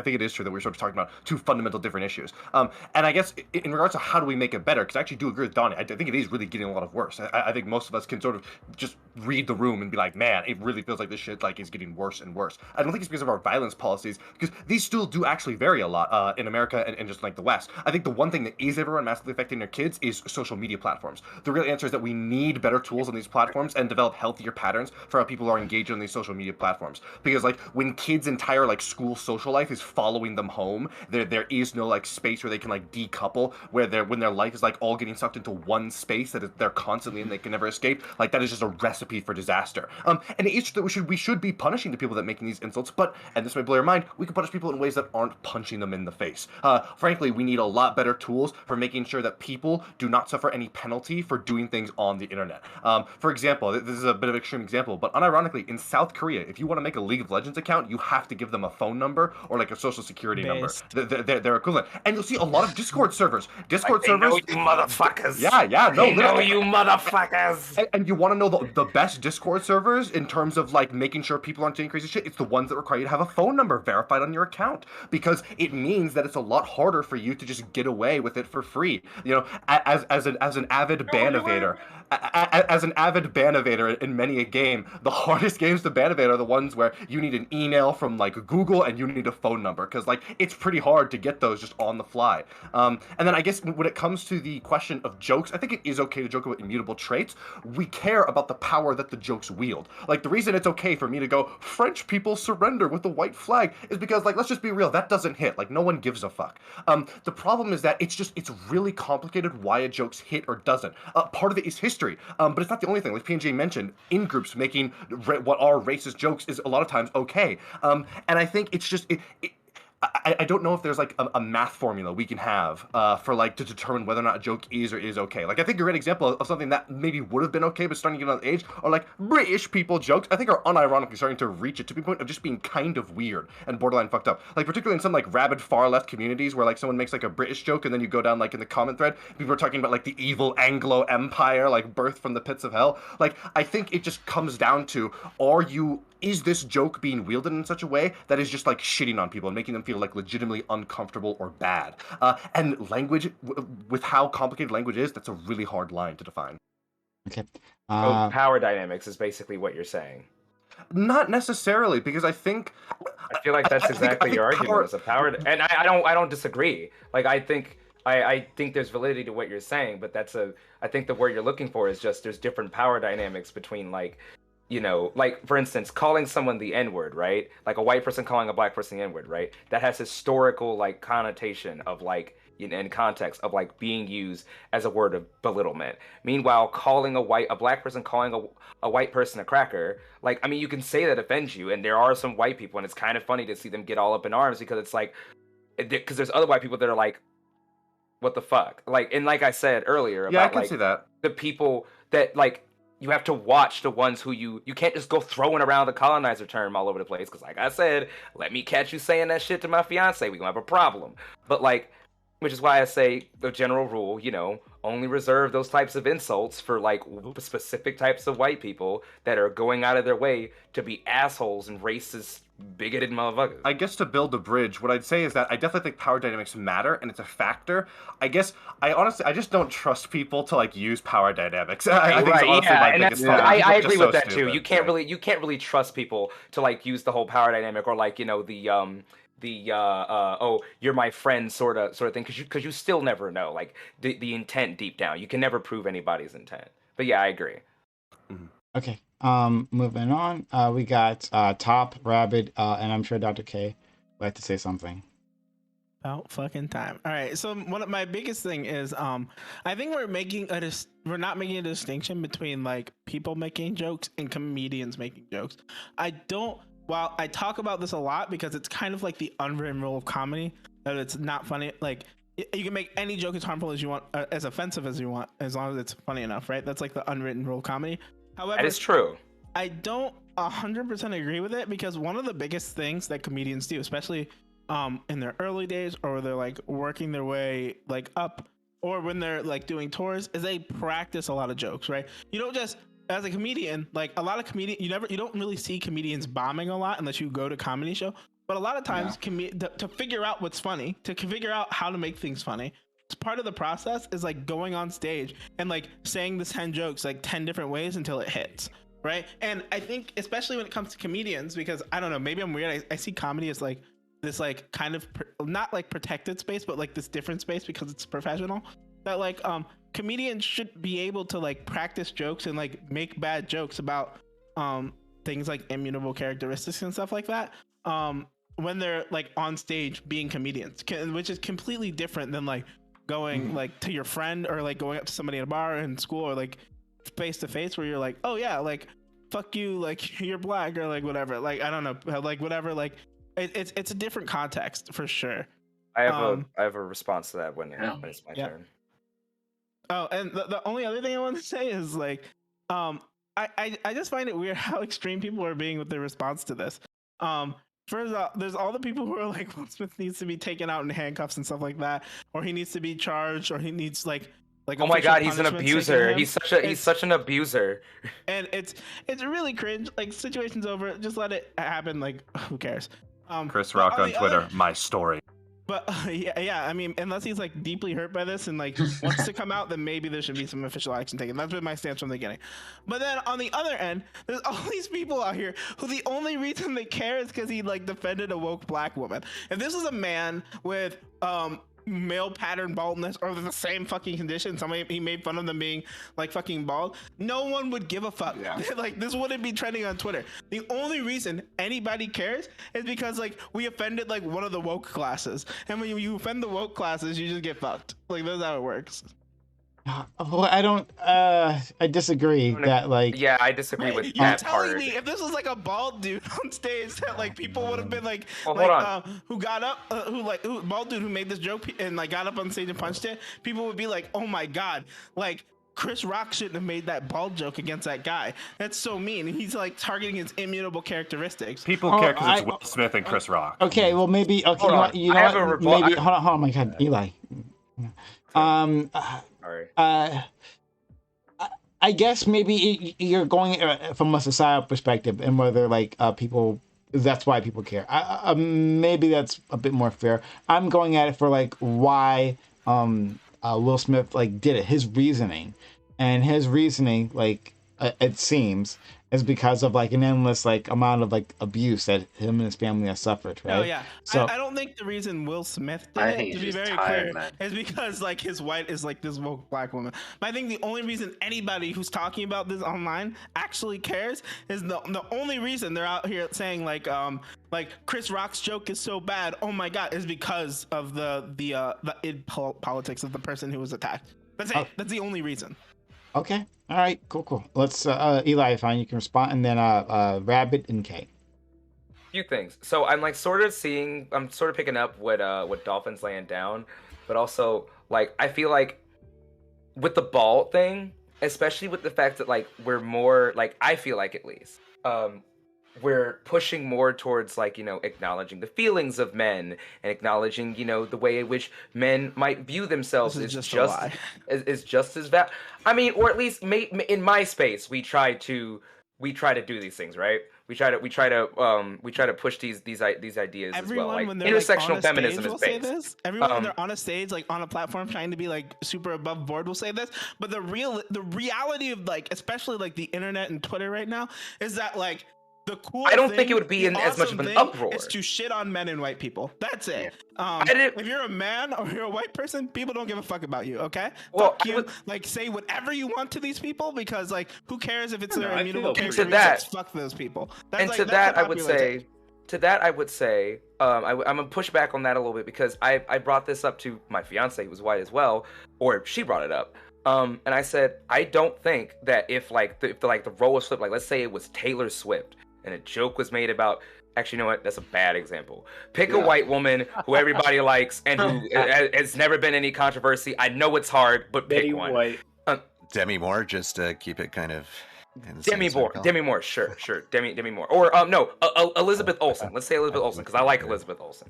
think it is true that we're sort of talking about two fundamental different issues. And I guess in regards to how do we make it better, because I actually do agree with Donnie. I think it is really getting a lot of worse. I think think most of us can sort of just read the room and be like, man, it really feels like this shit like is getting worse and worse. I don't think it's because of our violence policies, because these still do actually vary a lot in America and just like the West. I think the one thing that is everyone massively affecting their kids is social media platforms. The real answer is that we need better tools on these platforms and develop healthier patterns for how people are engaged on these social media platforms. Because like when kids' entire like school social life is following them home, there is no like space where they can like decouple, where when their life is like all getting sucked into one space that they're constantly in, they can never escape. Like that is just a recipe for disaster. And it's that we should be punishing the people that making these insults, but, and this might blow your mind, we can punish people in ways that aren't punching them in the face. Frankly, we need a lot better tools for making sure that people do not suffer any penalty for doing things on the internet. For example, this is a bit of an extreme example, but unironically, in South Korea, if you want to make a League of Legends account, you have to give them a phone number or like a social security number. They're equivalent. And you'll see a lot of Discord servers. Discord servers. Know you motherfuckers. Yeah, no, they know you motherfuckers. And you want to know the best Discord servers in terms of like making sure people aren't doing crazy shit? It's the ones that require you to have a phone number verified on your account, because it means that it's a lot harder for you to just get away with it for free. You know, as an avid ban evader. As an avid ban evader in many a game, the hardest games to ban evade are the ones where you need an email from like Google and you need a phone number, because like it's pretty hard to get those just on the fly. And then I guess when it comes to the question of jokes, I think it is okay to joke about immutable traits. We care about the power that the jokes wield. Like the reason it's okay for me to go, French people surrender with the white flag, is because like, let's just be real, that doesn't hit. Like no one gives a fuck. The problem is that it's really complicated why a joke's hit or doesn't. Part of it is history. But it's not the only thing. Like PNJ mentioned, in groups making what are racist jokes is a lot of times okay. And I think it's just I don't know if there's like a math formula we can have for like to determine whether or not a joke is or is okay. Like I think a great example of something that maybe would have been okay but starting to get on age are like British people jokes. I think are unironically starting to reach it to the point of just being kind of weird and borderline fucked up. Like particularly in some like rabid far left communities where like someone makes like a British joke and then you go down like in the comment thread, people are talking about like the evil Anglo Empire, like birth from the pits of hell. Like I think it just comes down to, is this joke being wielded in such a way that is just like shitting on people and making them feel like legitimately uncomfortable or bad? And language, with how complicated language is, that's a really hard line to define. Okay. Power dynamics is basically what you're saying. Not necessarily, because I think I feel like that's exactly your argument. It's a power, and I don't disagree. Like I think there's validity to what you're saying, but I think the word you're looking for is just there's different power dynamics between like, you know, like for instance, calling someone the N-word, right? Like a white person calling a black person the N-word, right? That has historical like connotation of like in context of like being used as a word of belittlement. Meanwhile, calling a black person calling a white person a cracker, like I mean, you can say that offends you, and there are some white people, and it's kind of funny to see them get all up in arms because it's like, because there's other white people that are like, what the fuck? Like, and like I said earlier, about, I can like, see that. The people that like. You have to watch the ones who you can't just go throwing around the colonizer term all over the place. Because like I said, let me catch you saying that shit to my fiance, we gonna have a problem. But like, which is why I say the general rule, you know, only reserve those types of insults for like specific types of white people that are going out of their way to be assholes and racist, bigoted motherfuckers. I guess to build a bridge, what I'd say is that I definitely think power dynamics matter and it's a factor. I guess I just don't trust people to like use power dynamics. I think it's honestly my biggest problem. I agree with that too. You can't really trust people to like use the whole power dynamic or like, you know, the oh, you're my friend sort of thing, because you still never know like the intent deep down. You can never prove anybody's intent. But yeah, I agree. Okay. Moving on. We got Top Rabbit, and I'm sure Dr. K would like to say something. About fucking time. All right. So one of my biggest thing is I think we're not making a distinction between like people making jokes and comedians making jokes. While I talk about this a lot because it's kind of like the unwritten rule of comedy that it's not funny. Like you can make any joke as harmful as you want, as offensive as you want, as long as it's funny enough, right? That's like the unwritten rule of comedy. However, that is true. I don't 100% agree with it, because one of the biggest things that comedians do, especially in their early days, or they're like working their way like up, or when they're like doing tours, is they practice a lot of jokes, right? You don't just, as a comedian, like a lot of you don't really see comedians bombing a lot unless you go to comedy show. But a lot of times, to figure out what's funny, to figure out how to make things funny, part of the process is like going on stage and like saying the 10 jokes like 10 different ways until it hits, right? And I think especially when it comes to comedians, because I don't know, maybe I'm weird, I see comedy as like this like kind of not like protected space, but like this different space because it's professional, that like comedians should be able to like practice jokes and like make bad jokes about things like immutable characteristics and stuff like that when they're like on stage being comedians, which is completely different than like going like to your friend or like going up to somebody in a bar in school or like face to face where you're like, oh yeah, like fuck you, like you're black or like whatever, like I don't know, like whatever, like it's a different context for sure. I have a response to that when it's my turn. Oh, and the only other thing I want to say is like, I just find it weird how extreme people are being with their response to this. First off, there's all the people who are like, Will Smith needs to be taken out in handcuffs and stuff like that, or he needs to be charged, or he needs like. Oh my God, he's an abuser. He's such an abuser. And it's really cringe. Like, situation's over, just let it happen. Like, who cares? Chris Rock on Twitter, my story. But yeah, I mean, unless he's like deeply hurt by this and like wants to come out, then maybe there should be some official action taken. That's been my stance from the beginning. But then on the other end, there's all these people out here who the only reason they care is because he like defended a woke black woman. If this was a man with male pattern baldness or the same fucking condition, he made fun of them being like fucking bald, no one would give a fuck. Like, this wouldn't be trending on Twitter. The only reason anybody cares is because like we offended like one of the woke classes, and when you offend the woke classes, you just get fucked. Like, that's how it works. Well, I disagree that like. Yeah, I disagree with You're that telling part. me if this was like a bald dude on stage that like people would have been like, Well, who got up, who bald dude who made this joke and like got up on stage and punched it, people would be like, oh my God, like Chris Rock shouldn't have made that bald joke against that guy. That's so mean. He's like targeting his immutable characteristics. People care because it's Will Smith and Chris Rock. Okay, well maybe you know what? Maybe hold on, oh my God, Eli. I guess maybe you're going from a societal perspective and whether like people, that's why people care. Maybe that's a bit more fair. I'm going at it for like why Will Smith like did it, his reasoning, and his reasoning like it seems is because of like an endless like amount of like abuse that him and his family have suffered, right? Oh yeah. So I don't think the reason Will Smith did it, to be very clear, is because like his wife is like this woke black woman. But I think the only reason anybody who's talking about this online actually cares is the only reason they're out here saying like Chris Rock's joke is so bad, oh my God, is because of the politics of the person who was attacked. That's it. That's the only reason. Okay. All right. Cool. Let's Eli, fine. You can respond, and then Rabbit and Kate. Few things. So I'm like sort of picking up what Dolphin's laying down, but also like I feel like with the bald thing, especially with the fact that like we're more like, I feel like at least we're pushing more towards like, you know, acknowledging the feelings of men and acknowledging, you know, the way in which men might view themselves is just as valid. I mean, or at least in my space, we try to do these things, right? We try to push these ideas as well. Like intersectional feminism is based. Everyone when they're on a stage, like on a platform, trying to be like super above board, will say this. But the reality of like, especially like the internet and Twitter right now, is that like the cool. I don't think it would be in as much of an uproar. It's to shit on men and white people. That's it. If you're a man or you're a white person, people don't give a fuck about you. Okay. Well, fuck you. Like, say whatever you want to these people because like, who cares if it's their immutable characteristics? Fuck those people. And to that, I would say, I'm gonna push back on that a little bit because I brought this up to my fiance, who was white as well, or she brought it up. And I said, I don't think that if the role was flipped, like let's say it was Taylor Swift and a joke was made about, actually, you know what? That's a bad example. Pick a white woman who everybody likes and who has never been any controversy. I know it's hard, but pick one. Demi Moore, just to keep it kind of. Demi Moore, sure. Demi Moore, or no, Elizabeth Olsen. Let's say Elizabeth Olsen because I like Elizabeth Olsen.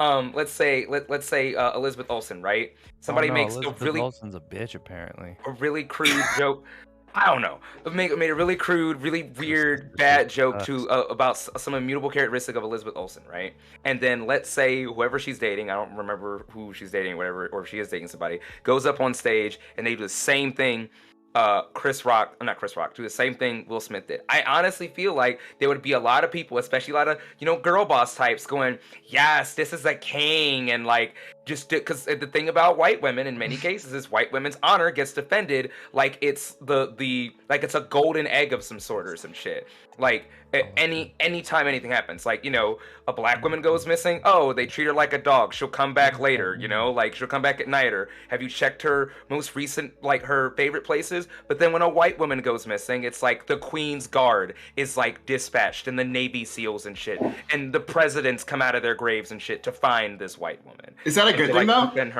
Let's say Elizabeth Olsen, right? Somebody makes Elizabeth a really Olsen's a bitch apparently. A really crude joke. I don't know, made a really crude, really weird, bad joke to about some immutable characteristic of Elizabeth Olsen, right? And then let's say whoever she's dating, I don't remember who she's dating, whatever, or if she is dating somebody, goes up on stage and they do the same thing. Not Chris Rock, do the same thing Will Smith did. I honestly feel like there would be a lot of people, especially a lot of girl boss types, going, "Yes, this is a king," and like just because the thing about white women in many cases is white women's honor gets defended like it's the like it's a golden egg of some sort or some shit. Like anytime anything happens, like a black woman goes missing, oh, they treat her like a dog. She'll come back later, like she'll come back at night. Or have you checked her most recent, like her favorite places? But then when a white woman goes missing, it's like the Queen's Guard is like dispatched and the Navy SEALs and shit, and the presidents come out of their graves and shit to find this white woman. Is that a good thing though? And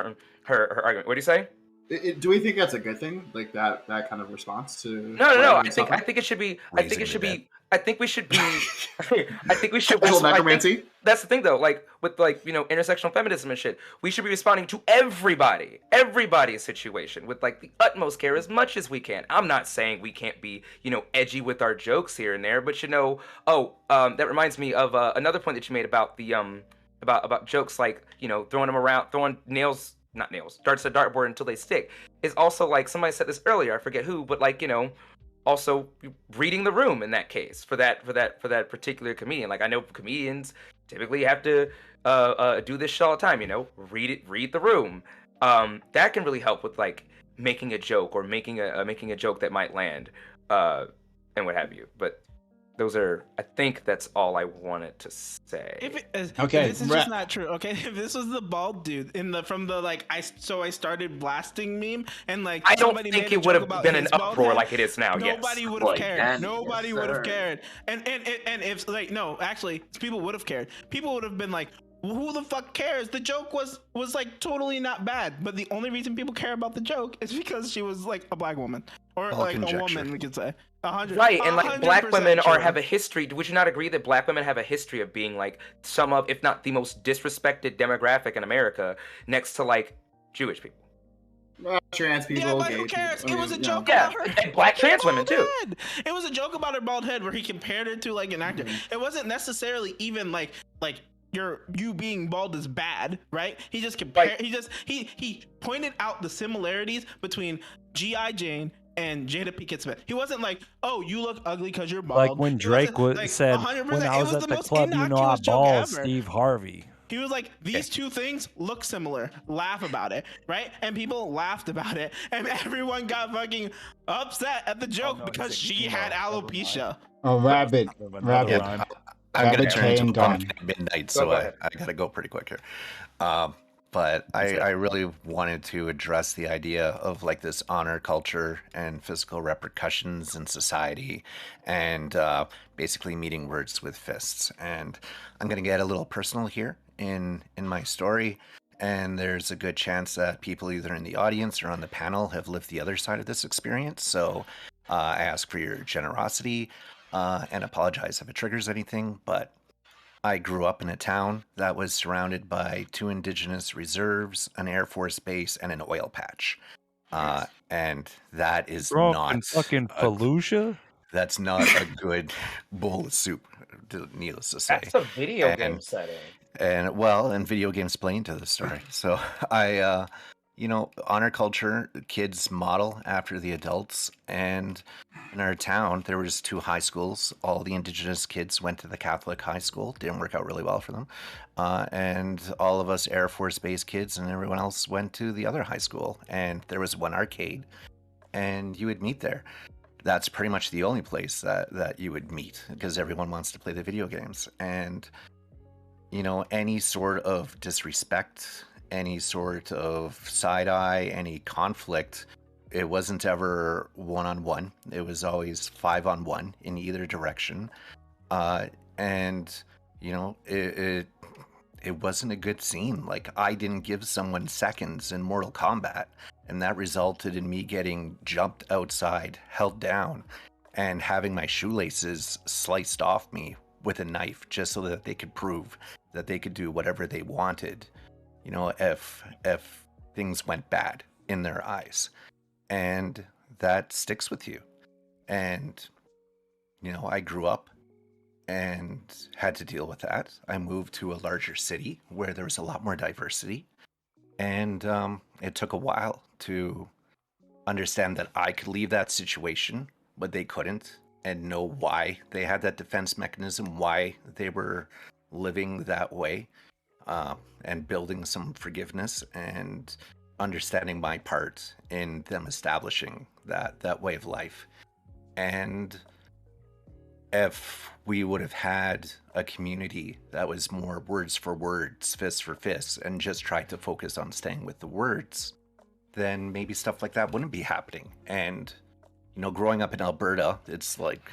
her argument. What do you say? Do we think that's a good thing? Like that kind of response to? No. I think it should be. I think we should be. I think we should. Necromancy. That's the thing, though. Like with intersectional feminism and shit, we should be responding to everybody's situation with like the utmost care as much as we can. I'm not saying we can't be edgy with our jokes here and there, but that reminds me of another point that you made about the about jokes like throwing them around, throwing darts at dartboard until they stick, is also like somebody said this earlier. I forget who, but like also reading the room in that case for that particular comedian. Like I know comedians typically have to do this shit all the time. Read the room. That can really help with like making a joke or making a joke that might land, and what have you. But I think that's all I wanted to say. If this is just not true. Okay, if this was the bald dude from the like I started blasting meme and like I don't think it would have been an uproar like it is now. Nobody would have cared. Nobody would have cared. And if like no, actually, people would have cared. People would have been like, who the fuck cares? The joke was like totally not bad, but the only reason people care about the joke is because she was like a black woman or like a woman, we could say. 100, right, and like black women have a history. Would you not agree that black women have a history of being like some of, if not the most disrespected demographic in America, next to like Jewish people? Trans people. Yeah, but gay who cares? people. It was a joke about her. And black trans women too. It was a joke about her bald head where he compared her to like an actor. It wasn't necessarily even like you being bald is bad, right? He just compared. He pointed out the similarities between G.I. Jane and Jada Pinkett Smith. He wasn't like, "Oh, you look ugly because you're bald." Like when Drake said, "When I was at the club, I bald Steve Harvey." He was like, "These two things look similar. Laugh about it, right?" And people laughed about it, and everyone got fucking upset at the joke because she had alopecia. Oh, rabbit. I'm gonna turn into pumpkin at midnight, so I gotta go pretty quick here. But I really wanted to address the idea of like this honor culture and physical repercussions in society, and basically meeting words with fists. And I'm gonna get a little personal here in my story. And there's a good chance that people either in the audience or on the panel have lived the other side of this experience. So I ask for your generosity and apologize if it triggers anything. But I grew up in a town that was surrounded by 2 indigenous reserves, an Air Force base, and an oil patch. And that is not in fucking Fallujah. That's not a good bowl of soup, needless to say. That's a video game setting. And video games play into the story. So I, honor culture, kids model after the adults. And in our town, there was 2 high schools. All the indigenous kids went to the Catholic high school. Didn't work out really well for them. And all of us Air Force Base kids and everyone else went to the other high school. And there was one arcade, and you would meet there. That's pretty much the only place that you would meet, because everyone wants to play the video games. And any sort of disrespect, any sort of side eye, any conflict, it wasn't ever 1-on-1. It was always 5-on-1 in either direction. And it wasn't a good scene. Like, I didn't give someone seconds in Mortal Kombat, and that resulted in me getting jumped outside, held down, and having my shoelaces sliced off me with a knife, just so that they could prove that they could do whatever they wanted, if things went bad in their eyes. And that sticks with you. And, I grew up and had to deal with that. I moved to a larger city where there was a lot more diversity. And it took a while to understand that I could leave that situation, but they couldn't, and know why they had that defense mechanism, why they were living that way, and building some forgiveness and understanding my part in them establishing that way of life. And if we would have had a community that was more words for words, fists for fists, and just tried to focus on staying with the words, then maybe stuff like that wouldn't be happening. And, growing up in Alberta, it's like,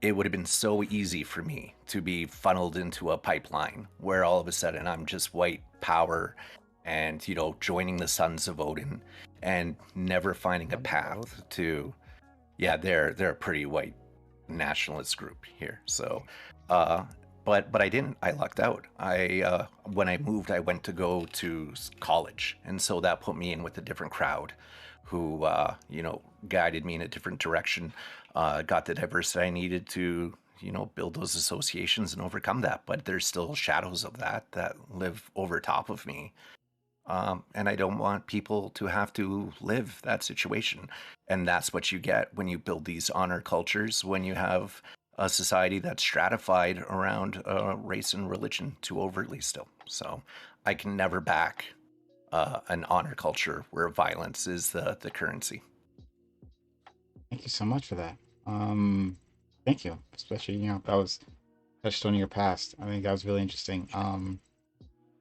it would have been so easy for me to be funneled into a pipeline where all of a sudden I'm just white power and, joining the Sons of Odin and never finding a path to, they're a pretty white nationalist group here. So, but I didn't. I lucked out. When I moved, I went to go to college, and so that put me in with a different crowd, who guided me in a different direction. Got the diversity I needed to build those associations and overcome that. But there's still shadows of that live over top of me. And I don't want people to have to live that situation. And that's what you get when you build these honor cultures, when you have a society that's stratified around race and religion too overtly still. So I can never back an honor culture where violence is the currency. Thank you so much for that. Thank you. Especially, that was touched on your past. I think that was really interesting.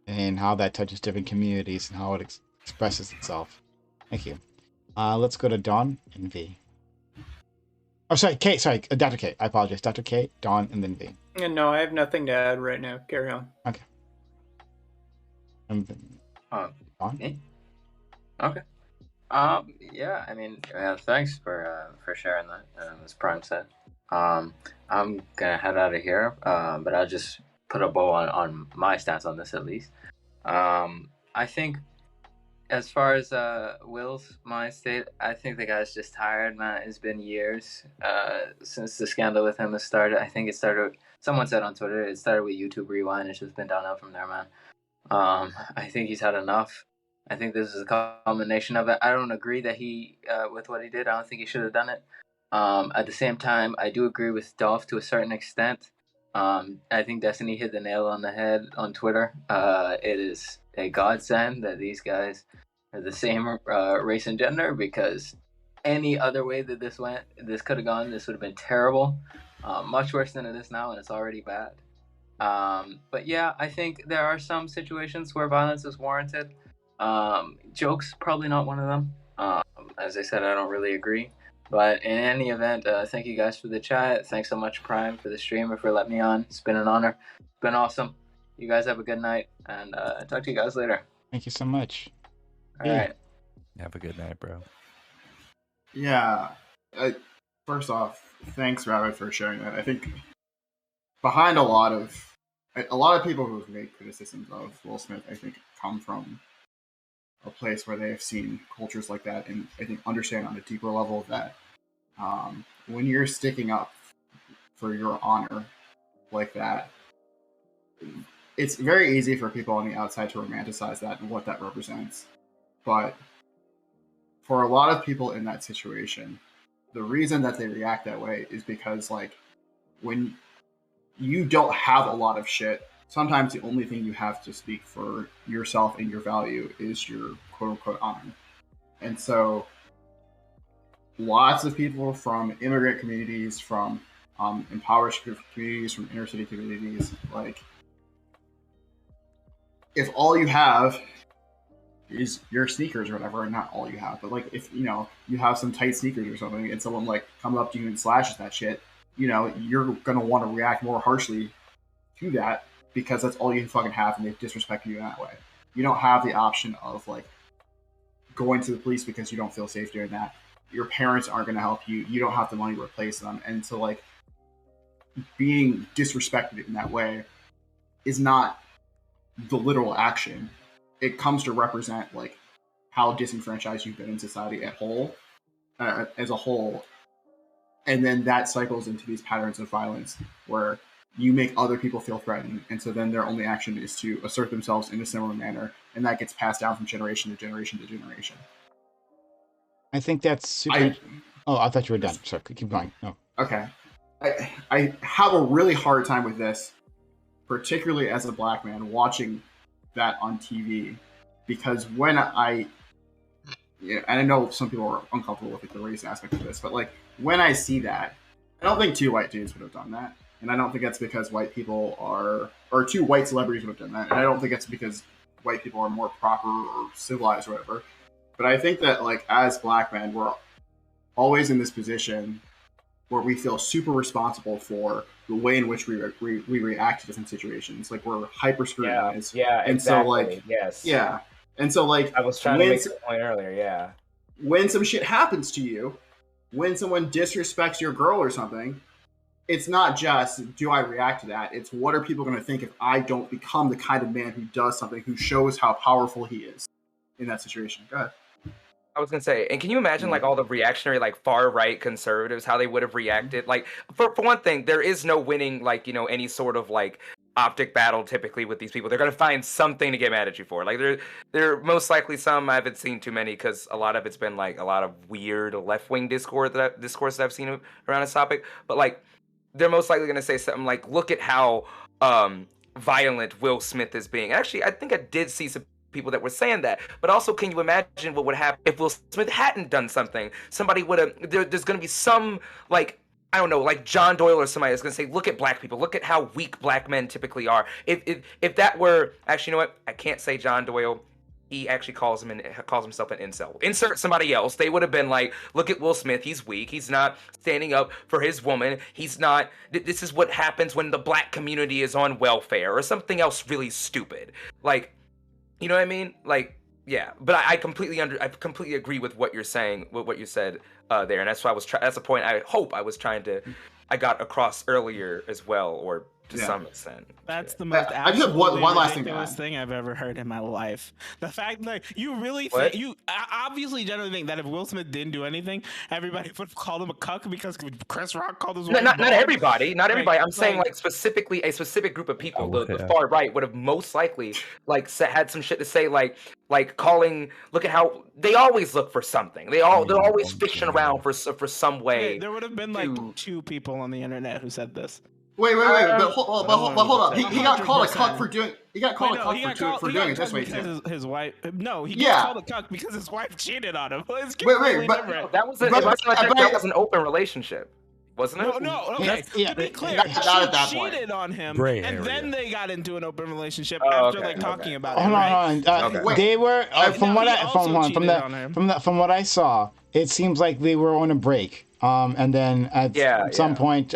And how that touches different communities and how it expresses itself. Thank you. Let's go to Dawn and V. Oh, sorry, Kate. Sorry, Dr. Kate. I apologize. Dr. Kate, Dawn, and then V. No, I have nothing to add right now. Carry on. Okay. Dawn? Me? Okay. Yeah, I mean, thanks for sharing that, as Prime said. I'm gonna head out of here, but I'll just put a bow on my stance on this at least. I think as far as Will's mind state, I think the guy's just tired, man. It's been years since the scandal with him has started. I think it started, someone said on Twitter, it started with YouTube Rewind. It's just been downhill from there, man. I think he's had enough. I think this is a combination of it. I don't agree that he, with what he did. I don't think he should have done it. At the same time, I do agree with Dolph to a certain extent. I think Destiny hit the nail on the head on Twitter. It is a godsend that these guys are the same race and gender, because any other way that this could have gone, this would have been terrible. Much worse than it is now, and it's already bad. But yeah, I think there are some situations where violence is warranted. Jokes, probably not one of them. As I said, I don't really agree. But in any event, thank you guys for the chat. Thanks so much, Prime, for the stream and for letting me on. It's been an honor. It's been awesome. You guys have a good night, and talk to you guys later. Thank you so much. All right. Have a good night, bro. Yeah. First off, thanks, Rabbit, for sharing that. I think behind a lot of people who have made criticisms of Will Smith, I think, come from a place where they have seen cultures like that, and I think understand on a deeper level that when you're sticking up for your honor like that, it's very easy for people on the outside to romanticize that and what that represents. But for a lot of people in that situation, the reason that they react that way is because, like, when you don't have a lot of shit, sometimes the only thing you have to speak for yourself and your value is your quote-unquote honor. And so lots of people from immigrant communities, from impoverished communities, from inner city communities, like, if all you have is your sneakers or whatever, and not all you have, but like if you have some tight sneakers or something and someone like comes up to you and slashes that shit, you're gonna want to react more harshly to that because that's all you fucking have and they've disrespected you in that way. You don't have the option of like going to the police because you don't feel safe doing that. Your parents aren't gonna help you. You don't have the money to replace them. And so like being disrespected in that way is not the literal action. It comes to represent like how disenfranchised you've been in society as a whole, and then that cycles into these patterns of violence where you make other people feel threatened, and so then their only action is to assert themselves in a similar manner, and that gets passed down from generation to generation to generation. I think that's super. I thought you were done. Sorry, keep going. No. Okay. I have a really hard time with this, particularly as a black man watching that on TV, because when and I know some people are uncomfortable with the race aspect of this, but like when I see that, I don't think two white dudes would have done that, and I don't think that's because white people or two white celebrities would have done that, and I don't think it's because white people are more proper or civilized or whatever. But I think that like as black men, we're always in this position where we feel super responsible for the way in which we react to different situations. Like we're hyper scrutinized. Yeah, and exactly. So like yes. Yeah. And so like I was trying to make the point earlier, yeah. When some shit happens to you, when someone disrespects your girl or something, it's not just do I react to that, it's what are people gonna think if I don't become the kind of man who does something, who shows how powerful he is in that situation. Go ahead. I was gonna say, and can you imagine like all the reactionary, like far right conservatives, how they would have reacted? Like, for one thing, there is no winning, like, you know, any sort of like optic battle typically with these people. They're gonna find something to get mad at you for. Like, there most likely some I haven't seen too many because a lot of it's been like a lot of weird left wing discourse that I've seen around this topic. But like, they're most likely gonna say something like, "Look at how violent Will Smith is being." Actually, I think I did see some people that were saying that, but also can you imagine what would happen if Will Smith hadn't done something? Somebody would have there's going to be some, like, I don't know, like John Doyle or somebody that's going to say, look at black people, look at how weak black men typically are. If that were, actually, you know what, I can't say John Doyle, he actually calls himself an incel. Insert somebody else. They would have been like, look at Will Smith, he's weak, he's not standing up for his woman, he's not, this is what happens when the black community is on welfare, or something else really stupid. Like, you know what I mean? Like, yeah. But I completely agree with what you're saying, with what you said there, and that's why that's a point I hope I got across earlier as well, or to some extent. That's the most I just have one last thing. Ridiculous thing I've ever heard in my life. The fact that you really What? think, you obviously generally think that if Will Smith didn't do anything, everybody would call him a cuck because Chris Rock called his wife. Not everybody. Not everybody. I'm saying like like specifically a specific group of people. The far right would have most likely like had some shit to say, like calling. Look at how they always look for something. They're always fishing around for some way. Yeah, there would have been like two people on the internet who said this. Wait, but hold up. He got called a cuck for doing. He got called a cuck for doing it this way too. His wife. No, he gets called a cuck because his wife cheated on him. But that was an open relationship, wasn't it? No. Okay, to be clear, she cheated on him, and then they got into an open relationship after like talking about it. Hold on. They were from what I saw, it seems like they were on a break. And then at some point,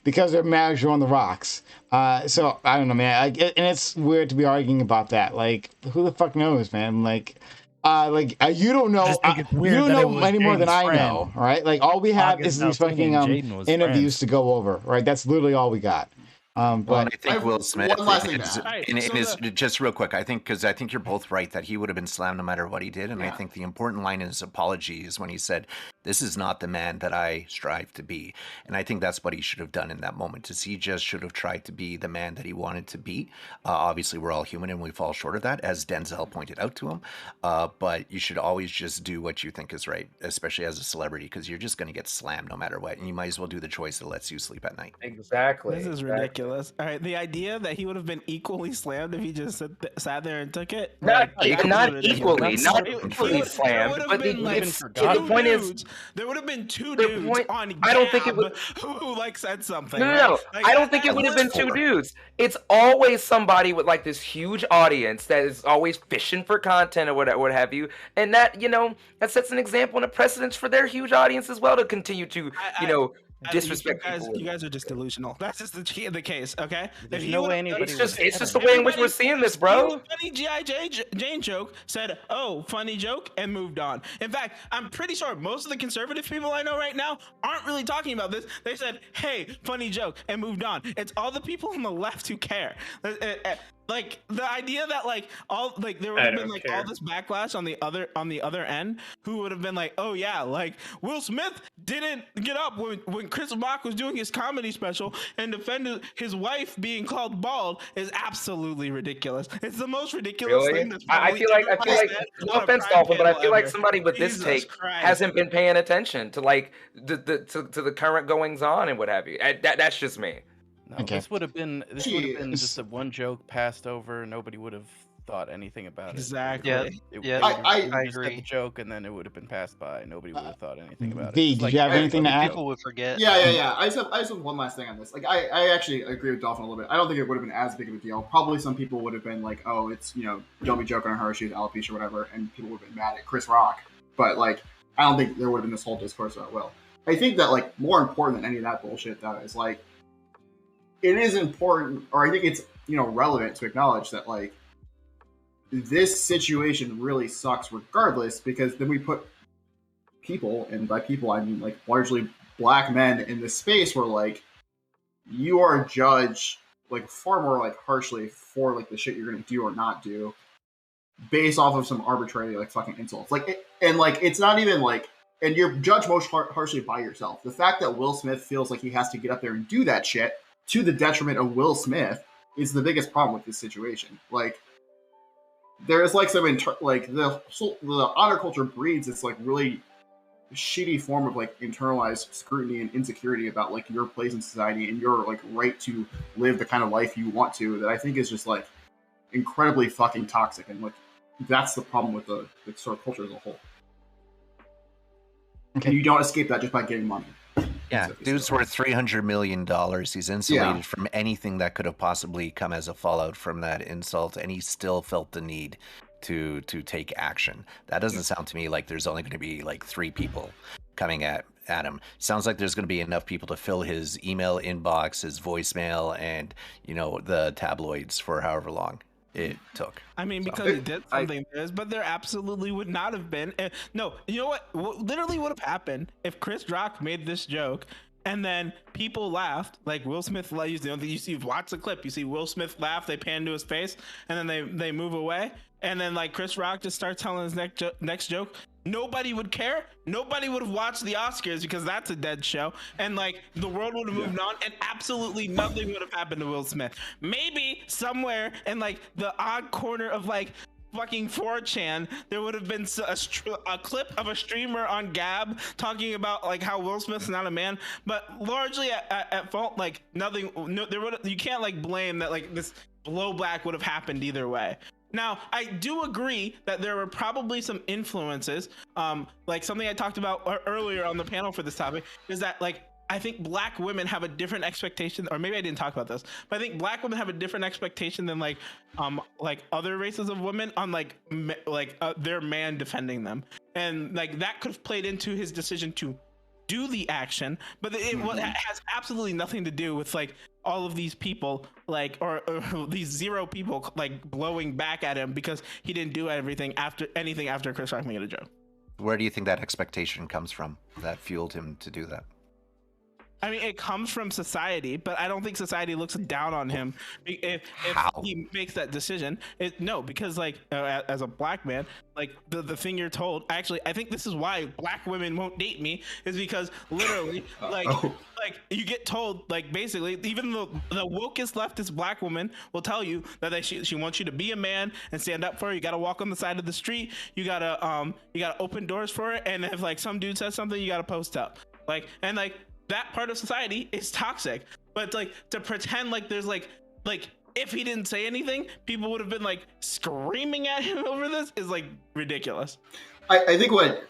because their marriage were on the rocks. So I don't know, man. And it's weird to be arguing about that. Like, who the fuck knows, man? Like, you don't know. You don't know any more than I know, right? Like, all we have is these fucking interviews to go over, right? That's literally all we got. But I think Will Smith just real quick. I think you're both right that he would have been slammed no matter what he did, and I think the important line in his apology is when he said, "This is not the man that I strive to be," and I think that's what he should have done in that moment. Is he just should have tried to be the man that he wanted to be. Obviously, we're all human and we fall short of that, as Denzel pointed out to him. But you should always just do what you think is right, especially as a celebrity, because you're just going to get slammed no matter what, and you might as well do the choice that lets you sleep at night. Exactly. This is ridiculous. All right, the idea that he would have been equally slammed if he just sat there and took it. Not equally slammed. But the point is, there would have been two dudes on Gab I don't think it would who like said something. No. Like, I don't think it would have been two dudes. It's always somebody with like this huge audience that is always fishing for content or what have you, and that that sets an example and a precedence for their huge audience as well to continue to disrespect people. You guys are just delusional. That's just the case, okay? There's no way anybody. It's just the way in which we're seeing this, bro. Funny G.I. Jane joke said, "Oh, funny joke," and moved on. In fact, I'm pretty sure most of the conservative people I know right now aren't really talking about this. They said, "Hey, funny joke," and moved on. It's all the people on the left who care. Like the idea that there would have been all this backlash on the other end, who would have been like, oh yeah, like Will Smith didn't get up when Chris Rock was doing his comedy special and defended his wife being called bald is absolutely ridiculous. It's the most ridiculous thing that's I probably feel like no offense, Dolphin, but I feel like somebody with this take hasn't been paying attention to like to the current goings on and what have you. That's just me. No, this would have been just a one joke passed over. Nobody would have thought anything about exactly. it. I agree. The joke, and then it would have been passed by. Nobody would have thought anything about it. V, did you have anything to add? People would forget. Yeah. I just have one last thing on this. Like, I actually agree with Dolphin a little bit. I don't think it would have been as big of a deal. Probably some people would have been like, oh, it's, don't be joking on her, she's alopecia or whatever, and people would have been mad at Chris Rock. But, like, I don't think there would have been this whole discourse about Will. I think that, like, more important than any of that bullshit, though, is, like, it is important, or I think it's, relevant to acknowledge that, like, this situation really sucks regardless, because then we put people, and by people I mean like largely black men, in this space where like you are judged like far more like harshly for like the shit you're gonna do or not do based off of some arbitrary like fucking insults. It's not even like, and you're judged most harshly by yourself. The fact that Will Smith feels like he has to get up there and do that shit to the detriment of Will Smith is the biggest problem with this situation. Like, there's like some the honor culture breeds this like really shitty form of like internalized scrutiny and insecurity about like your place in society and your like right to live the kind of life you want to, that I think is just like incredibly fucking toxic, and like that's the problem with the sort of culture as a whole. Okay. And you don't escape that just by getting money. Yeah, dude's worth $300 million. He's insulated from anything that could have possibly come as a fallout from that insult, and he still felt the need to take action. That doesn't sound to me like there's only going to be like 3 people coming at him. Sounds like there's going to be enough people to fill his email inbox, his voicemail, and the tabloids for however long it took. I mean, because he did something, but there absolutely would not have been. No, you know what literally would have happened if Chris Rock made this joke and then people laughed, like Will Smith, you watch the clip, you see Will Smith laugh, they pan to his face, and then they move away, and then like Chris Rock just starts telling his next joke. Nobody would care. Nobody would have watched the Oscars because that's a dead show. And like the world would have moved on, and absolutely nothing would have happened to Will Smith. Maybe somewhere in like the odd corner of like fucking 4chan, there would have been a clip of a streamer on Gab talking about like how Will Smith's not a man. But largely at fault, like nothing. No, you can't like blame that like this blowback would have happened either way. Now, I do agree that there were probably some influences, like something I talked about earlier on the panel for this topic, is that like I think black women have a different expectation, or maybe I didn't talk about this, but I think black women have a different expectation than like other races of women on their man defending them, and like that could have played into his decision to do the action, but it has absolutely nothing to do with like all of these people like or these 0 people like blowing back at him because he didn't do anything after Chris Rock made a joke. Where do you think that expectation comes from that fueled him to do that? I mean, it comes from society, but I don't think society looks down on him if he makes that decision. No, because like as a black man, like the thing you're told. Actually, I think this is why black women won't date me, is because literally like you get told like basically even the wokest leftist black woman will tell you that she wants you to be a man and stand up for her. You got to walk on the side of the street. You gotta open doors for her. And if like some dude says something, you got to post up. That part of society is toxic, but like to pretend like there's like if he didn't say anything, people would have been like screaming at him over this is like ridiculous. I think what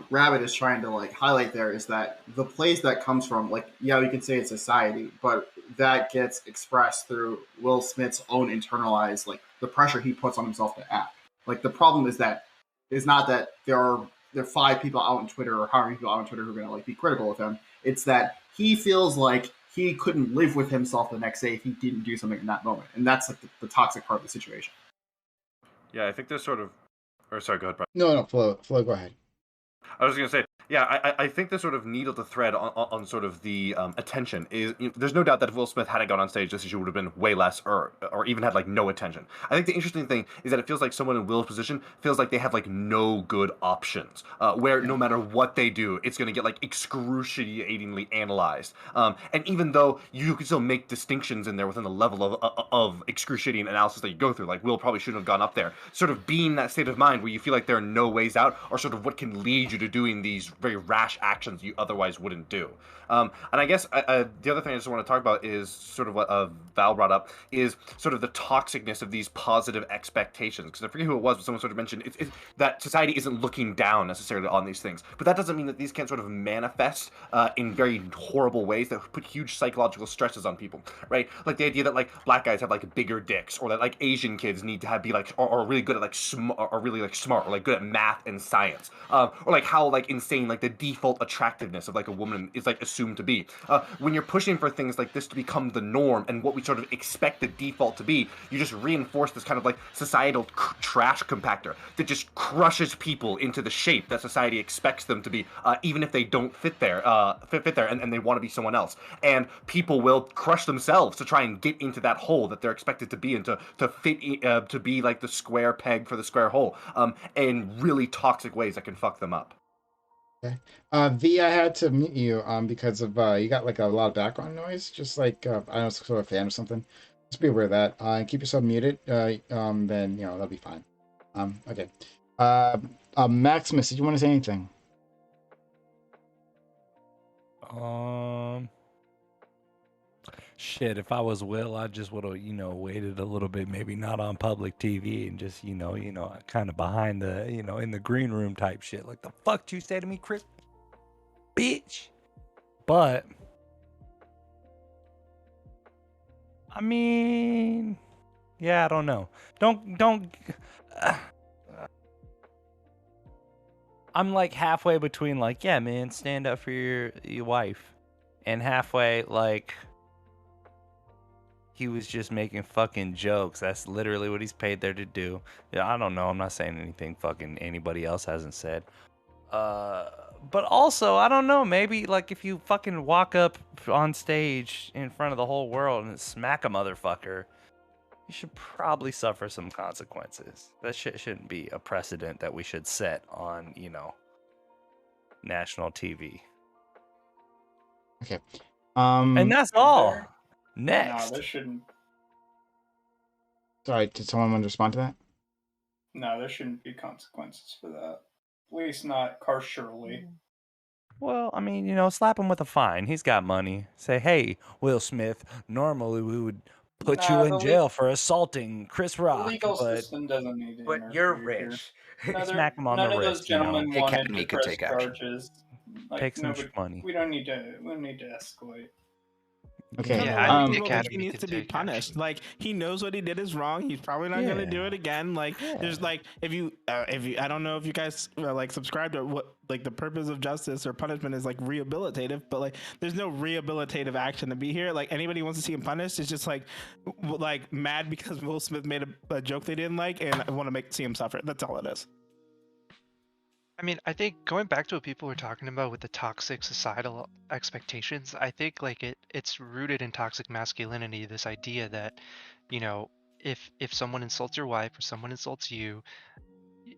Rabbit is trying to like highlight there is that the place that comes from, like, yeah, we could say it's society, but that gets expressed through Will Smith's own internalized, like the pressure he puts on himself to act. Like the problem is not that there are 5 people out on Twitter or how many people out on Twitter who are going to like be critical of him. It's that he feels like he couldn't live with himself the next day if he didn't do something in that moment. And that's like the toxic part of the situation. Yeah, I think there's sort of... Or sorry, go ahead, Brian. No, Flo, go ahead. I was going to say, Yeah, I think the sort of needle to thread on sort of the attention is, there's no doubt that if Will Smith hadn't gone on stage, this issue would have been way less, or even had like no attention. I think the interesting thing is that it feels like someone in Will's position feels like they have like no good options, where no matter what they do, it's going to get like excruciatingly analyzed. And even though you can still make distinctions in there within the level of excruciating analysis that you go through, like Will probably shouldn't have gone up there. Sort of being that state of mind where you feel like there are no ways out, or sort of what can lead you to doing these very rash actions you otherwise wouldn't do. And I guess the other thing I just want to talk about is sort of what Val brought up, is sort of the toxicness of these positive expectations. Because I forget who it was, but someone sort of mentioned that society isn't looking down necessarily on these things. But that doesn't mean that these can't sort of manifest in very horrible ways that put huge psychological stresses on people, right? Like the idea that like black guys have like bigger dicks, or that like Asian kids need to be like, or really good at like or really like smart, or like good at math and science, or like how like insane like the default attractiveness of like a woman is like assumed to be. When you're pushing for things like this to become the norm and what we sort of expect the default to be, you just reinforce this kind of like societal trash compactor that just crushes people into the shape that society expects them to be, even if they don't fit there, and they want to be someone else. And people will crush themselves to try and get into that hole that they're expected to be in, to fit to be like the square peg for the square hole, in really toxic ways that can fuck them up. Okay. V, I had to mute you because of you got like a lot of background noise, just like I don't know, sort of a fan or something. Just be aware of that. And keep yourself muted. Then that'll be fine. Okay. Maximus, did you want to say anything? Shit, if I was Will, I just would have, waited a little bit, maybe not on public TV, and just, kind of behind the, in the green room type shit. Like, the fuck you say to me, Chris? Bitch. But, I mean, yeah, I don't know. I'm like halfway between like, yeah, man, stand up for your wife, and halfway like, he was just making fucking jokes. That's literally what he's paid there to do. Yeah, I don't know. I'm not saying anything fucking anybody else hasn't said. But also, I don't know. Maybe like if you fucking walk up on stage in front of the whole world and smack a motherfucker, you should probably suffer some consequences. That shit shouldn't be a precedent that we should set on, national TV. Okay. And that's all. Next. No, there shouldn't. Sorry, did someone want to respond to that? No, there shouldn't be consequences for that. At least not carcerally. Well, I mean, slap him with a fine. He's got money. Say, hey, Will Smith, normally we would put you in jail for assaulting Chris Rock. The legal system doesn't need to interfere. But you're rich. Smack him on the None of those wrist, gentlemen wanted Academy to could press take action. charges. Like, Take some nobody, money. We don't need to escalate. Okay. Yeah, he needs to be punished. Like, he knows what he did is wrong. He's probably not gonna do it again. Like, there's like, if you, I don't know if you guys like subscribe to what like the purpose of justice or punishment is like rehabilitative, but like, there's no rehabilitative action to be here. Like, anybody who wants to see him punished is just like mad because Will Smith made a joke they didn't like and want to see him suffer. That's all it is. I mean, I think going back to what people were talking about with the toxic societal expectations, I think like it's rooted in toxic masculinity, this idea that, if someone insults your wife or someone insults you,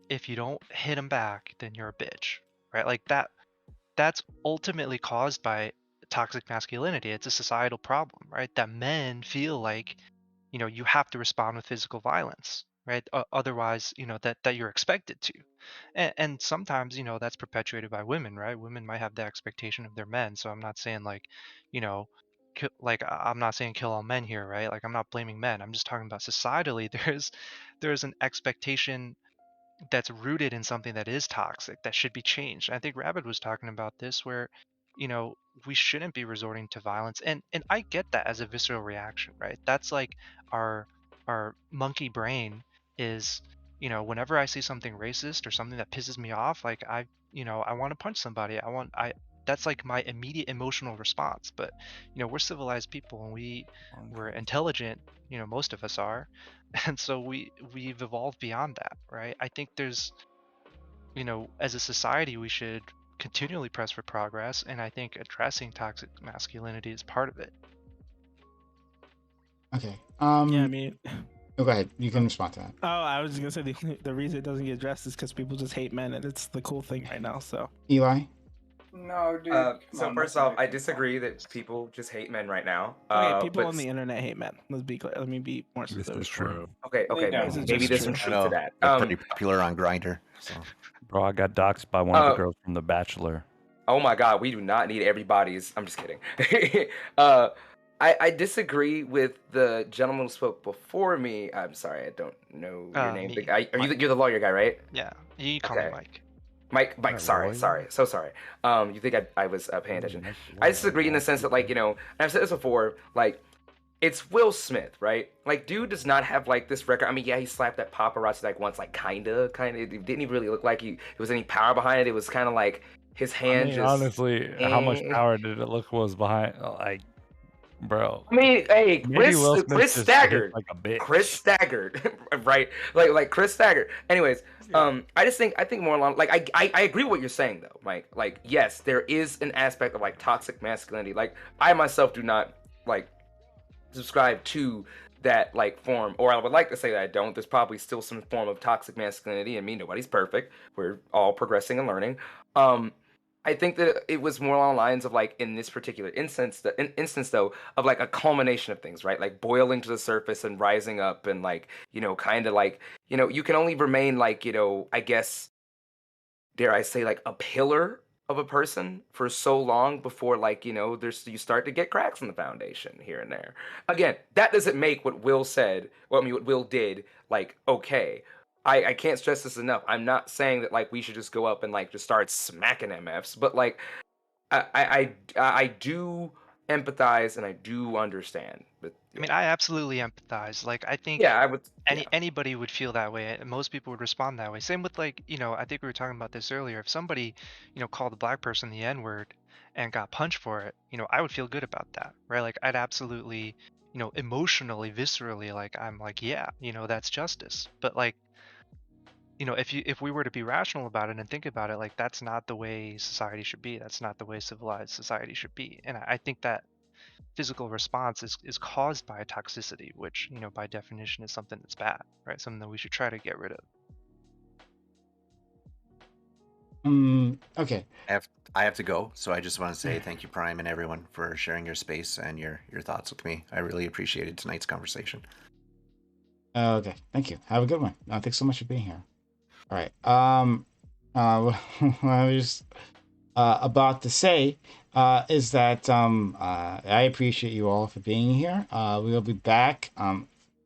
if you don't hit them back, then you're a bitch, right? Like that's ultimately caused by toxic masculinity. It's a societal problem, right? That men feel like, you have to respond with physical violence, right? Otherwise, that you're expected to. And sometimes, that's perpetuated by women, right? Women might have the expectation of their men. So I'm not saying like, I'm not saying kill all men here, right? Like, I'm not blaming men. I'm just talking about societally. There's an expectation that's rooted in something that is toxic that should be changed. I think Rabbit was talking about this, where we shouldn't be resorting to violence, and I get that as a visceral reaction, right? That's like our monkey brain is, whenever I see something racist or something that pisses me off, like I want to punch somebody. That's like my immediate emotional response. But we're civilized people, and we're intelligent, most of us are, and so we've evolved beyond that, right? I think there's, as a society, we should continually press for progress, and I think addressing toxic masculinity is part of it. Okay. Yeah, I mean. Oh, go ahead. You can respond to that. Oh, I was gonna say the reason it doesn't get addressed is because people just hate men, and it's the cool thing right now. So. Eli. No, dude. So first off, I disagree that people just hate men right now. Okay, people but on the internet hate men. Let's be clear. Let me be more specific. This is true. Okay, maybe there's some truth to that. They're pretty popular on Grindr. So. Bro, I got doxxed by one of the girls from The Bachelor. Oh my God, we do not need everybody's. I'm just kidding. I disagree with the gentleman who spoke before me. I'm sorry, I don't know your name. You're the lawyer guy, right? Yeah, you call me Mike. Mike, sorry, so sorry. You think I was paying attention? I disagree in the sense that, like, you know, and I've said this before, like, it's Will Smith, right? Like, dude does not have, like, this record. I mean, yeah, he slapped that paparazzi, like, once, like, kinda. It didn't even really look like there was any power behind it. It was kind of like his hand honestly, how much power did it look was behind, like, bro? I mean, hey, Chris staggered. Like a bitch. Chris staggered, right? Like Chris staggered. Anyways, I think more along, like, I agree with what you're saying though, Mike. Like, yes, there is an aspect of, like, toxic masculinity. Like, I myself do not, like, subscribe to that, like, form, or I would like to say that I don't. There's probably still some form of toxic masculinity in me. Nobody's perfect. We're all progressing and learning. I think that it was more along the lines of, like, in this particular instance though, of, like, a culmination of things, right? Like, boiling to the surface and rising up, and, like, you know, kind of like, you know, you can only remain, like, you know, I guess, dare I say, like, a pillar of a person for so long before, like, you know, you start to get cracks in the foundation here and there. Again, that doesn't make what Will said, what Will did, like, okay. I can't stress this enough. I'm not saying that, like, we should just go up and, like, just start smacking MFs, but, like, I do empathize and I do understand. But I mean, I absolutely empathize. Like, I think anybody would feel that way, and most people would respond that way. Same with, like, you know, I think we were talking about this earlier. If somebody, you know, called a black person the N-word and got punched for it, you know, I would feel good about that, right? Like, I'd absolutely, you know, emotionally, viscerally, like, I'm like, yeah, you know, that's justice. But, like, you know, if we were to be rational about it and think about it, like, that's not the way society should be. That's not the way civilized society should be. And I think that physical response is caused by toxicity, which, you know, by definition is something that's bad, right? Something that we should try to get rid of. Okay. I have to go, so I just want to say thank you, Prime, and everyone, for sharing your space and your thoughts with me. I really appreciated tonight's conversation. Okay, thank you. Have a good one. Thanks so much for being here. All right. What I was about to say is that I appreciate you all for being here. We will be back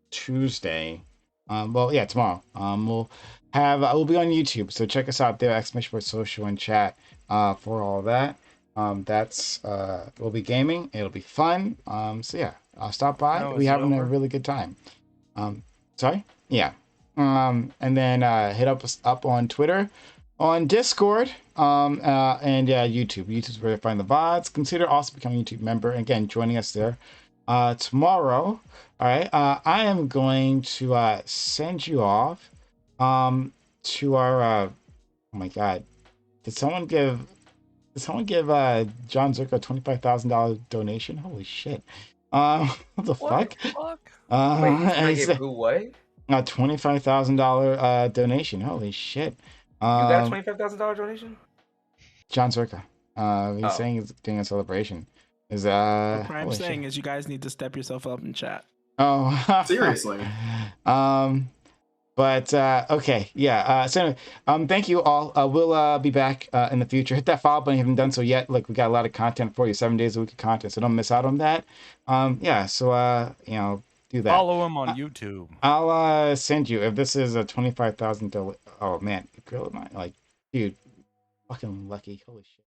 Tuesday. Well, yeah, tomorrow. We'll be on YouTube, so check us out there, !social and chat for all of that. We'll be gaming. It'll be fun. So yeah, stop by. We're having a really good time. Sorry? Yeah. And then hit us up on Twitter, on Discord, and YouTube. YouTube's where you find the VODs. Consider also becoming a YouTube member. And again, joining us there tomorrow. All right. I am going to send you off to our. Oh my God! Did someone give John Zirko $25,000 donation? Holy shit! What the fuck? Wait, who what? A $25,000 donation. Holy shit! You got a $25,000 donation? John Zirka. He's saying he's doing a celebration. What I'm saying is you guys need to step yourself up in chat. Oh, seriously. But okay, yeah. So anyway, thank you all. We'll be back in the future. Hit that follow button if you haven't done so yet. Like, we got a lot of content for you, 7 days a week of content, so don't miss out on that. Yeah. So you know, do that. Follow him on YouTube. I'll send you, if this is a $25,000. Oh man, girl of mine, like, dude, fucking lucky. Holy shit.